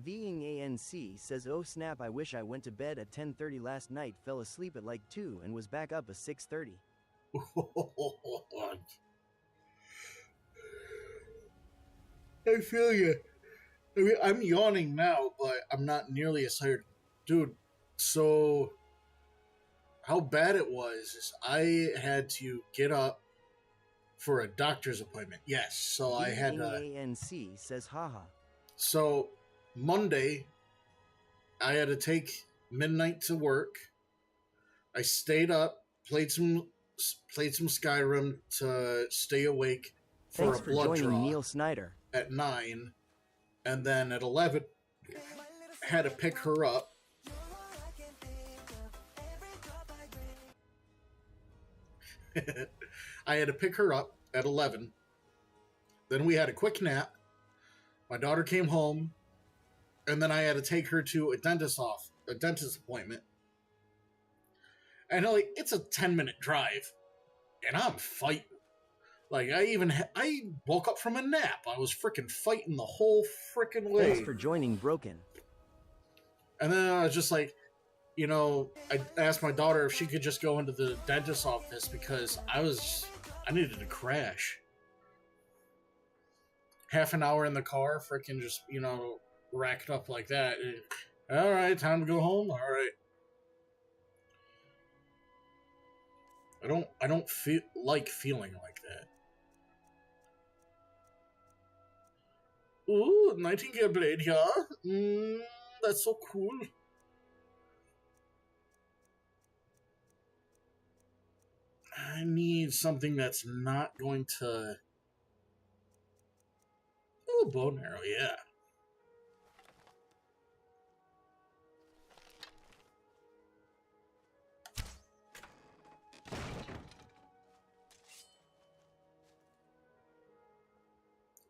[SPEAKER 2] Being ANC says oh snap I wish I went to bed at 10:30 last night, fell asleep at like 2 and was back up at 6:30.
[SPEAKER 1] I feel you. I mean, I'm yawning now, but I'm not nearly as tired. Dude, so how bad it was is I had to get up for a doctor's appointment. Yes, so I had
[SPEAKER 2] Being
[SPEAKER 1] to...
[SPEAKER 2] ANC says haha.
[SPEAKER 1] So Monday, I had to take midnight to work. I stayed up, played some Skyrim to stay awake for
[SPEAKER 2] Thanks
[SPEAKER 1] a
[SPEAKER 2] for
[SPEAKER 1] blood
[SPEAKER 2] joining
[SPEAKER 1] draw
[SPEAKER 2] Neil Snyder.
[SPEAKER 1] at 9, and then at 11, had to pick her up. I had to pick her up at 11. Then we had a quick nap. My daughter came home, and then I had to take her to a dentist appointment. And like, it's a 10-minute drive, and I'm fighting. Like, I woke up from a nap. I was freaking fighting the whole freaking way.
[SPEAKER 2] Thanks for joining Broken.
[SPEAKER 1] And then I was just like, you know, I asked my daughter if she could just go into the dentist's office because I needed to crash. Half an hour in the car, freaking just, you know, racked up like that. All right, time to go home. All right. I don't feel like feeling like that. Ooh, Nightingale Blade here. That's so cool. I need something that's not going to... Oh, bone arrow, yeah.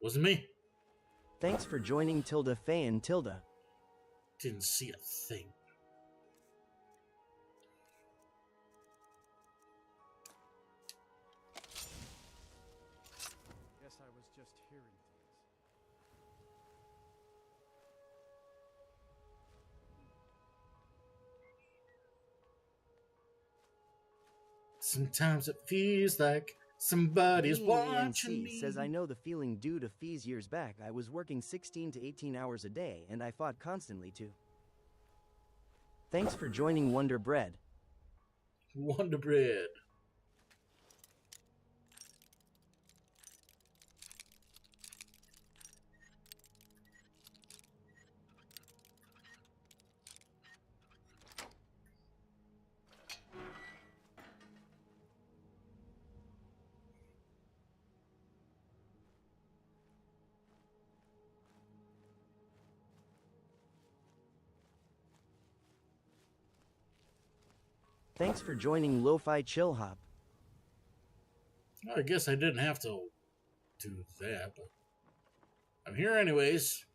[SPEAKER 1] Wasn't me.
[SPEAKER 2] Thanks for joining Tilda Faye and Tilda.
[SPEAKER 1] Didn't see a thing.
[SPEAKER 5] Guess I was just hearing things.
[SPEAKER 1] Sometimes it feels like somebody's watching
[SPEAKER 2] ANC
[SPEAKER 1] me.
[SPEAKER 2] says, I know the feeling due to fees years back. I was working 16 to 18 hours a day, and I fought constantly too. Thanks for joining Wonder Bread.
[SPEAKER 1] Wonder Bread.
[SPEAKER 2] Thanks for joining Lo-Fi Chill Hop.
[SPEAKER 1] I guess I didn't have to do that, but I'm here anyways.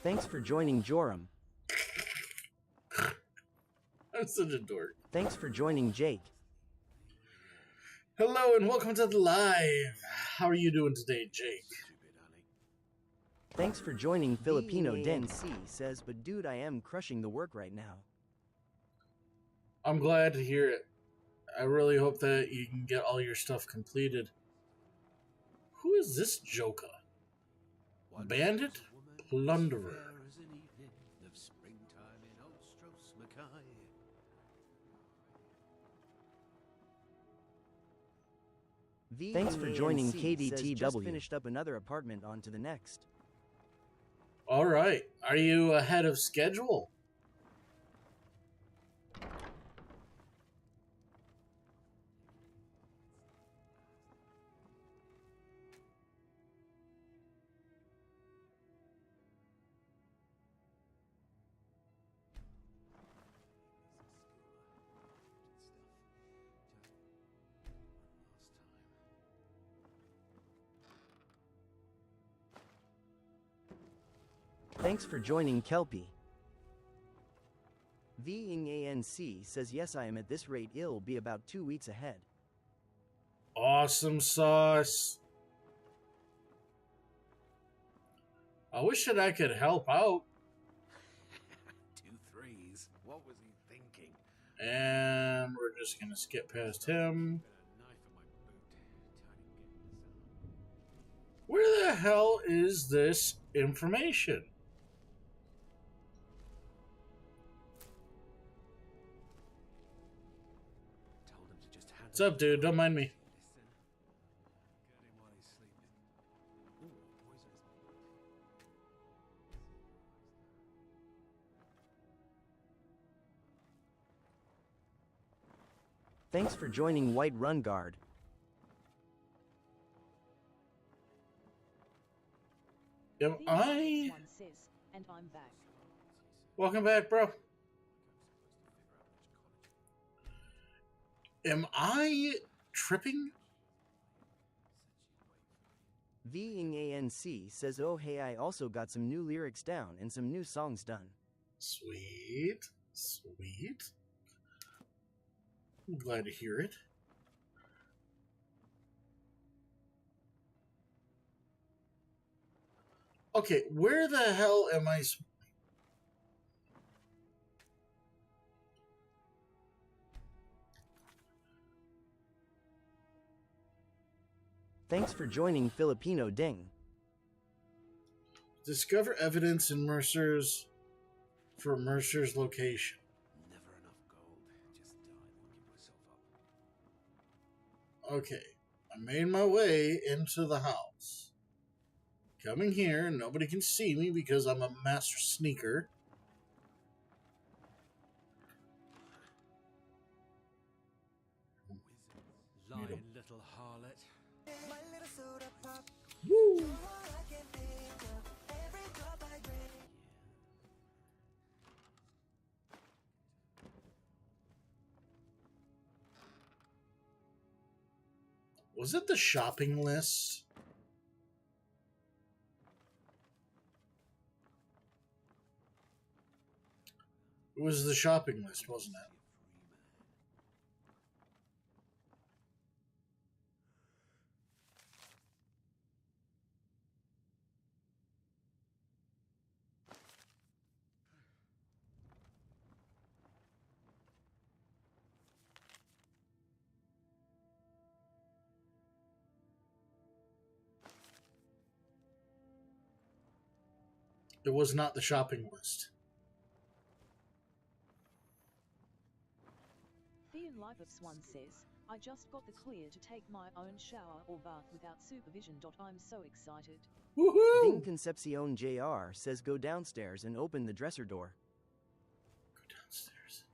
[SPEAKER 2] Thanks for joining Joram.
[SPEAKER 1] I'm such a dork.
[SPEAKER 2] Thanks for joining Jake.
[SPEAKER 1] Hello and welcome to the live. How are you doing today, Jake?
[SPEAKER 2] Thanks for joining Filipino DNC says, but dude, I am crushing the work right now.
[SPEAKER 1] I'm glad to hear it. I really hope that you can get all your stuff completed. Who is this Joker? Bandit? Plunderer.
[SPEAKER 2] Thanks for joining KDTW. Just finished up another apartment, on to the next.
[SPEAKER 1] All right. Are you ahead of schedule?
[SPEAKER 2] Thanks for joining Kelpie. VingANC says, yes, I am at this rate. It'll be about 2 weeks ahead.
[SPEAKER 1] Awesome sauce. I wish that I could help out.
[SPEAKER 16] 2 3s. What was he thinking?
[SPEAKER 1] And we're just going to skip past him. Where the hell is this information? What's up, dude? Don't mind me.
[SPEAKER 2] Thanks for joining White Run Guard.
[SPEAKER 1] Am I?
[SPEAKER 3] And I'm back.
[SPEAKER 1] Welcome back, bro. Am I tripping?
[SPEAKER 2] VingANC says, oh hey, I also got some new lyrics down and some new songs done.
[SPEAKER 1] Sweet. Sweet. I'm glad to hear it. Okay, where the hell am I?
[SPEAKER 2] Thanks for joining Filipino Ding.
[SPEAKER 1] Discover evidence in Mercer's location.
[SPEAKER 7] Never enough gold. Just die. Don't give yourself up.
[SPEAKER 1] Okay, I made my way into the house. Coming here, nobody can see me because I'm a master sneaker.
[SPEAKER 5] Lying little harlot.
[SPEAKER 1] Woo! Was it the shopping list? It was the shopping list, wasn't it? It was not the shopping list.
[SPEAKER 21] Thean Life of Swan says, I just got the clear to take my own shower or bath without supervision. I'm so excited.
[SPEAKER 1] Woohoo!
[SPEAKER 2] Ding Concepcion JR says go downstairs and open the dresser door.
[SPEAKER 1] Go downstairs.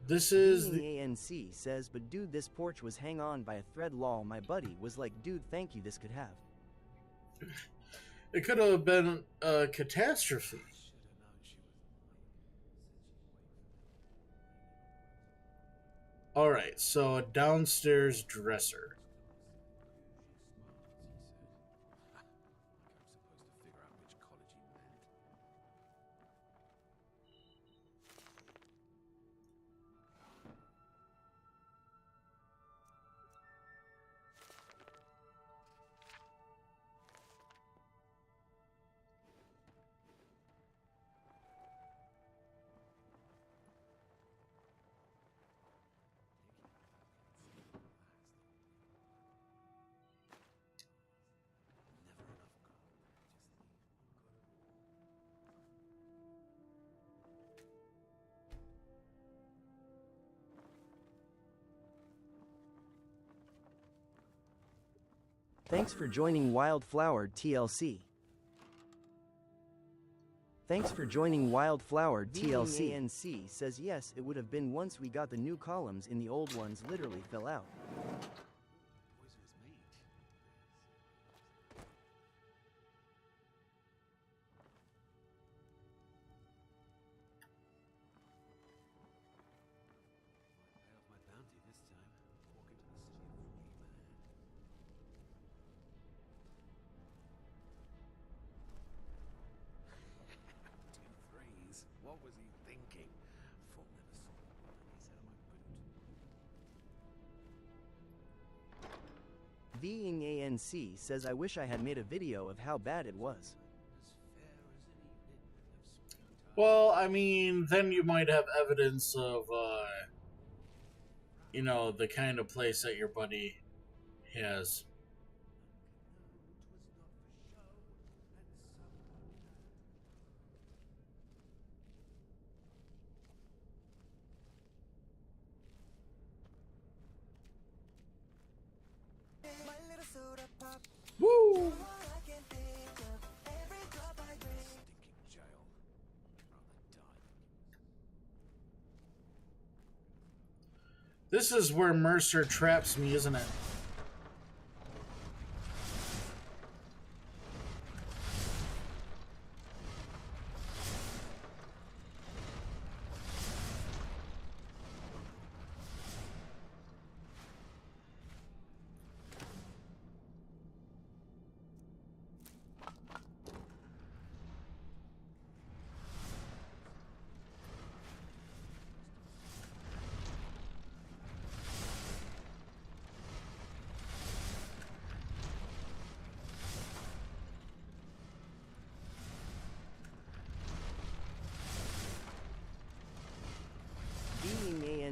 [SPEAKER 1] This is the
[SPEAKER 2] ANC says, but dude, this porch was hang on by a thread. Lol, my buddy was like, dude, thank you, this could have.
[SPEAKER 1] It could have been a catastrophe. Alright, so a downstairs dresser.
[SPEAKER 2] Thanks for joining Wildflower TLC. Thanks for joining Wildflower TLC. ANC says yes, it would have been once we got the new columns in the old ones literally fell out.
[SPEAKER 7] What was he thinking? Full never saw the word he said on my boot.
[SPEAKER 2] Being ANC says I wish I had made a video of how bad it was.
[SPEAKER 1] Well, I mean, then you might have evidence of, you know, the kind of place that your buddy has. Woo! This is where Mercer traps me, isn't it?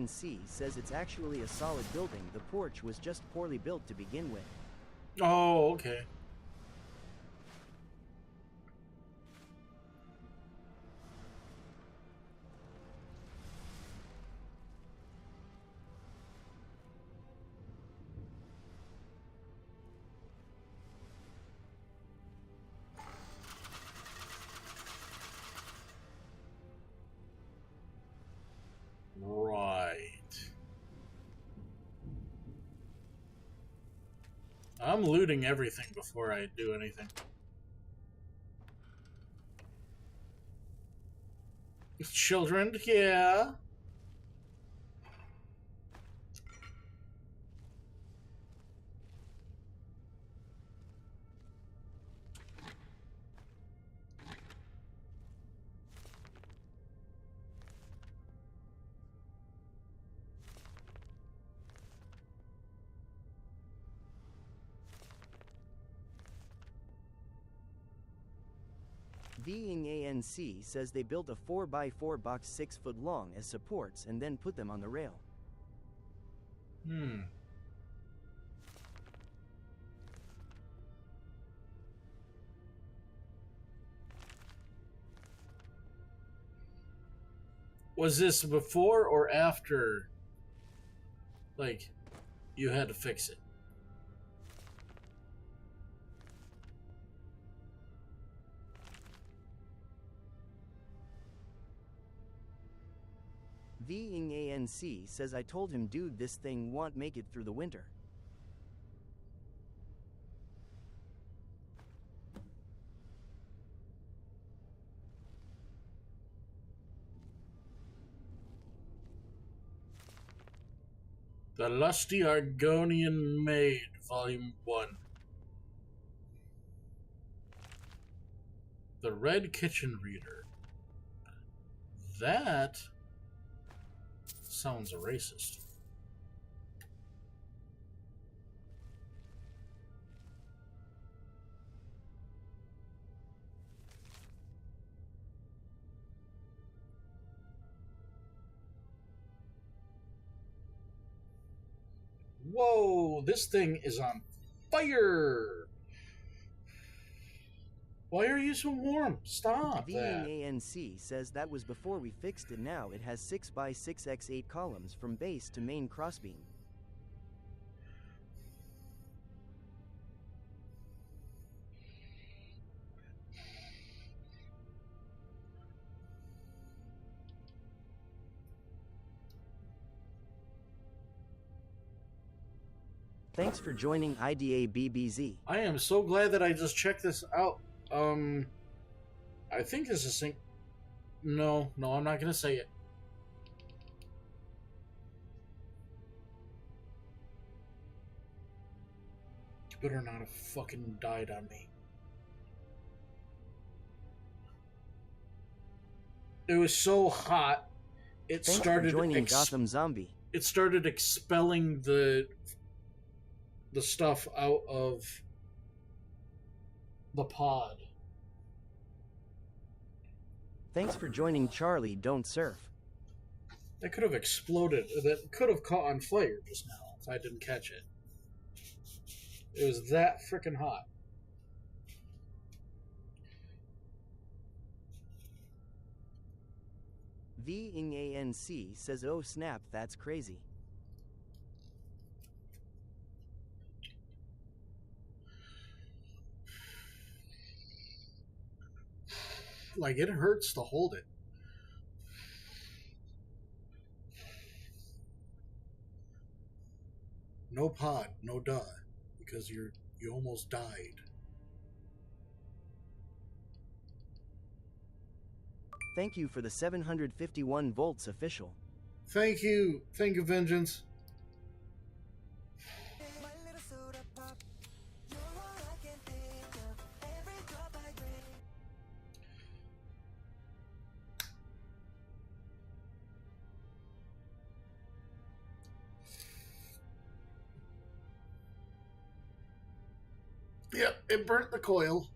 [SPEAKER 2] ANC says it's actually a solid building. The porch was just poorly built to begin with.
[SPEAKER 1] Oh, okay. Right. I'm looting everything before I do anything. Children, yeah.
[SPEAKER 2] Being ANC says they built a 4x4 box 6 foot long as supports and then put them on the rail.
[SPEAKER 1] Was this before or after, like, you had to fix it?
[SPEAKER 2] Being ANC says I told him, dude, this thing won't make it through the winter.
[SPEAKER 1] The Lusty Argonian Maid, Volume 1. The Red Kitchen Reader. That sounds racist. Whoa, this thing is on fire! Why are you so warm? Stop
[SPEAKER 2] Being
[SPEAKER 1] that.
[SPEAKER 2] ANC says that was before we fixed it. Now it has 6x6x8 columns from base to main crossbeam. Thanks for joining IDA BBZ.
[SPEAKER 1] I am so glad that I just checked this out. I think this is sync. No, I'm not gonna say it. You better not have fucking died on me. It was so hot. It
[SPEAKER 2] Thanks
[SPEAKER 1] started
[SPEAKER 2] for joining Gotham Zombie.
[SPEAKER 1] It started expelling the stuff out of the pod.
[SPEAKER 2] Thanks for joining Charlie Don't Surf.
[SPEAKER 1] That could have exploded. That could have caught on fire just now if I didn't catch it. It was that freaking hot.
[SPEAKER 2] Being ANC says, oh snap, that's crazy.
[SPEAKER 1] Like, it hurts to hold it. No pod, no duh, because you almost died.
[SPEAKER 2] Thank you for the 751 volts official.
[SPEAKER 1] Thank you, Vengeance. Yep, it burnt the coil.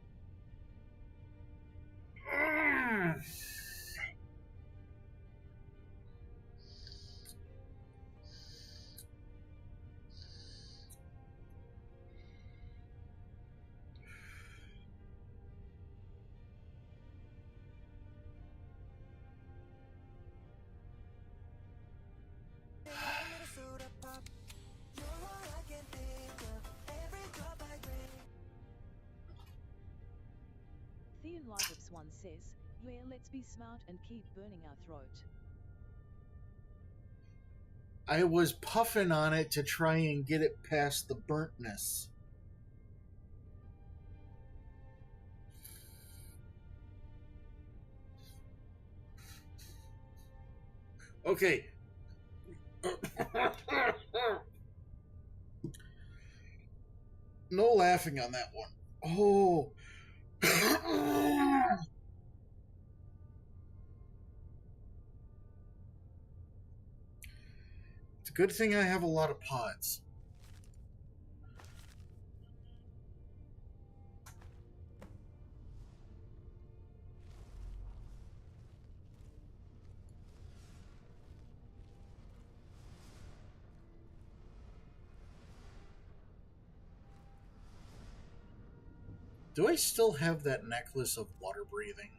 [SPEAKER 21] Theon Light of Swan says, yeah, let's be smart and keep burning our throat.
[SPEAKER 1] I was puffing on it to try and get it past the burntness. Okay. No laughing on that one. Oh. It's a good thing I have a lot of pods. Do I still have that necklace of water breathing?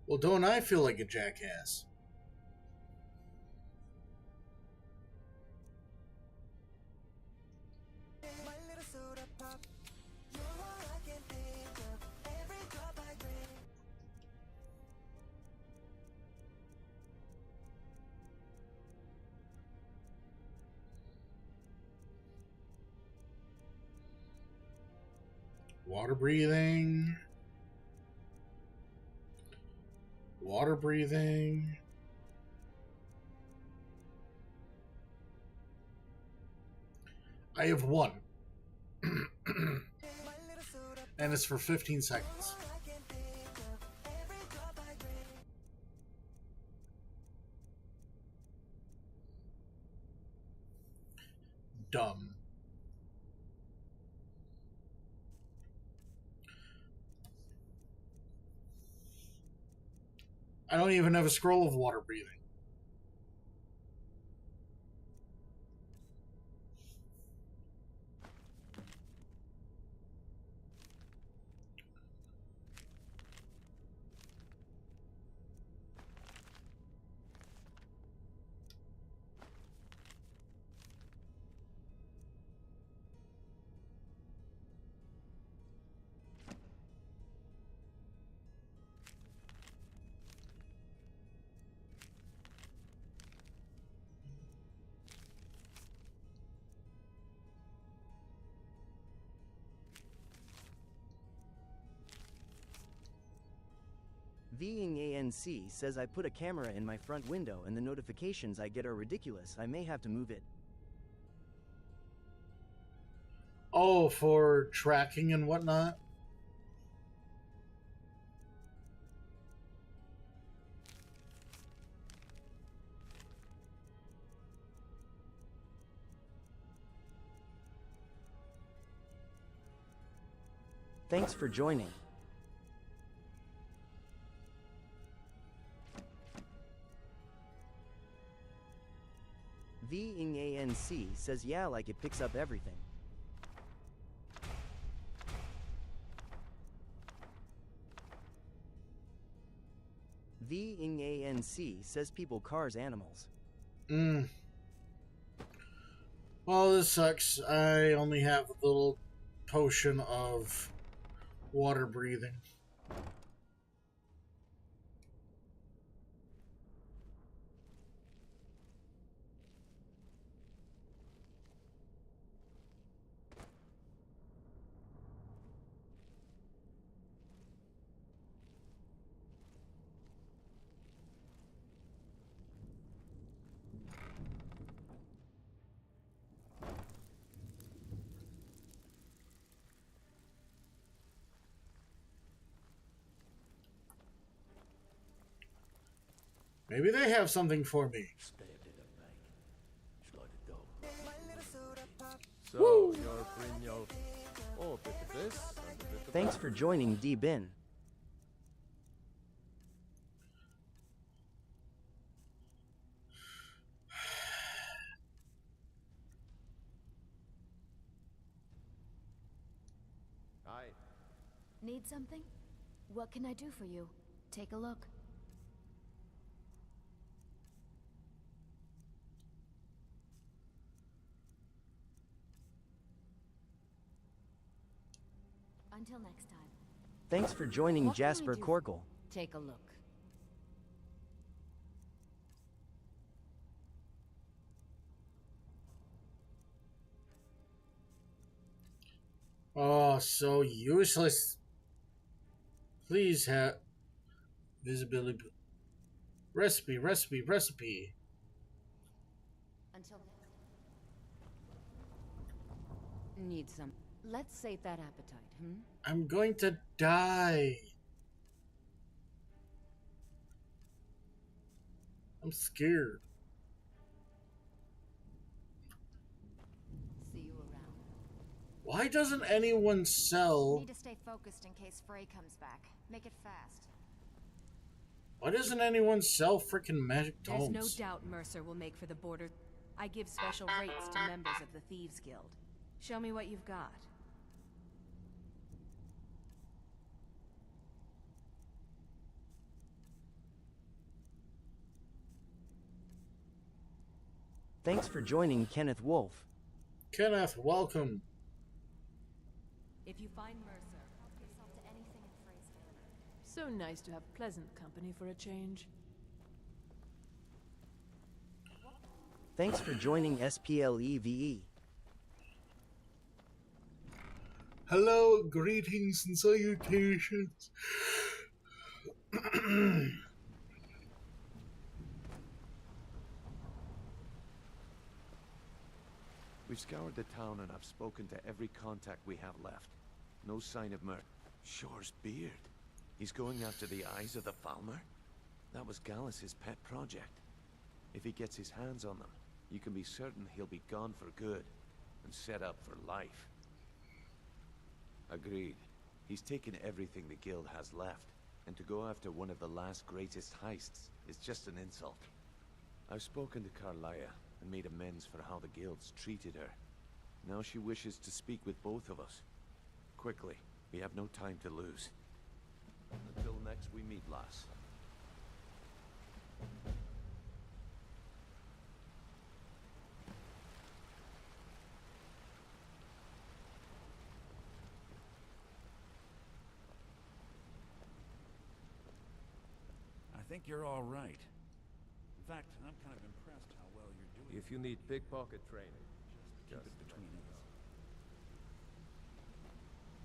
[SPEAKER 1] Well, don't I feel like a jackass? Water breathing. Water breathing. I have one. And it's for 15 seconds. Dumb. I don't even have a scroll of water breathing.
[SPEAKER 2] Ving ANC says I put a camera in my front window and the notifications I get are ridiculous. I may have to move it.
[SPEAKER 1] Oh, for tracking and whatnot?
[SPEAKER 2] Thanks for joining. Ving ANC says yeah, like it picks up everything. Ving ANC says people, cars, animals.
[SPEAKER 1] Well, this sucks. I only have a little potion of water breathing. Maybe they have something for me.
[SPEAKER 5] So, you're Brynjolf. Oh, bit of this, and a bit of
[SPEAKER 2] Thanks
[SPEAKER 5] that.
[SPEAKER 2] for joining D-Bin.
[SPEAKER 5] Aye.
[SPEAKER 9] Need something? What can I do for you? Take a look. Until next time.
[SPEAKER 2] Thanks for joining
[SPEAKER 9] What can I
[SPEAKER 2] Jasper
[SPEAKER 9] do?
[SPEAKER 2] Corkle.
[SPEAKER 9] Take a look.
[SPEAKER 1] Oh, so useless. Please have visibility. Recipe, recipe, recipe.
[SPEAKER 9] Until need some. Let's sate that appetite,
[SPEAKER 1] I'm going to die. I'm scared.
[SPEAKER 9] See you around.
[SPEAKER 1] Why doesn't anyone sell?
[SPEAKER 20] Need to stay focused in case Frey comes back. Make it fast.
[SPEAKER 1] Why doesn't anyone sell freaking magic
[SPEAKER 13] There's
[SPEAKER 1] tomes?
[SPEAKER 13] no doubt Mercer will make for the border. I give special rates to members of the Thieves Guild. Show me what you've got.
[SPEAKER 2] Thanks for joining Kenneth Wolf.
[SPEAKER 1] Kenneth, welcome.
[SPEAKER 13] If you find Mercer,
[SPEAKER 20] Help yourself to anything in Frey's favor.
[SPEAKER 21] So nice to have pleasant company for a change.
[SPEAKER 2] Thanks for joining SPLEVE.
[SPEAKER 1] Hello, greetings and salutations.
[SPEAKER 10] We've scoured the town and I've spoken to every contact we have left. No sign of Shore's beard. He's going after the eyes of the Falmer? That was Gallus's pet project. If he gets his hands on them, you can be certain he'll be gone for good and set up for life. Agreed. He's taken everything the guild has left, and to go after one of the last greatest heists is just an insult. I've spoken to Carlia and made amends for how the guilds treated her. Now she wishes to speak with both of us. Quickly, we have no time to lose. Until next we meet, lass.
[SPEAKER 4] I think you're all right. In fact, I'm kind of impressed how well you're doing.
[SPEAKER 5] If you need pickpocket training,
[SPEAKER 4] Keep it between us.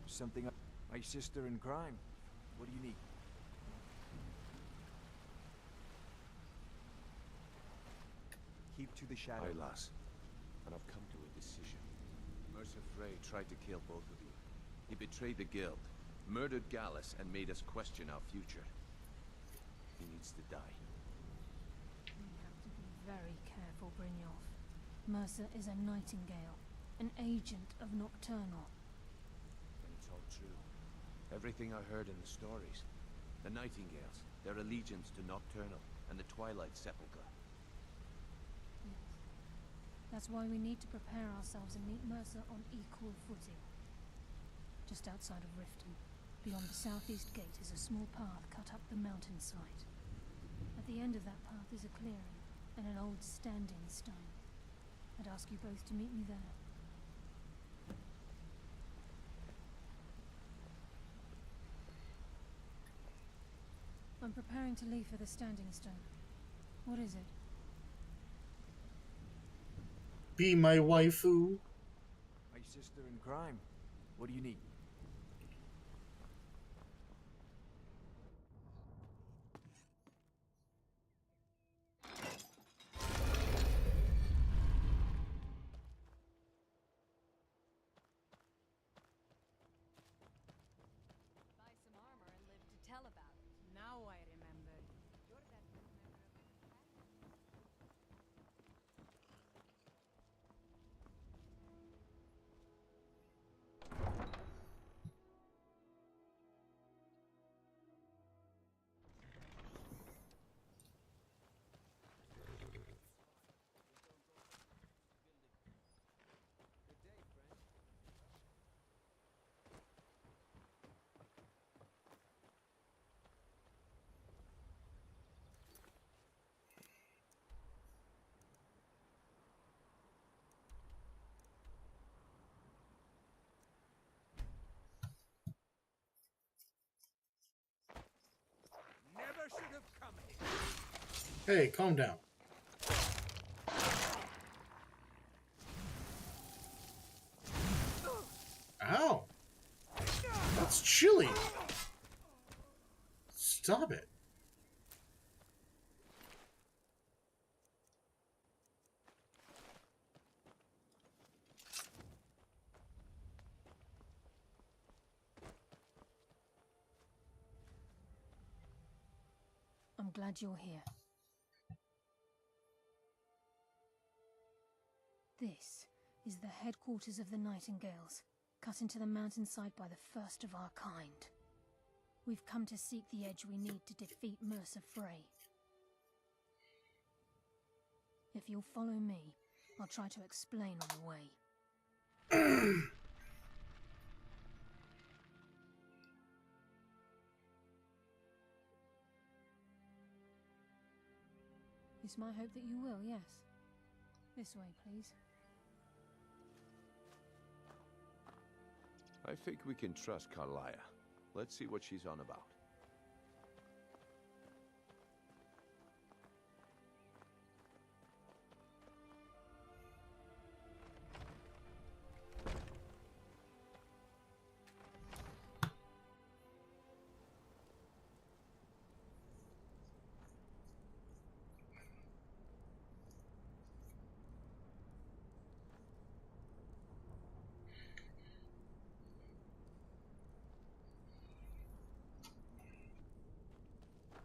[SPEAKER 11] Something up. My sister in crime. What do you need? Keep to the shadow.
[SPEAKER 10] Aye, lass. And I've come to a decision. Mercer Frey tried to kill both of you. He betrayed the guild, murdered Gallus, and made us question our future. He needs to die.
[SPEAKER 15] We have to be very careful, Brynjolf. Mercer is a nightingale, an agent of Nocturnal.
[SPEAKER 10] And it's all true. Everything I heard in the stories. The Nightingales, their allegiance to Nocturnal, and the Twilight Sepulchre.
[SPEAKER 15] Yes. That's why we need to prepare ourselves and meet Mercer on equal footing. Just outside of Riften, beyond the southeast gate, is a small path cut up the mountainside. At the end of that path is a clearing and an old standing stone. I'd ask you both to meet me there. I'm preparing to leave for the standing stone. What is it?
[SPEAKER 1] Be my waifu.
[SPEAKER 11] My sister in crime. What do you need?
[SPEAKER 20] Buy some armor and live to tell about it. Now I remember. You're that new member of the
[SPEAKER 1] Hey, calm down. Ow. That's chilly. Stop it.
[SPEAKER 15] I'm glad you're here. This is the headquarters of the Nightingales, cut into the mountainside by the first of our kind. We've come to seek the edge we need to defeat Mercer Frey. If you'll follow me, I'll try to explain on the way. It's my hope that you will, yes. This way, please.
[SPEAKER 10] I think we can trust Carlia. Let's see what she's on about.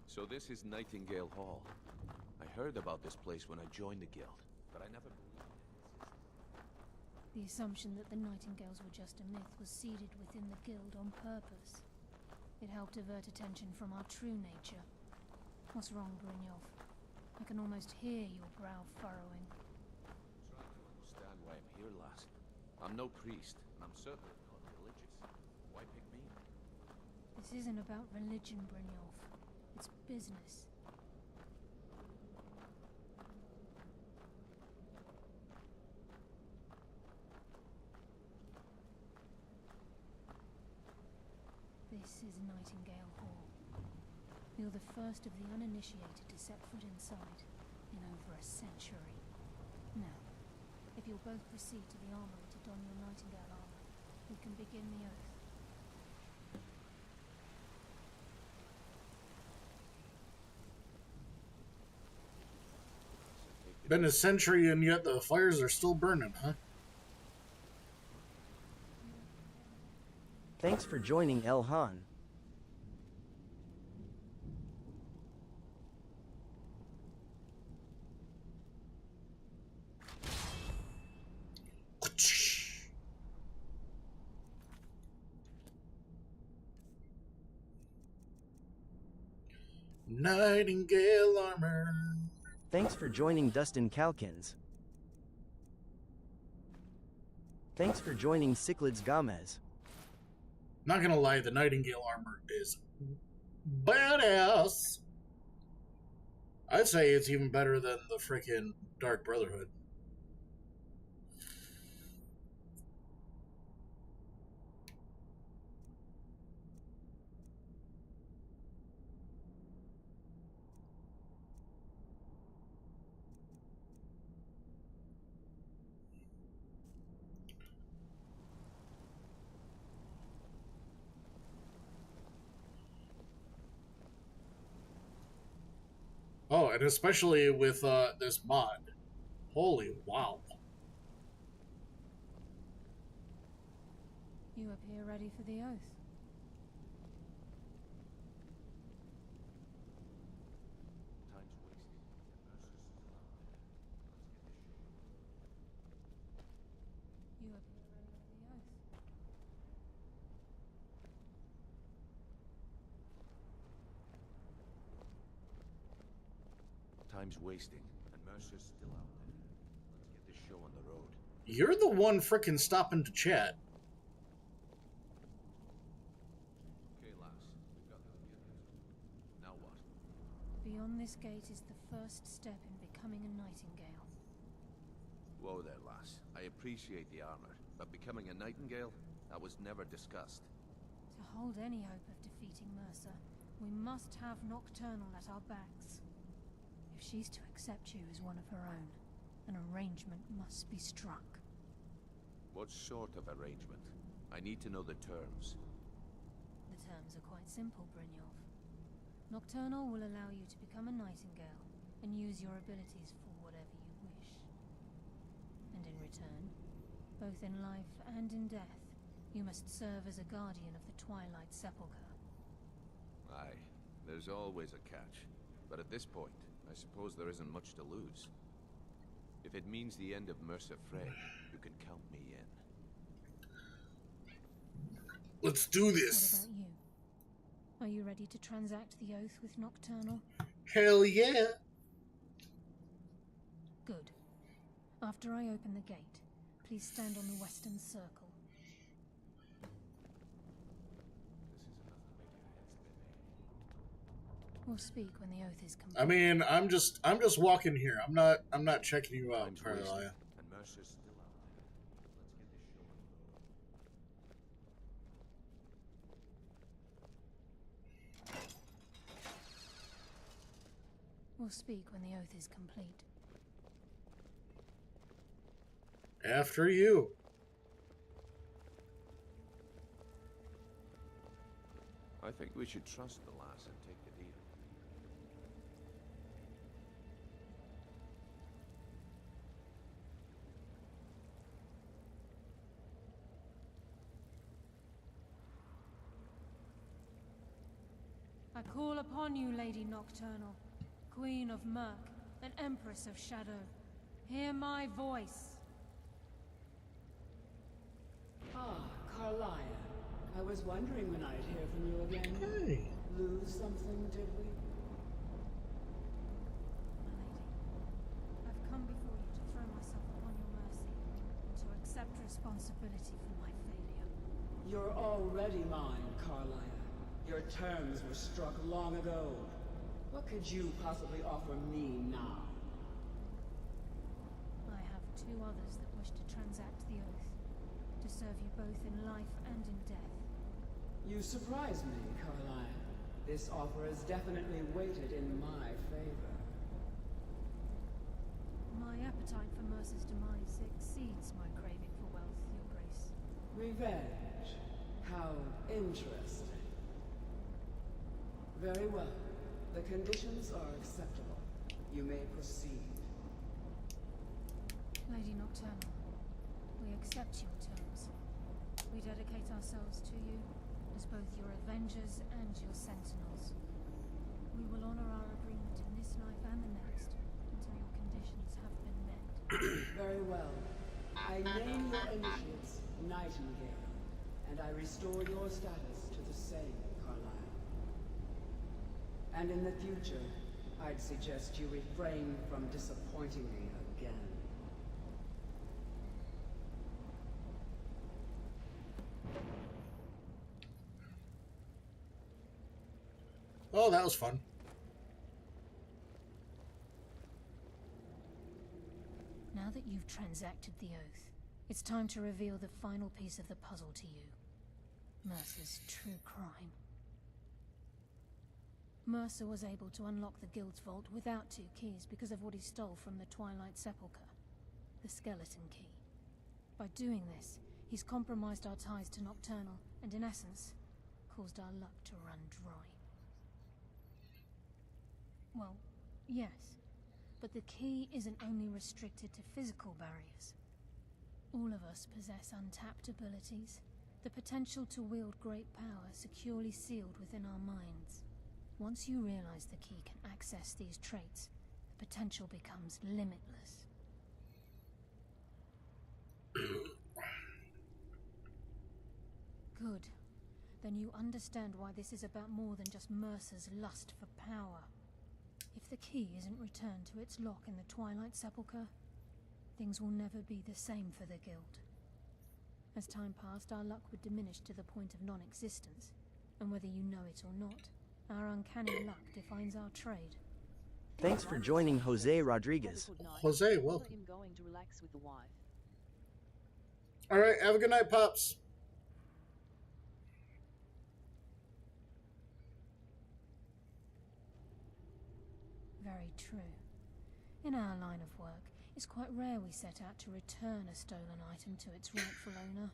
[SPEAKER 10] So this is Nightingale Hall. I heard about this place when I joined the guild, but I never believed it existed.
[SPEAKER 15] The assumption that the Nightingales were just a myth was seeded within the guild on purpose. It helped divert attention from our true nature. What's wrong, Brynjolf? I can almost hear your brow furrowing.
[SPEAKER 10] I'm trying to understand why I'm here, lass. I'm no priest, and I'm certainly not religious. Why pick me?
[SPEAKER 15] This isn't about religion, Brynjolf. It's business. This is Nightingale Hall. You're the first of the uninitiated to set foot inside in over a century. Now, if you'll both proceed to the armory to don your Nightingale armor, we can begin the oath.
[SPEAKER 1] Been a century and yet the fires are still burning, huh?
[SPEAKER 2] Thanks for joining Elhan.
[SPEAKER 1] Nightingale armor.
[SPEAKER 2] Thanks for joining Dustin Calkins. Thanks for joining Cichlids Gomez.
[SPEAKER 1] Not gonna lie, the Nightingale armor is badass. I'd say it's even better than the freaking Dark Brotherhood. Oh, and especially with this mod. Holy wow.
[SPEAKER 15] You appear ready for the oath.
[SPEAKER 10] Time's wasted. Mercer's still out there. Let's get this show.
[SPEAKER 15] You appear ready for the oath.
[SPEAKER 10] Time's wasting, and Mercer's still out there. Let's get this show on the road.
[SPEAKER 1] You're the one freaking stopping to chat.
[SPEAKER 10] Okay, lass. We've got the objectives. Now what?
[SPEAKER 15] Beyond this gate is the first step in becoming a Nightingale.
[SPEAKER 10] Whoa there, lass. I appreciate the armor, but becoming a Nightingale? That was never discussed.
[SPEAKER 15] To hold any hope of defeating Mercer, we must have Nocturnal at our backs. If she's to accept you as one of her own, an arrangement must be struck.
[SPEAKER 10] What sort of arrangement? I need to know the terms.
[SPEAKER 15] The terms are quite simple, Brynjolf. Nocturnal will allow you to become a nightingale and use your abilities for whatever you wish. And in return, both in life and in death, you must serve as a guardian of the Twilight Sepulchre.
[SPEAKER 10] Aye, there's always a catch. But at this point, I suppose there isn't much to lose. If it means the end of Mercer Frey, you can count me in.
[SPEAKER 1] Let's do this.
[SPEAKER 15] What about you? Are you ready to transact the oath with Nocturnal?
[SPEAKER 1] Hell yeah.
[SPEAKER 15] Good. After I open the gate, please stand on the western circle. We'll speak when the oath is complete.
[SPEAKER 1] I mean, I'm just walking here. I'm not checking you out, Carlia.
[SPEAKER 10] And Mercer's still out there. Let's get this short.
[SPEAKER 15] We'll speak when the oath is complete.
[SPEAKER 1] After you.
[SPEAKER 10] I think we should trust the lass and take the deal.
[SPEAKER 15] I call upon you, Lady Nocturnal, Queen of Murk and Empress of Shadow. Hear my voice.
[SPEAKER 6] Ah, Carlia. I was wondering when I'd hear from you again.
[SPEAKER 1] Hey.
[SPEAKER 6] Lose something, did we?
[SPEAKER 15] I've come before you to throw myself upon your mercy, and to accept responsibility for my failure.
[SPEAKER 6] You're already mine, Carlia. Your terms were struck long ago. What could you possibly offer me now?
[SPEAKER 15] I have two others that wish to transact the oath, to serve you both in life and in death.
[SPEAKER 6] You surprise me, Carlia. This offer is definitely weighted in my favor.
[SPEAKER 15] My appetite for Mercer's demise exceeds my craving for wealth, Your Grace.
[SPEAKER 6] Revenge. How interesting. Very well. The conditions are acceptable. You may proceed.
[SPEAKER 15] Lady Nocturnal, we accept your terms. We dedicate ourselves to you as both your avengers and your sentinels. We will honor our agreement in this life and the next until your conditions have been met.
[SPEAKER 6] Very well. I name your initiates Nightingale, and I restore your status to the same, Carlisle. And in the future, I'd suggest you refrain from disappointing me again.
[SPEAKER 1] Oh, that was fun.
[SPEAKER 15] Now that you've transacted the oath, it's time to reveal the final piece of the puzzle to you. Mercer's true crime. Mercer was able to unlock the Guild's vault without 2 keys because of what he stole from the Twilight Sepulchre, the skeleton key. By doing this, he's compromised our ties to Nocturnal and, in essence, caused our luck to run dry. Well, yes, but the key isn't only restricted to physical barriers. All of us possess untapped abilities, the potential to wield great power securely sealed within our minds. Once you realize the key can access these traits, the potential becomes limitless. Good. Then you understand why this is about more than just Mercer's lust for power. If the key isn't returned to its lock in the Twilight Sepulchre, things will never be the same for the Guild. As time passed, our luck would diminish to the point of non-existence, and whether you know it or not, our uncanny luck defines our trade.
[SPEAKER 2] Thanks for joining Jose Rodriguez.
[SPEAKER 1] Jose, welcome.
[SPEAKER 21] Him going to relax with the wife.
[SPEAKER 1] All right, have a good night, Pops.
[SPEAKER 15] Very true. In our line of work, it's quite rare we set out to return a stolen item to its rightful owner.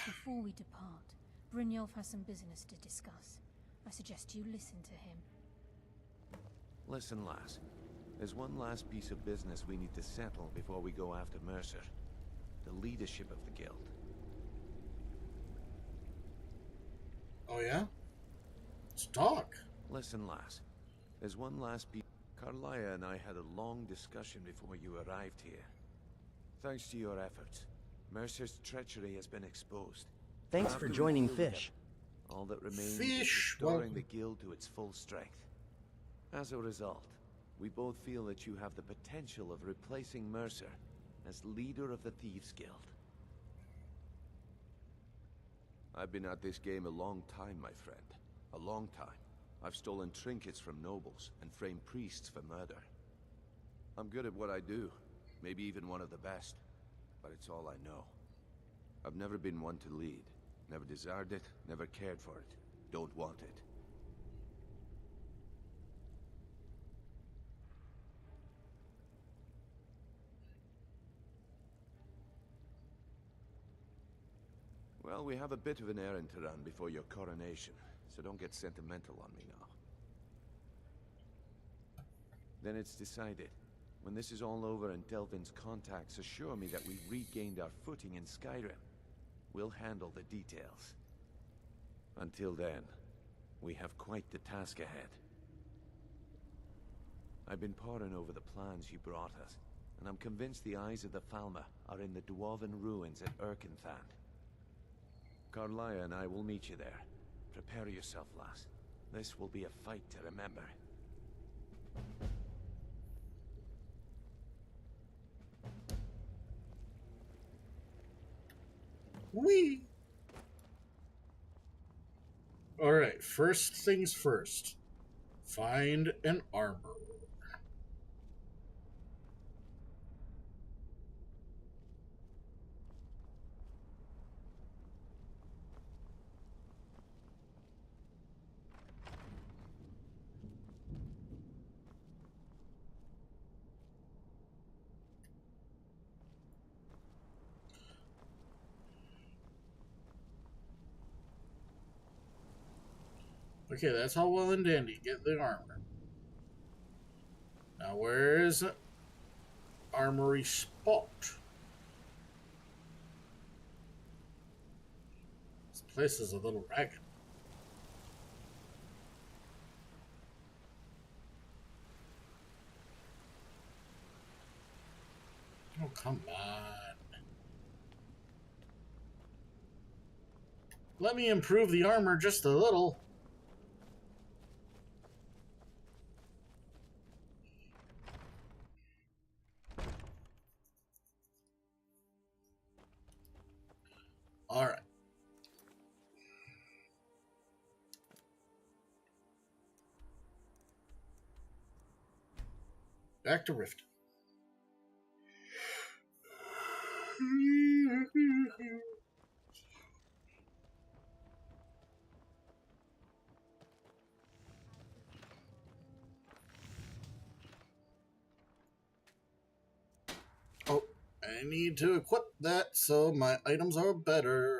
[SPEAKER 15] Before we depart, Brynjolf has some business to discuss. I suggest you listen to him.
[SPEAKER 10] Listen, lass. There's one last piece of business we need to settle before we go after Mercer. The leadership of the guild.
[SPEAKER 1] Oh yeah? Let's talk.
[SPEAKER 10] Listen, lass. There's one last piece. Carlia and I had a long discussion before you arrived here. Thanks to your efforts, Mercer's treachery has been exposed.
[SPEAKER 2] Thanks for joining Fish.
[SPEAKER 10] All that remains
[SPEAKER 1] Fish,
[SPEAKER 10] is restoring
[SPEAKER 1] well-
[SPEAKER 10] the guild to its full strength. As a result, we both feel that you have the potential of replacing Mercer as leader of the Thieves Guild. I've been at this game a long time, my friend. A long time. I've stolen trinkets from nobles and framed priests for murder. I'm good at what I do, maybe even one of the best, but it's all I know. I've never been one to lead. Never desired it, never cared for it. Don't want it. Well, we have a bit of an errand to run before your coronation, so don't get sentimental on me now. Then it's decided. When this is all over and Delvin's contacts assure me that we've regained our footing in Skyrim, we'll handle the details. Until then, we have quite the task ahead. I've been poring over the plans you brought us, and I'm convinced the eyes of the Falmer are in the Dwarven ruins at Erkenthand. Carlia and I will meet you there. Prepare yourself, lass. This will be a fight to remember.
[SPEAKER 1] Whee! Alright, first things first. Find an armor. Okay, that's all well and dandy. Get the armor. Now, where's Armory Spot? This place is a little ragged. Oh, come on. Let me improve the armor just a little. All right. Back to Rift. Oh, I need to equip that so my items are better.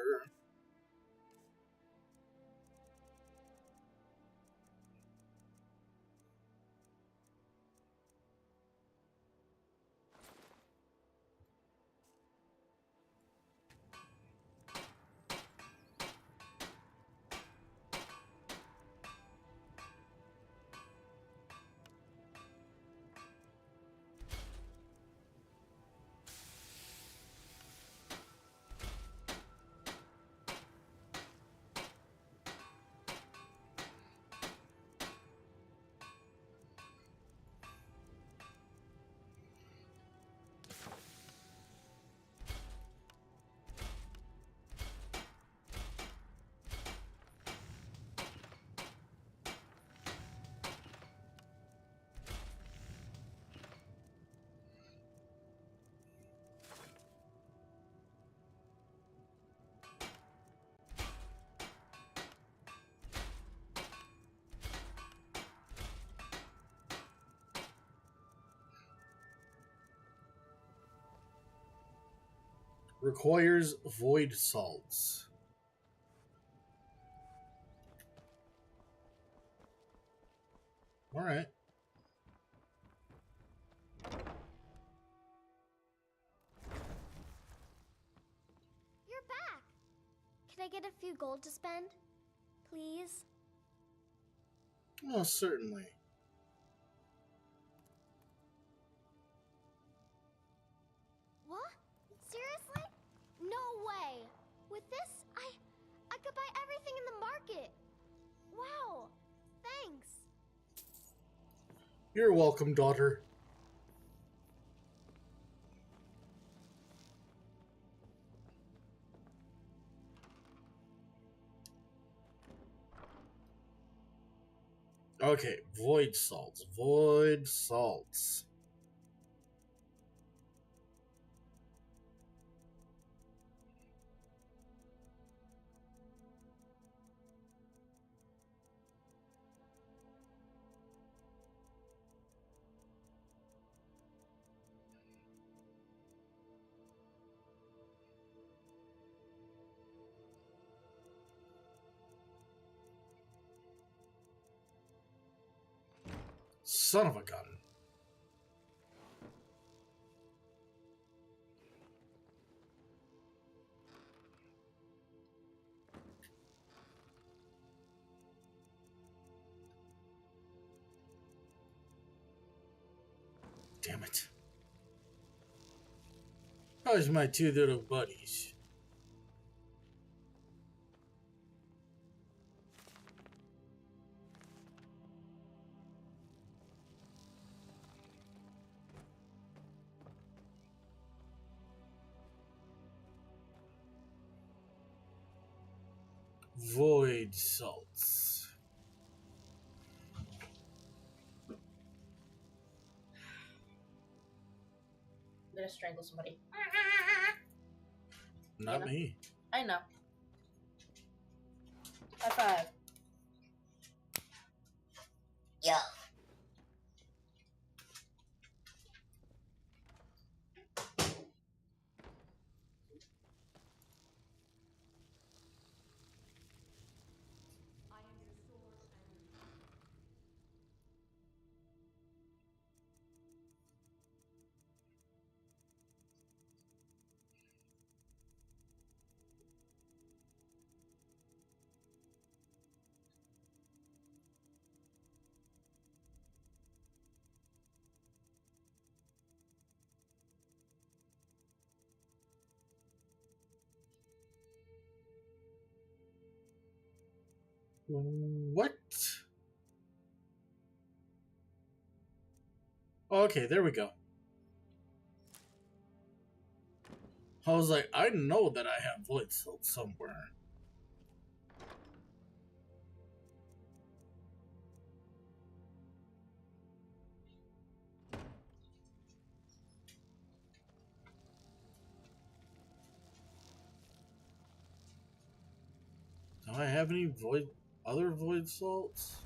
[SPEAKER 1] Requires void salts. All right.
[SPEAKER 19] You're back. Can I get a few gold to spend? Please?
[SPEAKER 1] Oh, certainly.
[SPEAKER 19] What? Seriously? No way. With this, I could buy everything in the market. Wow. Thanks.
[SPEAKER 1] You're welcome, daughter. Okay, void salts. Void salts. Son of a gun. Damn it. How's my two little buddies? Void salts.
[SPEAKER 12] I'm gonna strangle somebody.
[SPEAKER 1] Not
[SPEAKER 12] You know?
[SPEAKER 1] me.
[SPEAKER 12] I know. High five. Yeah.
[SPEAKER 1] What? Okay, there we go. I was like, I know that I have void salts somewhere. Do I have any other void salts?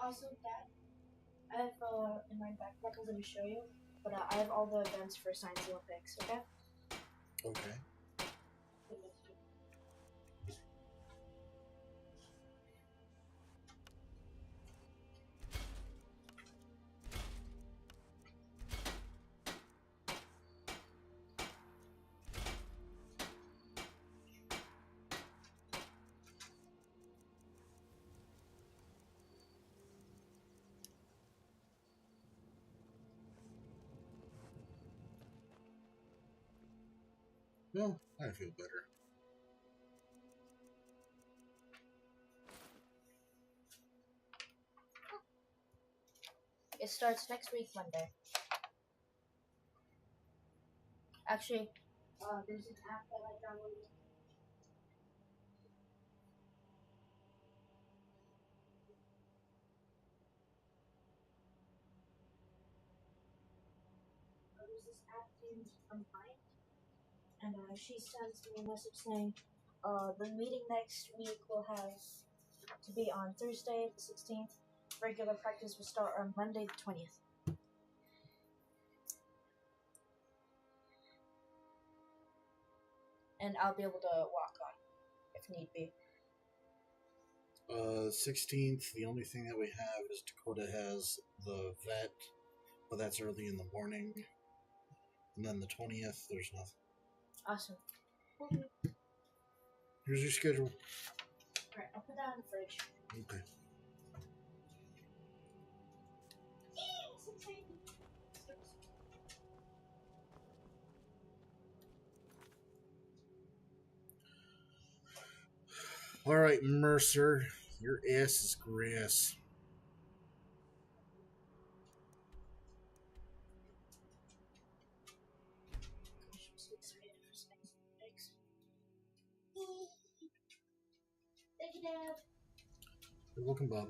[SPEAKER 8] Also, Dad, I have in my backpack I'm going to show you, but I have all the events for Science Olympics, okay?
[SPEAKER 1] Okay. Well, I feel better.
[SPEAKER 8] It starts next week, Monday. Actually, there's an app that I downloaded. There's this app named Mind, and she sends me a message saying, the meeting next week will have to be on Thursday, the 16th. Regular practice will start on Monday, the 20th. And I'll be able to walk on, if need be.
[SPEAKER 1] 16th, the only thing that we have is Dakota has the vet, but that's early in the morning. And then the 20th, there's nothing.
[SPEAKER 8] Awesome.
[SPEAKER 1] Here's your schedule.
[SPEAKER 8] Alright, I'll put that in the fridge.
[SPEAKER 1] Okay. All right, Mercer, your ass is grass.
[SPEAKER 8] Thank you, Dad.
[SPEAKER 1] You're welcome, Bob.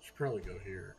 [SPEAKER 1] Should probably go here.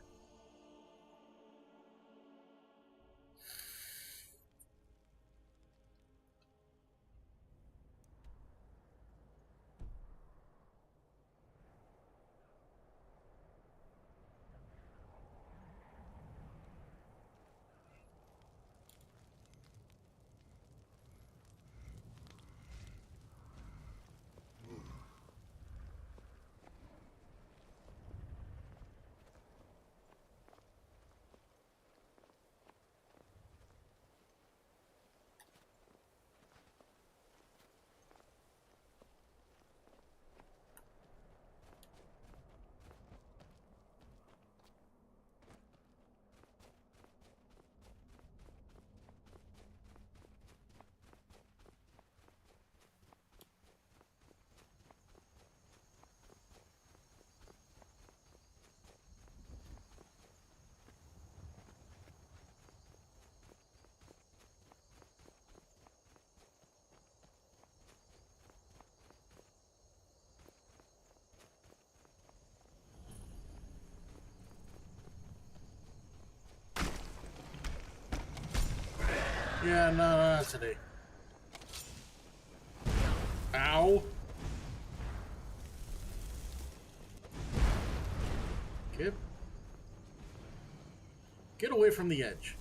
[SPEAKER 1] Yeah, no, not today. Ow. Kip. Get away from the edge.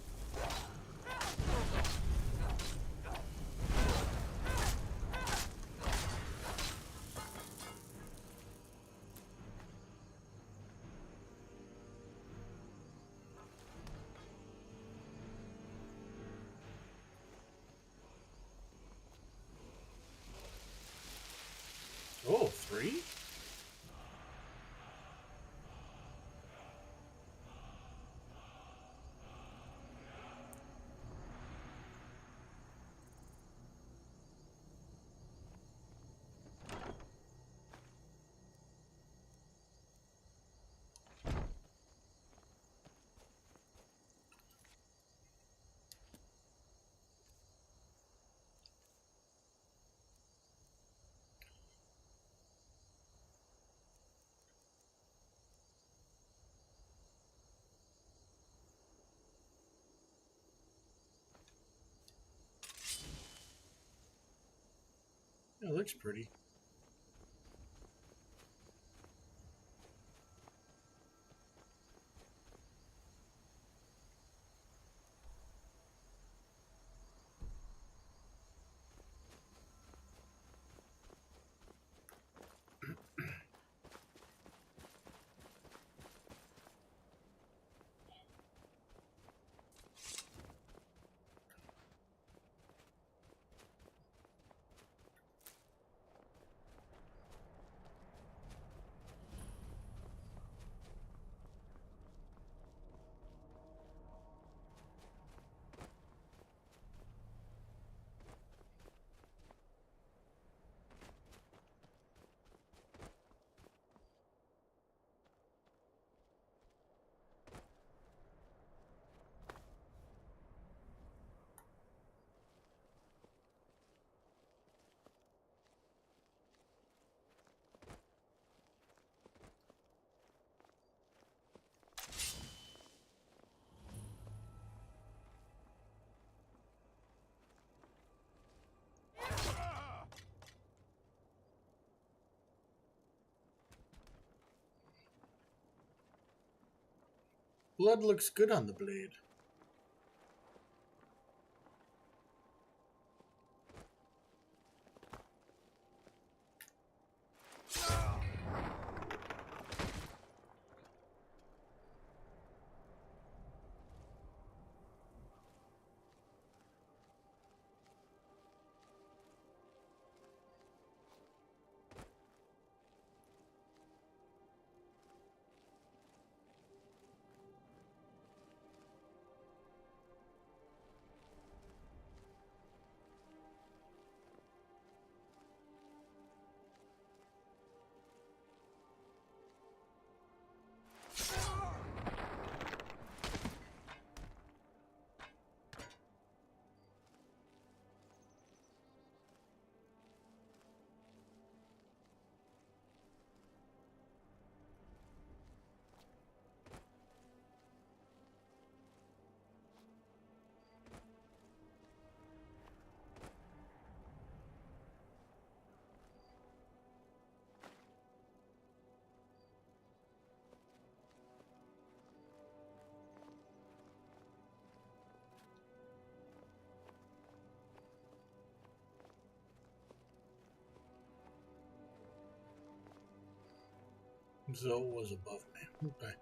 [SPEAKER 1] Oh, 3? It looks pretty. Blood looks good on the blade. Zoe was above me. Okay.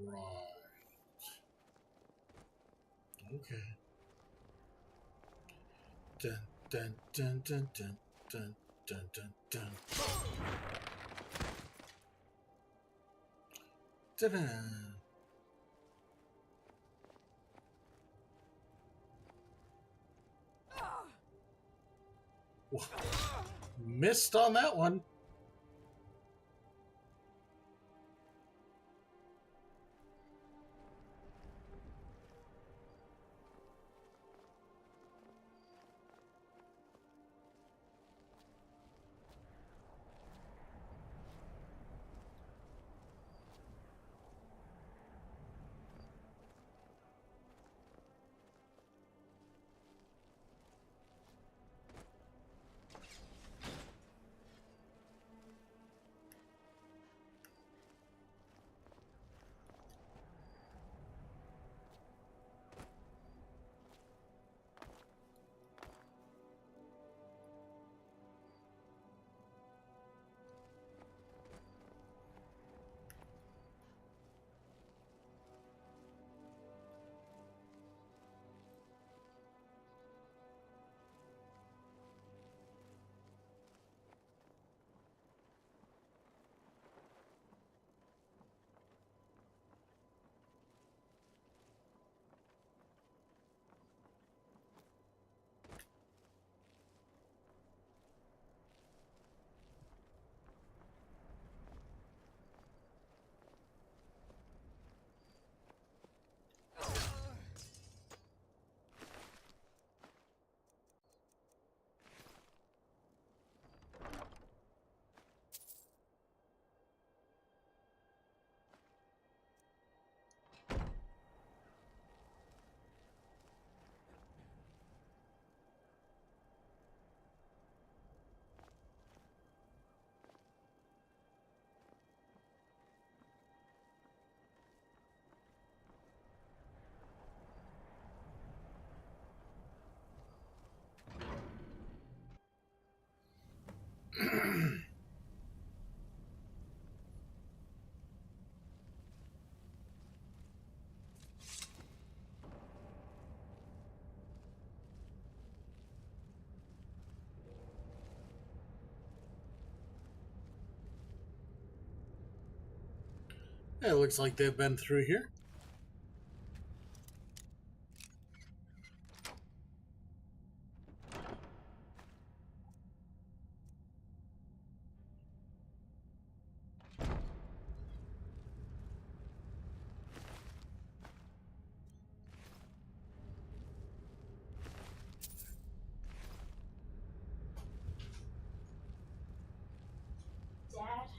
[SPEAKER 1] Right. Okay. Dun dun dun dun dun dun dun dun dun. Ta-da! Missed on that one. It looks like they've been through here.
[SPEAKER 12] Dad,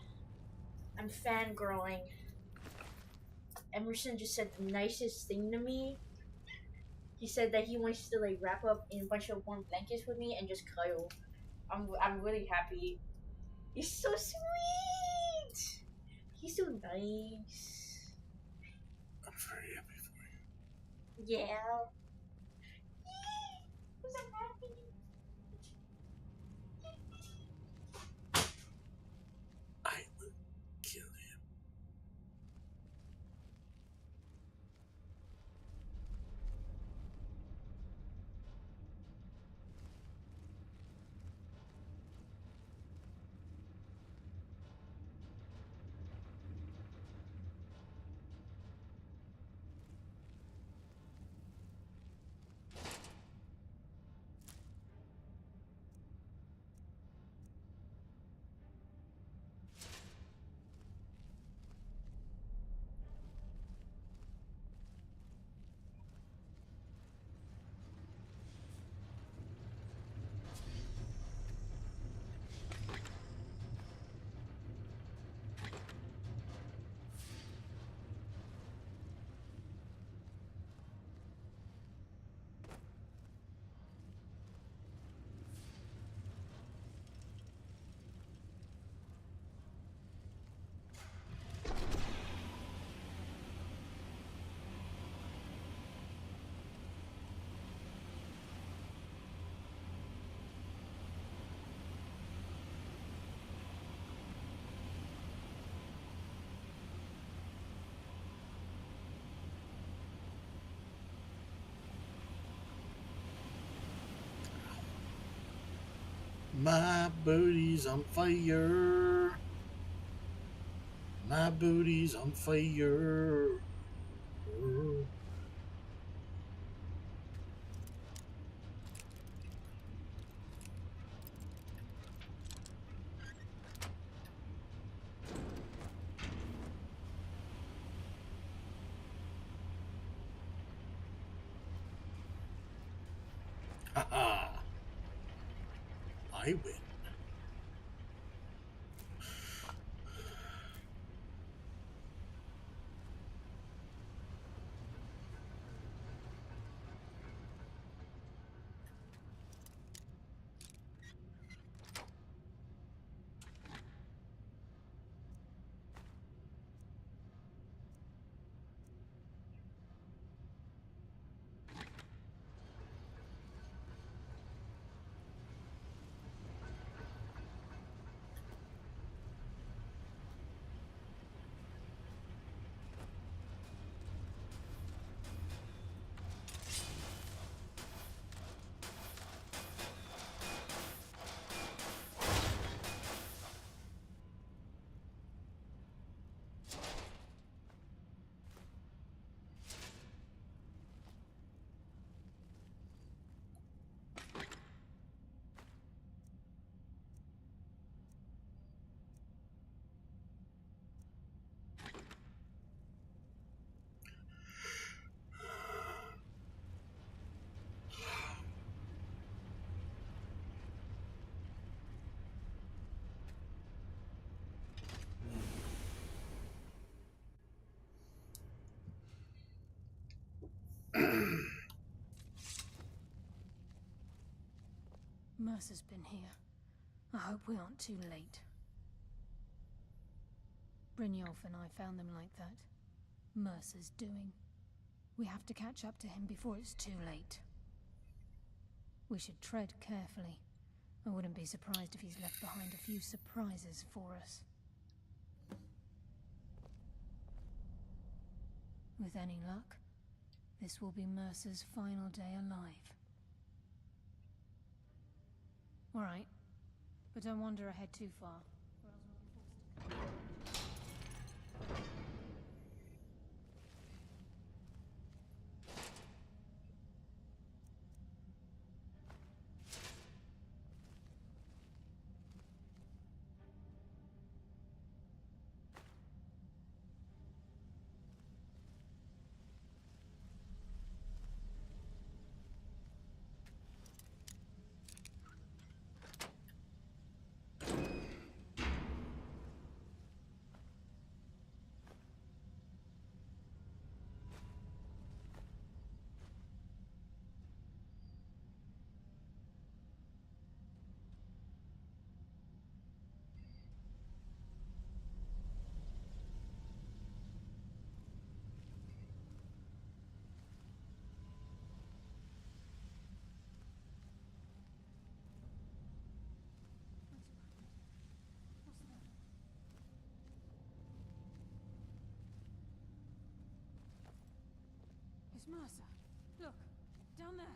[SPEAKER 12] I'm fangirling. Emerson just said the nicest thing to me. He said that he wants to like wrap up in a bunch of warm blankets with me and just cuddle. I'm really happy. He's so sweet. He's so nice.
[SPEAKER 1] I'm very happy for you.
[SPEAKER 12] Yeah. I'm so happy.
[SPEAKER 1] I will kill him. My booty's on fire. My booty's on fire. Haha. I win.
[SPEAKER 15] Mercer's been here. I hope we aren't too late. Brynjolf and I found them like that. Mercer's doing. We have to catch up to him before it's too late. We should tread carefully. I wouldn't be surprised if he's left behind a few surprises for us. With any luck, this will be Mercer's final day alive. Alright, but don't wander ahead too far, or else we'll be forced to... It's Mercer. Look, down there.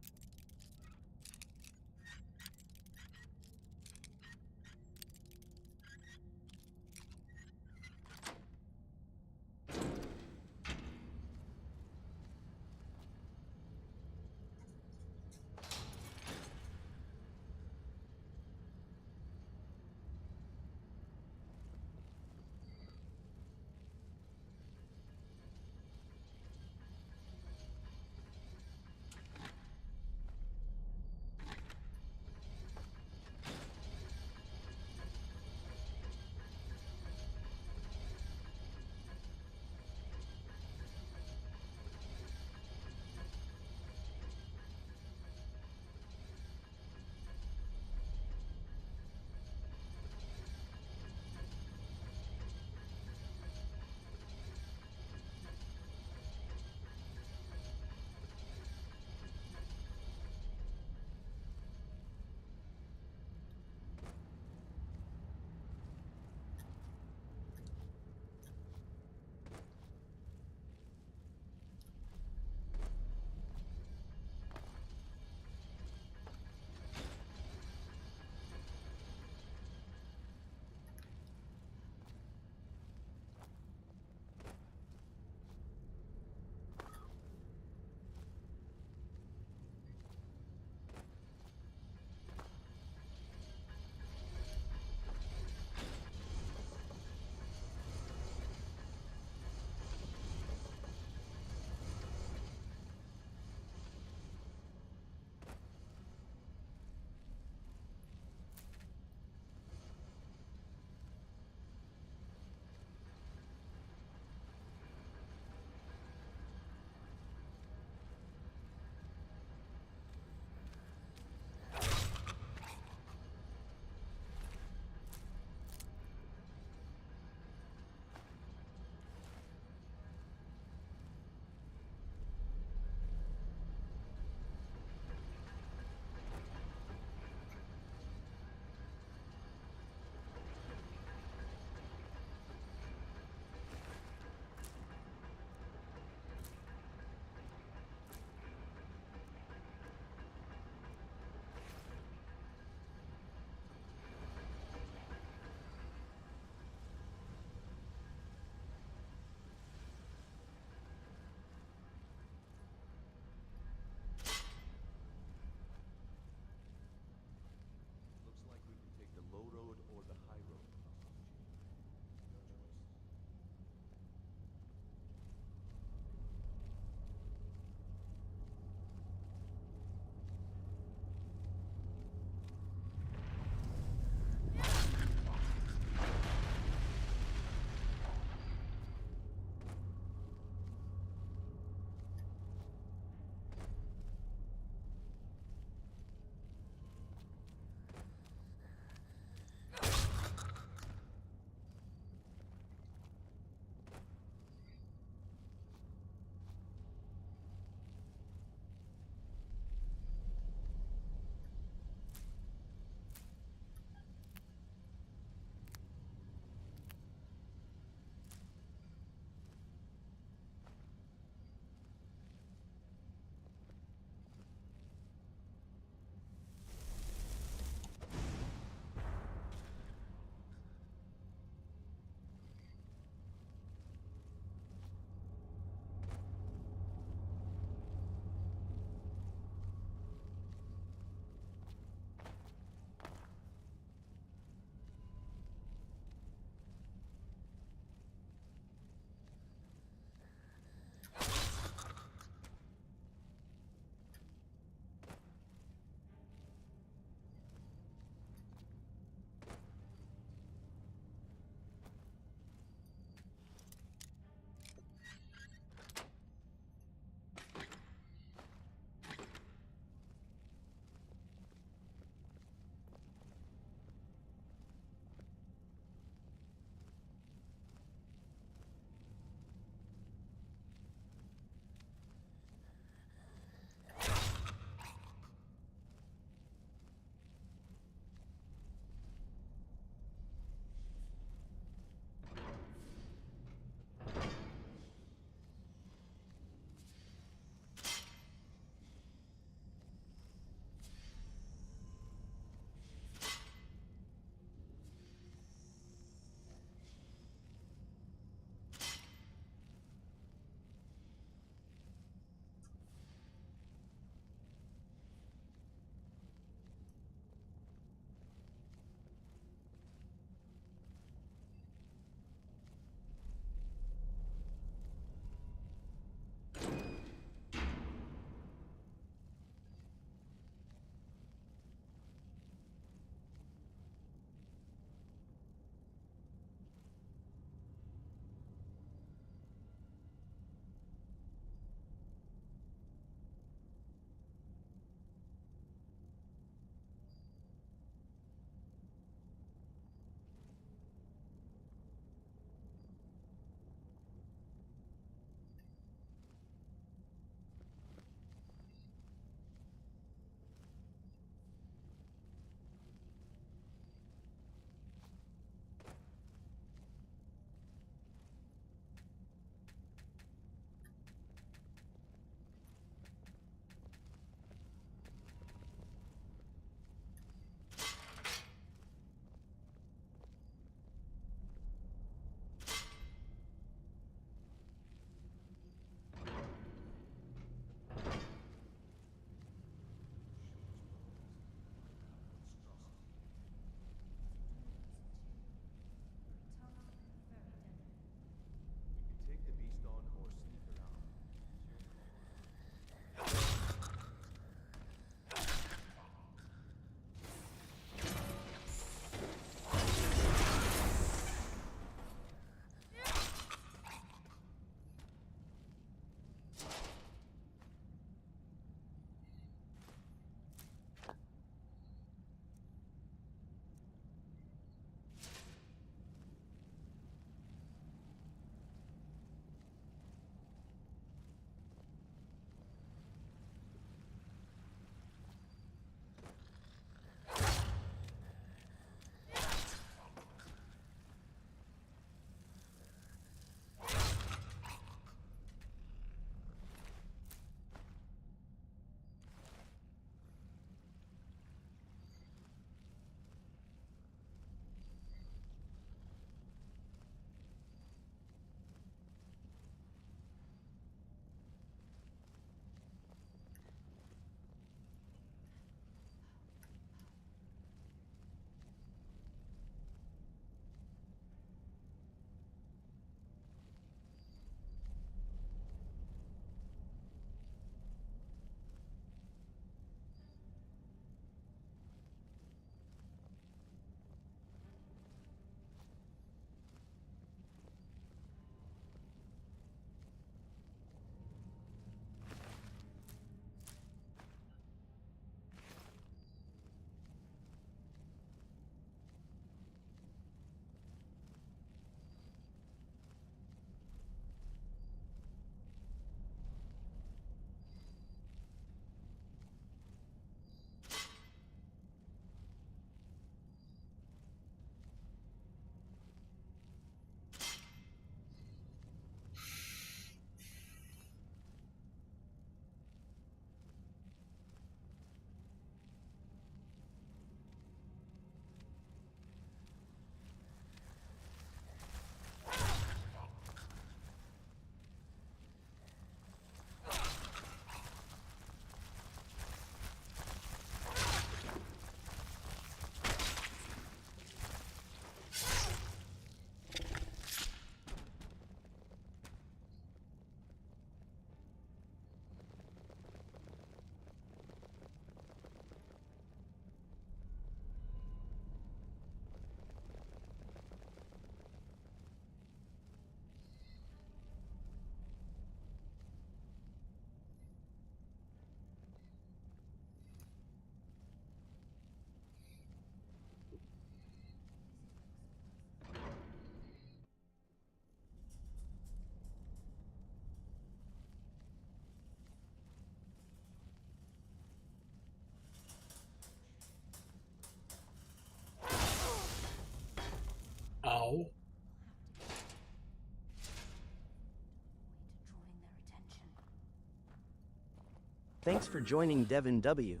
[SPEAKER 2] Thanks for joining Devin W.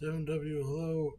[SPEAKER 1] Devin W, hello.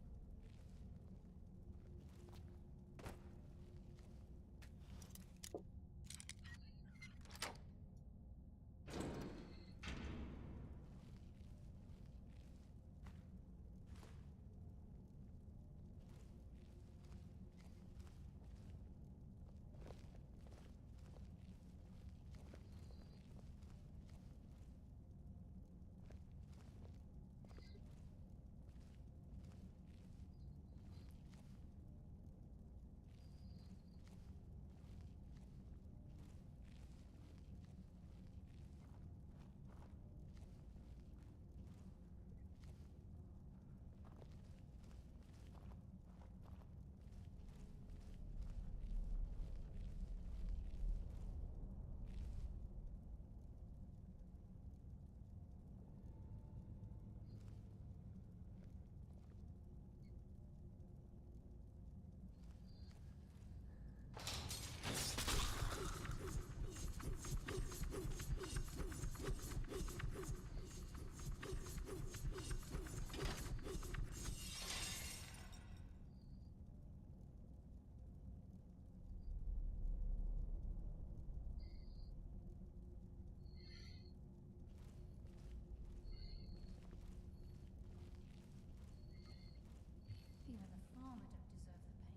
[SPEAKER 15] Even the farmer don't deserve the pain these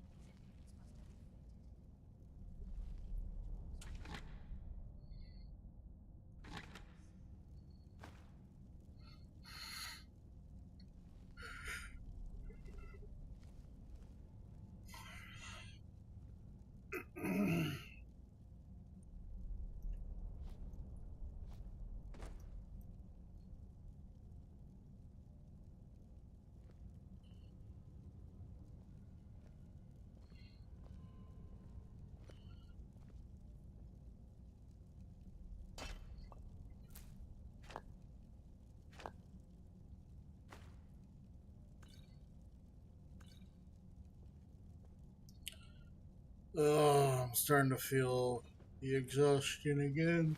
[SPEAKER 15] idiots must have inflicted.
[SPEAKER 1] Oh, I'm starting to feel the exhaustion again.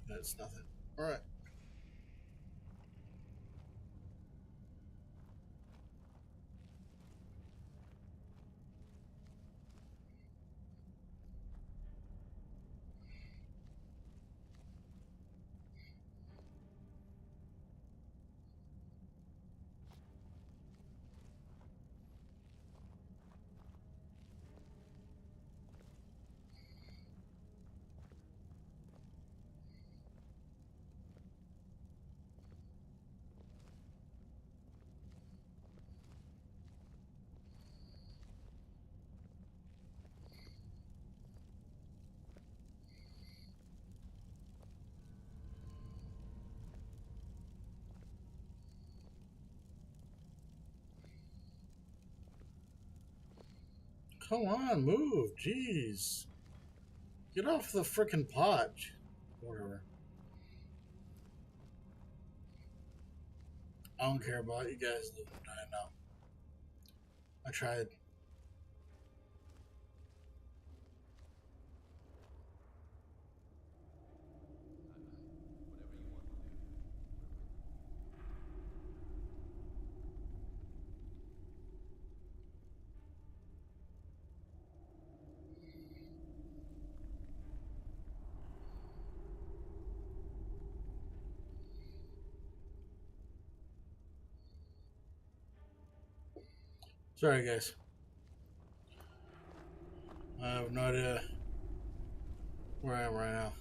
[SPEAKER 1] That's nothing. All right. Come on, move. Jeez. Get off the frickin' pod. Whatever. I don't care about you guys living and dying now. I tried. Sorry, guys. I have no idea where I am right now.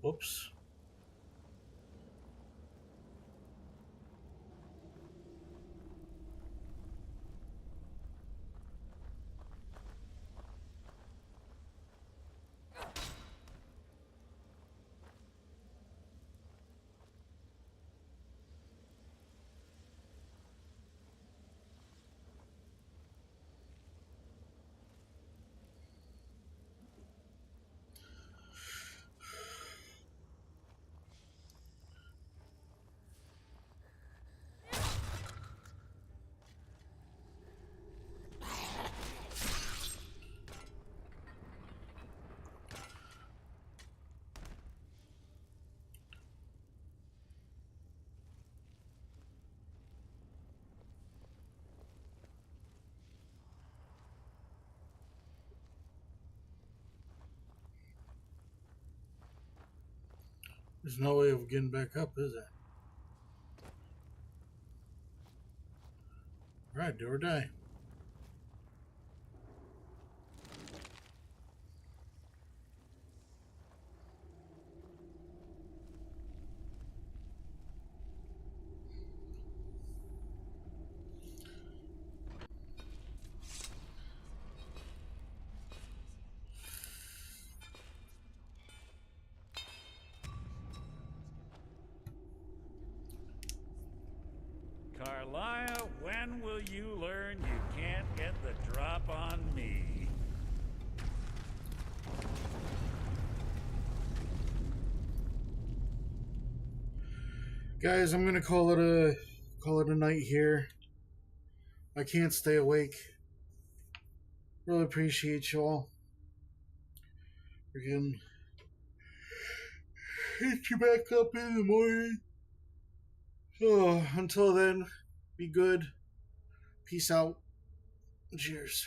[SPEAKER 1] Whoops. There's no way of getting back up, is there? Alright, do or die.
[SPEAKER 4] Carlia, when will you learn you can't get the drop on me?
[SPEAKER 1] Guys, I'm gonna call it a night here. I can't stay awake. Really appreciate y'all. Again, hit you back up in the morning. Oh, until then, be good. Peace out. Cheers.